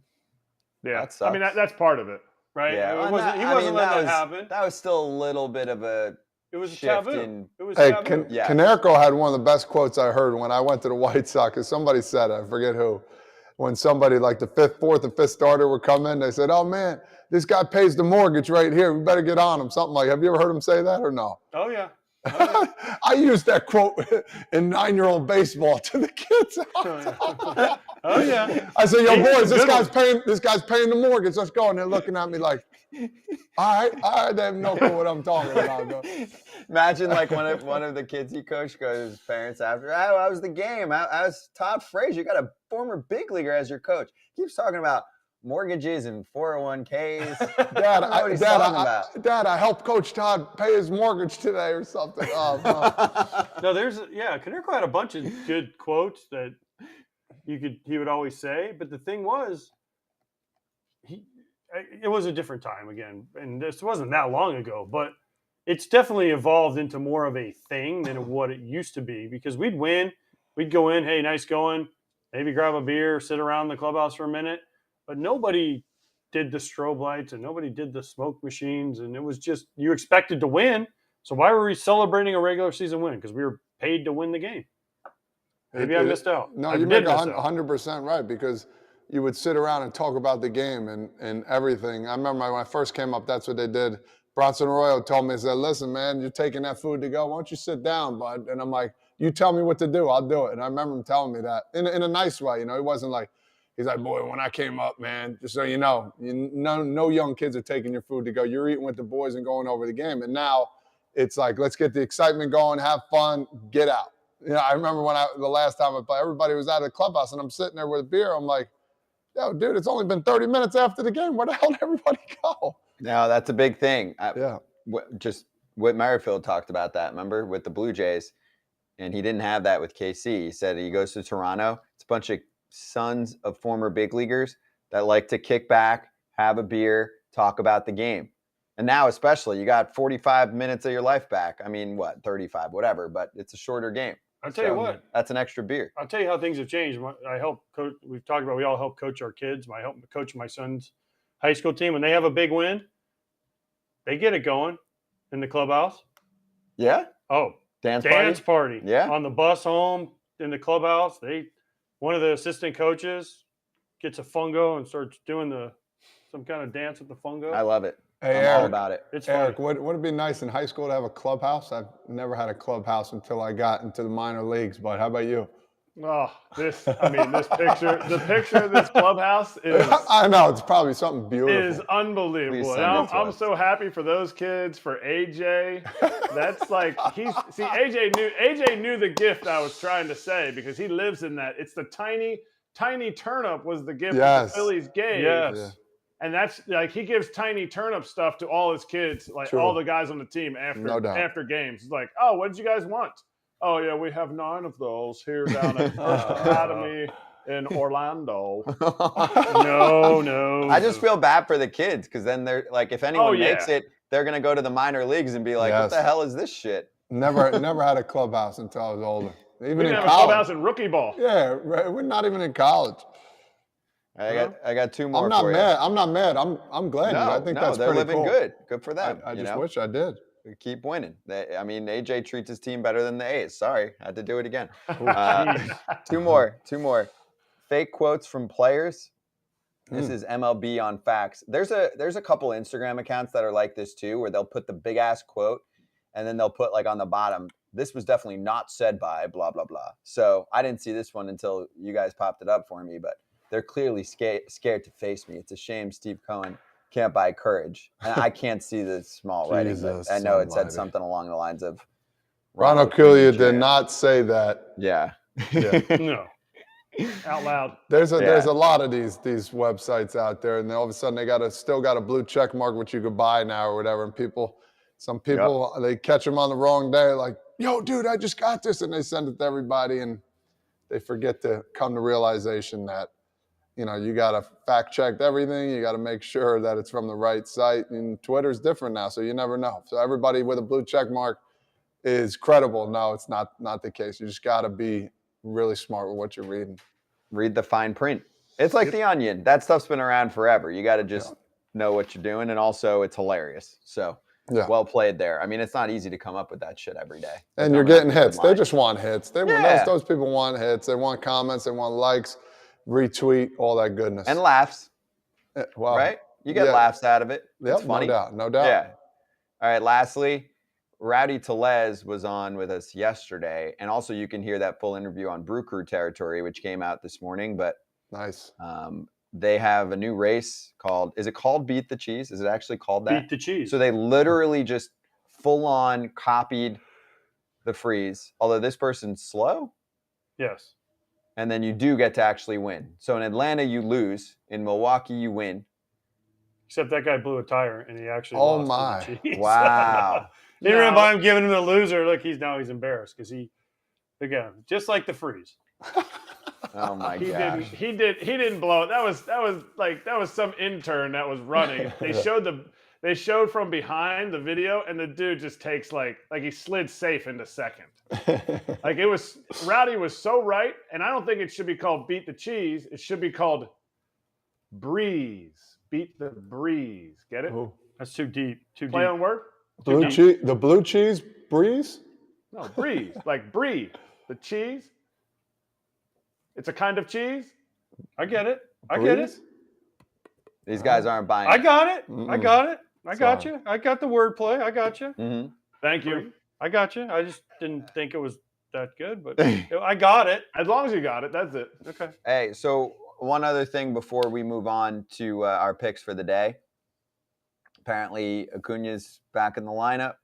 Yeah, that sucks. I mean that's part of it. Right? Yeah, He wasn't letting that happen. That was still a little bit of a It was shift taboo. It was Hey, taboo. Canerco had one of the best quotes I heard when I went to the White Sox. Because somebody said, I forget who, when somebody like the fourth and fifth starter would come in, they said, "Oh man, this guy pays the mortgage right here. We better get on him." Something like. Have you ever heard him say that or no? Oh yeah. I used that quote in 9-year-old baseball to the kids. Oh yeah. I said, "Yo, boys, this guy's paying the mortgage. Let's go." And they're looking at me like, all right. They have no clue what I'm talking about. Though. Imagine like one of the kids he coached goes to his parents after, how was the game? I was Todd Frazier. You got a former big leaguer as your coach. Keeps talking about, mortgages and 401ks. Dad, I don't know what he's talking about. Dad, I helped Coach Todd pay his mortgage today or something. Oh, no. No, Canerco had a bunch of good quotes that he would always say, but the thing was, it was a different time again, and this wasn't that long ago, but it's definitely evolved into more of a thing than what it used to be, because we'd win, we'd go in, hey, nice going, maybe grab a beer, sit around the clubhouse for a minute, but nobody did the strobe lights and nobody did the smoke machines, and it was just, you expected to win, so why were we celebrating a regular season win? Because we were paid to win the game. Maybe I missed out. No, you make 100% right, because you would sit around and talk about the game and everything. I remember when I first came up, that's what they did. Bronson Arroyo told me, he said, listen, man, you're taking that food to go. Why don't you sit down, bud? And I'm like, you tell me what to do, I'll do it. And I remember him telling me that in a nice way. You know, he wasn't like, he's like, boy, when I came up, man, just so you know, no young kids are taking your food to go. You're eating with the boys and going over the game. And now it's like, let's get the excitement going, have fun, get out. You know, I remember the last time I played, everybody was out of the clubhouse, and I'm sitting there with a beer. I'm like, yo, dude, it's only been 30 minutes after the game. Where the hell did everybody go? No, that's a big thing. Yeah. Just Whit Merrifield talked about that, remember, with the Blue Jays, and he didn't have that with KC. He said he goes to Toronto. It's a bunch of sons of former big leaguers that like to kick back, have a beer, talk about the game. And now especially, you got 45 minutes of your life back. I mean, 35, whatever, but it's a shorter game. I'll tell you what. That's an extra beer. I'll tell you how things have changed. I help coach. We've talked about we all help coach our kids. I help coach my son's high school team. When they have a big win, they get it going in the clubhouse. Yeah? Oh, dance party. Yeah. On the bus home in the clubhouse, one of the assistant coaches gets a fungo and starts doing some kind of dance with the fungo. I love it. Hey, I'm Eric, all about it. It's Eric, fun. would it be nice in high school to have a clubhouse? I've never had a clubhouse until I got into the minor leagues, but how about you? Oh, this picture, the picture of this clubhouse is, I know, it's probably something beautiful. is unbelievable. Please And send it to I'm us. so happy for those kids, for AJ. That's like, AJ knew the gift I was trying to say, because he lives in that. It's the tiny turnip was the gift that the Phillies gave. Yes. Yeah. And that's like, he gives tiny turnip stuff to all his kids, like True. all the guys on the team after games. He's like, oh, what did you guys want? Oh, yeah, we have 9 of those here down at First Academy in Orlando. No. I just feel bad for the kids, because then they're like, if anyone makes it, they're going to go to the minor leagues and be like, what the hell is this shit? Never had a clubhouse until I was older. Even We in didn't have college. a clubhouse in rookie ball. Yeah, right. We're not even in college. I got 2 more. I'm not for mad. You. I'm not mad. I'm glad. No, I think that's they're pretty living cool. good. Good for them. I just wish I did. Keep winning. AJ treats his team better than the A's. Sorry, I had to do it again. 2 more. Fake quotes from players. This is MLB on Facts. There's a couple Instagram accounts that are like this too, where they'll put the big ass quote, and then they'll put like on the bottom, this was definitely not said by blah blah blah. So I didn't see this one until you guys popped it up for me, but they're clearly scared to face me. It's a shame Steve Cohen can't buy courage. And I can't see the small writing, but I know it said something along the lines of Ron Aculia did not say that. Yeah. No. Out loud. There's a lot of these websites out there, and then all of a sudden they still got a blue check mark which you could buy now or whatever, and some people they catch them on the wrong day, like, yo, dude, I just got this, and they send it to everybody, and they forget to come to realization that, you know, you got to fact check everything. You got to make sure that it's from the right site. And Twitter's different now, so you never know. So everybody with a blue check mark is credible. No, it's not the case. You just got to be really smart with what you're reading. Read the fine print. It's like The Onion. That stuff's been around forever. You got to just know what you're doing, and also it's hilarious. So well played there. I mean, it's not easy to come up with that shit every day. And you're getting hits. They just want hits. Those people want hits. They want comments. They want likes, retweet, all that goodness. And laughs. Well, right? You get laughs out of it. It's funny. No doubt. Yeah. All right, lastly, Rowdy Tellez was on with us yesterday. And also you can hear that full interview on Brew Crew Territory, which came out this morning. But nice. They have a new race is it called Beat the Cheese? Is it actually called that? Beat the Cheese. So they literally just full on copied the freeze. Although this person's slow. Yes. and then you do get to actually win. So in Atlanta, you lose. In Milwaukee, you win. Except that guy blew a tire, and he actually Oh, lost my. to the Chiefs. Wow. He ran by him, giving him the loser. Look, he's embarrassed because again, just like the freeze. Oh my gosh. He didn't blow it. That was some intern that was running. They showed from behind the video, and the dude just takes like he slid safe into second. Like Rowdy was so right, and I don't think it should be called beat the cheese. It should be called breeze. Beat the breeze. Get it? Oh. That's too deep. Too Play deep. on word? The blue cheese breeze? No, breeze. Like brie. The cheese. It's a kind of cheese. I get it. Breeze? These guys aren't buying I it. got it. Mm-mm. I got it. I got Sorry. you. I got the wordplay. I got you. Mm-hmm. Thank you. I got you. I just didn't think it was that good, but I got it. As long as you got it, that's it. Okay. Hey, so one other thing before we move on to our picks for the day. Apparently, Acuna's back in the lineup.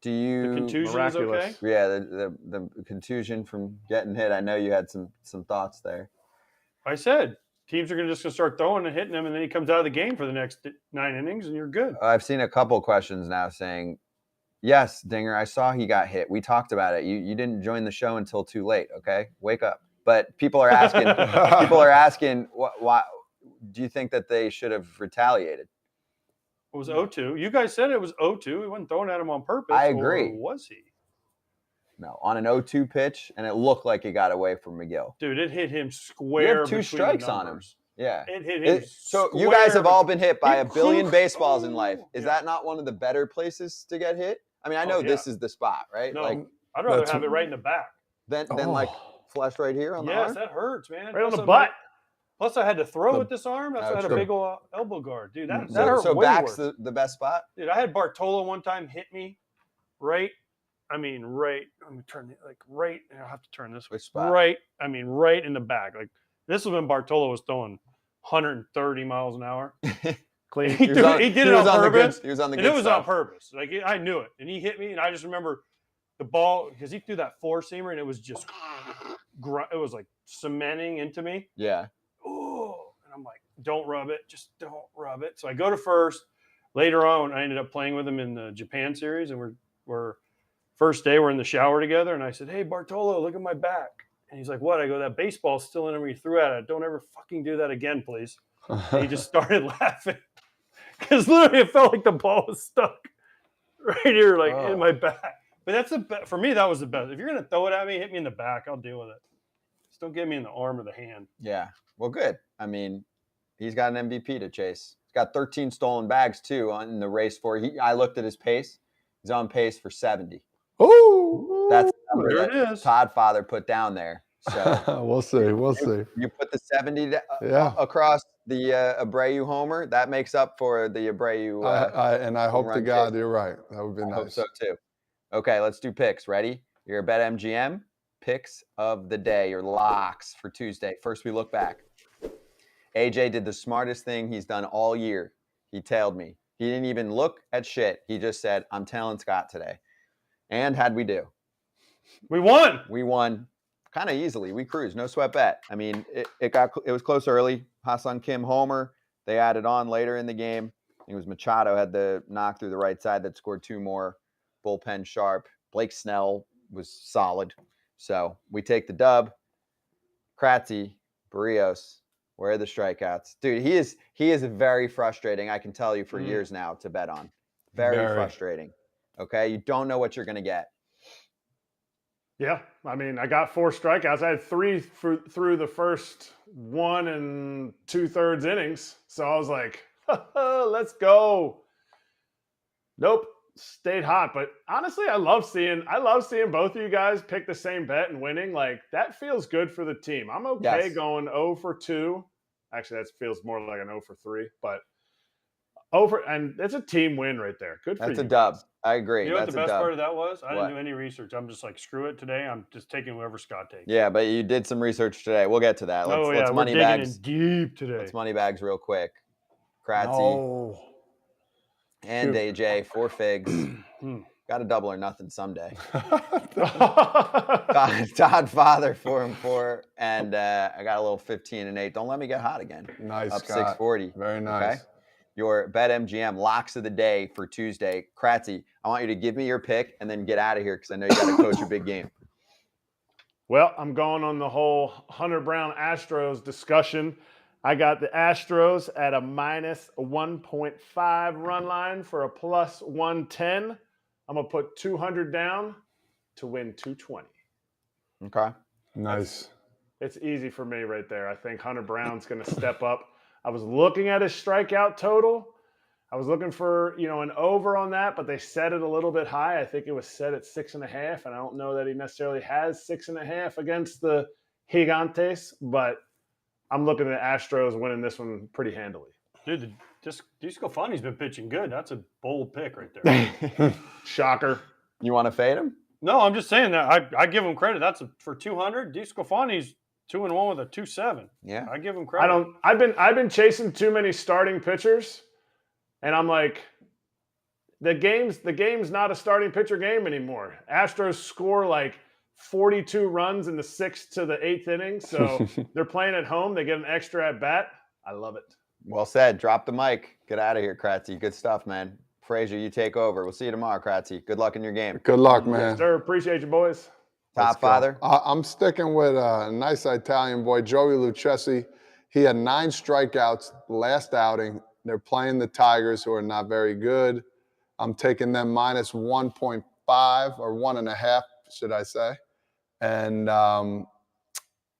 Do you? The contusion is okay. Miraculous. Yeah, the contusion from getting hit. I know you had some thoughts there. I said teams are just going to start throwing and hitting him, and then he comes out of the game for the next 9 innings, and you're good. I've seen a couple questions now saying, "Yes, Dinger, I saw he got hit. We talked about it. You didn't join the show until too late. Okay, wake up." But people are asking, why do you think that they should have retaliated? It was 0-2. You guys said it was 0-2. He wasn't throwing at him on purpose. I agree. Or was he? No, on an 0-2 pitch, and it looked like it got away from McGill. Dude, it hit him You square. have 2 between strikes the on him. numbers. Yeah. It hit him. So you guys have all been hit by He a billion baseballs in life. Oh, Is yeah. that not one of the better places to get hit? I mean, I know yeah. this is the spot, right? No, Like I'd rather that's- have it right in the back. then like flush right here on the Yes, arm. that hurts, man. Right on Plus the butt. Plus, I had to throw The- with this arm. That's why I had a true. big old elbow guard. Dude, that hurt So way back's worse. the best spot. Dude, I had Bartolo one time hit me right. Let me turn it right. I'll have to turn this way. Which spot? Right. Right in the back. Like this was when Bartolo was throwing 130 miles an hour. Clean. He did it on purpose. He was on the And good it was stuff. on purpose. Like I knew it. And he hit me, and I just remember the ball because he threw that 4-seamer, and it was just it was like cementing into me. Yeah. Oh, and I'm like, don't rub it. Just don't rub it. So I go to first. Later on, I ended up playing with him in the Japan series, and we're first day we're in the shower together, and I said, "Hey, Bartolo, look at my back." And he's like, "What?" I go, "That baseball's still in there when you threw at it. Don't ever fucking do that again, please." And he just started laughing because literally it felt like the ball was stuck right here, like in my back. But that's for me. That was the best. If you're gonna throw it at me, hit me in the back. I'll deal with it. Just don't get me in the arm or the hand. Yeah. Well, good. I mean, he's got an MVP to chase. He's got 13 stolen bags too in the race for. I looked at his pace. He's on pace for 70. Oh, That's the number there that it is. Todd Father put down there. So we'll see. We'll see. you put the 70 Yeah. across the Abreu homer. That makes up for the Abreu. I hope to run God chase. you're right. That would be I nice. hope so too. Okay, let's do picks. Ready? You're a BetMGM. Picks of the day, your locks for Tuesday. First, we look back. AJ did the smartest thing he's done all year. He tailed me. He didn't even look at shit. He just said, "I'm tailing Scott today." And how'd we do? We won. We won kind of easily. We cruised. No sweat bet. I mean, it was close early. Ha-Sung Kim homer. They added on later in the game. It was Machado had the knock through the right side that scored 2 more. Bullpen sharp. Blake Snell was solid. So we take the dub. Kratzy, Barrios, where are the strikeouts? Dude, he is very frustrating. I can tell you for years now to bet on. Very frustrating. Okay, you don't know what you're going to get. Yeah, I mean, I got 4 strikeouts. I had 3 through the first 1 2/3 innings. So I was like, let's go. Nope, stayed hot. But honestly, I love seeing both of you guys pick the same bet and winning. Like that feels good for the team. I'm okay going 0 for 2. Actually, that feels more like an 0 for 3. But and it's a team win right there. Good for you. That's a dub. I agree. You know what That's the a best dub. part of that was? I What? didn't do any research. I'm just like, screw it today. I'm just taking whoever Scott takes. Yeah, but you did some research today. We'll get to that. Let's we're money digging bags. in deep today. Let's money bags real quick. Kratzy No. and AJ, 4 figs. Got a double or nothing someday. Todd Father 4-4, and I got a little 15-8. Don't let me get hot again. Nice, up Scott. 640. Very nice. Okay? Your BetMGM locks of the day for Tuesday. Kratzy, I want you to give me your pick and then get out of here because I know you got to coach a big game. Well, I'm going on the whole Hunter Brown Astros discussion. I got the Astros at a minus 1.5 run line for a plus 110. I'm going to put 200 down to win 220. Okay. Nice. It's easy for me right there. I think Hunter Brown's going to step up. I was looking at his strikeout total. I was looking for, an over on that, but they set it a little bit high. I think it was set at 6.5, and I don't know that he necessarily has 6.5 against the Gigantes, but I'm looking at Astros winning this one pretty handily. Dude, Disco Funny's been pitching good. That's a bold pick right there. Shocker. You want to fade him? No, I'm just saying that I give him credit. That's for 200. Disco Funny's 2-1 with a 2.7. Yeah, I give him credit. I've been chasing too many starting pitchers, and I'm like, the game's not a starting pitcher game anymore. Astros score like 42 runs in the 6th to the 8th inning, so they're playing at home. They get an extra at bat. I love it. Well said. Drop the mic. Get out of here, Kratzy. Good stuff, man. Frazier, you take over. We'll see you tomorrow, Kratzy. Good luck in your game. Good luck, man. Yes, sir. Appreciate you, boys. Top Father. I'm sticking with a nice Italian boy, Joey Lucchesi. He had 9 strikeouts last outing. They're playing the Tigers, who are not very good. I'm taking them minus 1.5 or 1.5, should I say. And I'm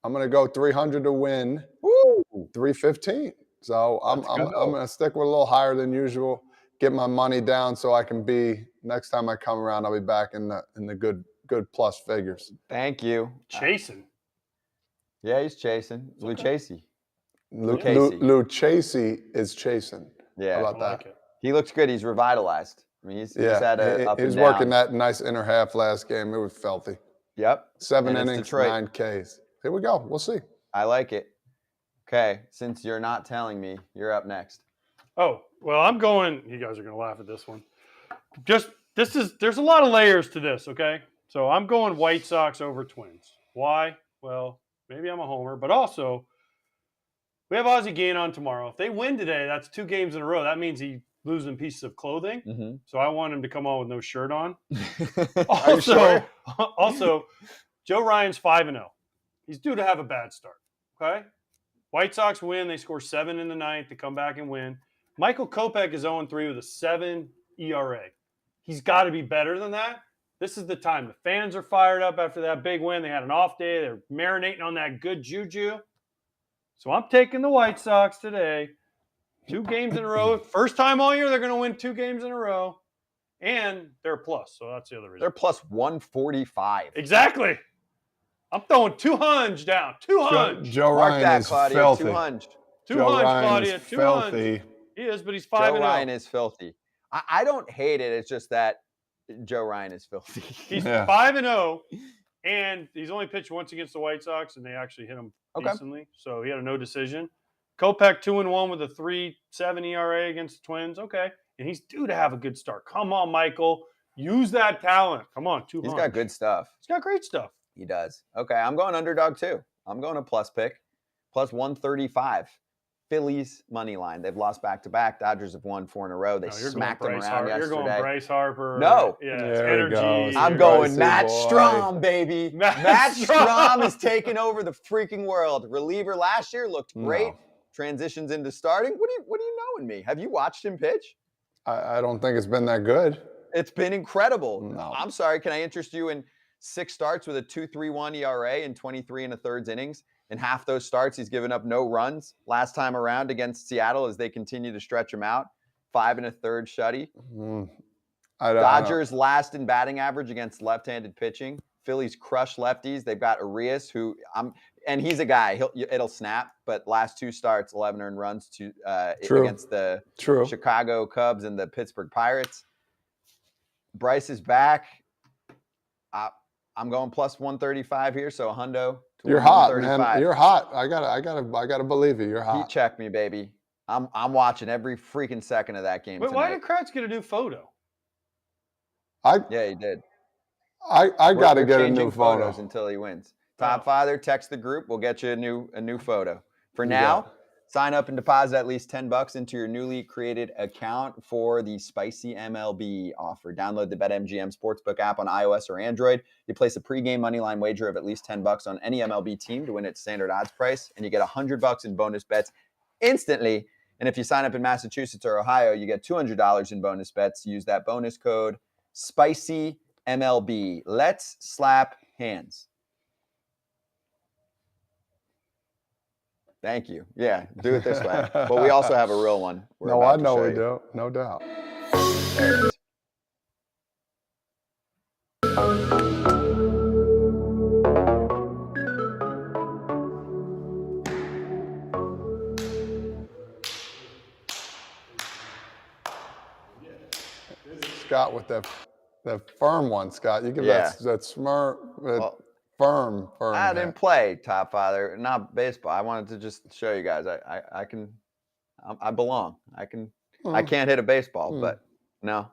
going to go 300 to win. Woo! 315. So I'm going to stick with a little higher than usual. Get my money down so I can be, next time I come around, I'll be back in the good plus figures. Thank you. Chasing. Yeah, he's chasing. Lucchesi. Lucchesi is chasing. Yeah. How about that? Like it. He looks good. He's revitalized. I mean, he's had a up he's and working down. that nice inner half last game. It was filthy. Yep. 7 And it's innings, Detroit. 9 Ks. Here we go. We'll see. I like it. Okay, since you're not telling me, you're up next. Oh, well, I'm going. You guys are going to laugh at this one. There's a lot of layers to this, okay? So I'm going White Sox over Twins. Why? Well, maybe I'm a homer, but also we have Ozzie Guillen on tomorrow. If they win today, that's 2 games in a row. That means he's losing pieces of clothing. Mm-hmm. So I want him to come on with no shirt on. Are you sure? Also, Joe Ryan's 5-0. He's due to have a bad start, okay? White Sox win. They score 7 in the 9th to come back and win. Michael Kopech is 0-3 with a 7 ERA. He's got to be better than that. This is the time. The fans are fired up after that big win. They had an off day. They're marinating on that good juju. So I'm taking the White Sox today. 2 games in a row. First time all year they're going to win 2 games in a row. And they're a plus. So that's the other reason. They're plus 145. Exactly. I'm throwing 200 down. 200. Joe Mark Ryan that, is Claudia. filthy. 200. 200, Claudia. Is 200. filthy. He is, but he's Joe 5-0. Ryan is filthy. I don't hate it. It's just that Joe Ryan is filthy. He's 5-0, and he's only pitched once against the White Sox, and they actually hit him decently. So he had a no decision. Kopech 2-1 with a 3.7 ERA against the Twins. Okay, and he's due to have a good start. Come on, Michael, use that talent. Come on, 200. He's got good stuff. He's got great stuff. He does. Okay, I'm going underdog too. I'm going a plus pick, plus 135. Phillies money line. They've lost back-to-back. Dodgers have won 4 in a row. They smacked them around yesterday. You're going Bryce Harper. No. Yeah, There it's it energy. goes. I'm going Brycey Matt boy. Strahm, baby. Matt Strahm is taking over the freaking world. Reliever last year looked great. No. Transitions into starting. What do you know in me? Have you watched him pitch? I don't think it's been that good. It's been incredible. No. I'm sorry. Can I interest you in 6 starts with a 2.31 ERA in 23 1/3 innings? In half those starts, he's given up no runs. Last time around against Seattle, as they continue to stretch him out, 5 1/3 shutty. Dodgers last in batting average against left-handed pitching. Phillies crush lefties. They've got Arias, who and he's a guy. It'll snap. But last 2 starts, 11 earned runs against the Chicago Cubs and the Pittsburgh Pirates. Bryce is back. I'm going plus 135 here, so a hundo. You're hot, man. You're hot. I gotta believe you. You're hot. Heat check me, baby. I'm watching every freaking second of that game. Wait, tonight. why did Kratz get a new photo? Yeah, he did. I got to We're get a changing new photo. photos until he wins. Top Father, text the group. We'll get you a new photo. For now, sign up and deposit at least $10 into your newly created account for the Spicy MLB offer. Download the BetMGM Sportsbook app on iOS or Android. You place a pregame moneyline wager of at least $10 on any MLB team to win its standard odds price, and you get $100 in bonus bets instantly. And if you sign up in Massachusetts or Ohio, you get $200 in bonus bets. Use that bonus code Spicy MLB. Let's slap hands. Thank you. Yeah, do it this way. But we also have a real one. No, I know we do. No doubt. There it is. Scott with that firm one, Scott. You give that firm. I didn't play Top Father, not baseball. I wanted to just show you guys. I belong. I can't hit a baseball, but no.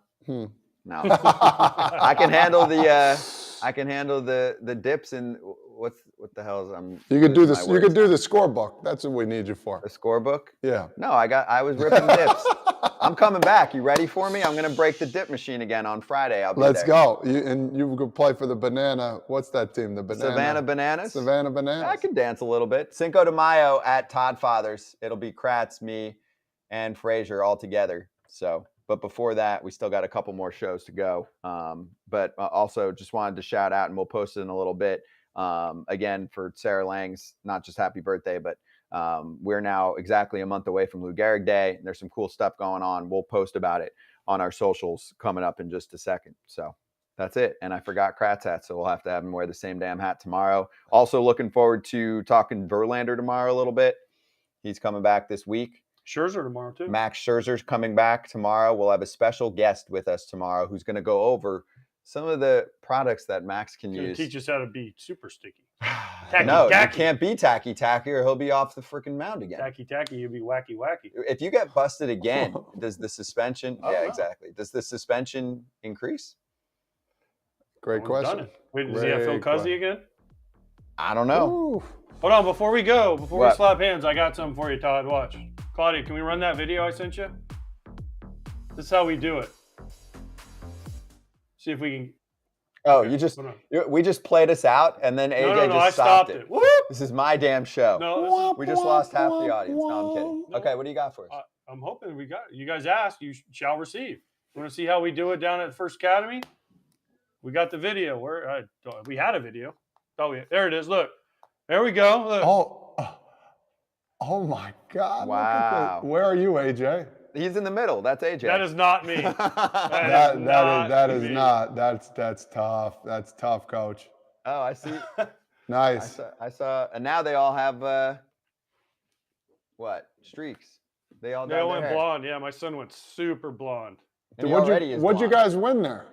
I can handle the dips and what the hell is You could do this. You could do the scorebook. That's what we need you for. The scorebook? Yeah. No, I was ripping dips. I'm coming back. You ready for me? I'm gonna break the dip machine again on Friday. I'll be Let's there. go. You could play for the banana. What's that team? The banana. Savannah Bananas. Savannah Bananas. I can dance a little bit. Cinco de Mayo at Todd Father's. It'll be Kratz, me, and Frazier all together. So, but before that, we still got a couple more shows to go. But also just wanted to shout out, and we'll post it in a little bit. Again, for Sarah Lang's, not just happy birthday, but we're now exactly a month away from Lou Gehrig Day. There's some cool stuff going on. We'll post about it on our socials coming up in just a second. So that's it. And I forgot Kratz hat, so we'll have to have him wear the same damn hat tomorrow. Also looking forward to talking Verlander tomorrow a little bit. He's coming back this week. Scherzer tomorrow, too. Max Scherzer's coming back tomorrow. We'll have a special guest with us tomorrow who's going to go over some of the products that Max can use. Teach us how to be super sticky. No, you can't be tacky or he'll be off the freaking mound again. Tacky, you'll be wacky. If you get busted again, does the suspension? Yeah, exactly. Does the suspension increase? Great question. Wait, does he have Phil Cuzzy again? I don't know. Ooh. Hold on, before we slap hands, I got something for you, Todd. Watch. Claudia, can we run that video I sent you? This is how we do it. See if we can. Oh, we just played us out, and then AJ just stopped it. Woo! This is my damn show. No, we just lost half the audience. No, I'm kidding. Okay, what do you got for us? I'm hoping we got. You guys asked, you shall receive. You want to see how we do it down at First Academy? We got the video. We had a video. There it is. Look, there we go. Look. Oh my God! Wow. Where are you, AJ? He's in the middle. That's AJ. That is not me. That is not. That's tough. That's tough, Coach. Oh, I see. Nice. I saw, and now they all have what streaks? They all went blonde. Yeah, my son went super blonde. What'd you guys win there?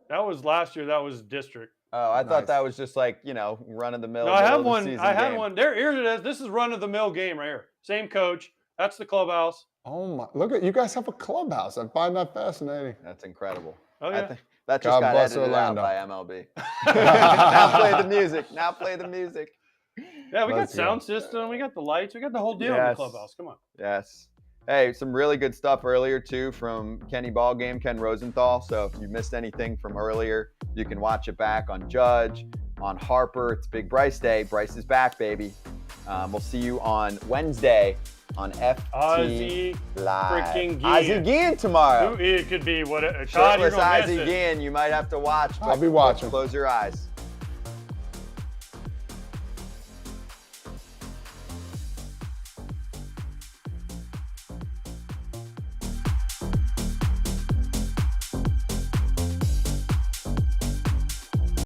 That was last year. That was district. Oh, I thought that was just like, run of the mill. No, I have one. I had one. Here it is. This is run of the mill game right here. Same coach. That's the clubhouse. Oh my! Look at you guys have a clubhouse. I find that fascinating. That's incredible. Oh yeah. That just got edited out by MLB. Now play the music. Yeah, we got sound system. We got the lights. We got the whole deal in the clubhouse. Come on. Yes. Hey, some really good stuff earlier too from Kenny Ballgame, Ken Rosenthal. So if you missed anything from earlier, you can watch it back on Judge, on Harper. It's Big Bryce Day. Bryce is back, baby. We'll see you on Wednesday on FT Ozzie Live. Freaking Ozzie Guillen tomorrow. It could be what Todd, Shirtless you're gonna Ozzie miss it. Guillen. You might have to watch. I'll be watching. Close your eyes.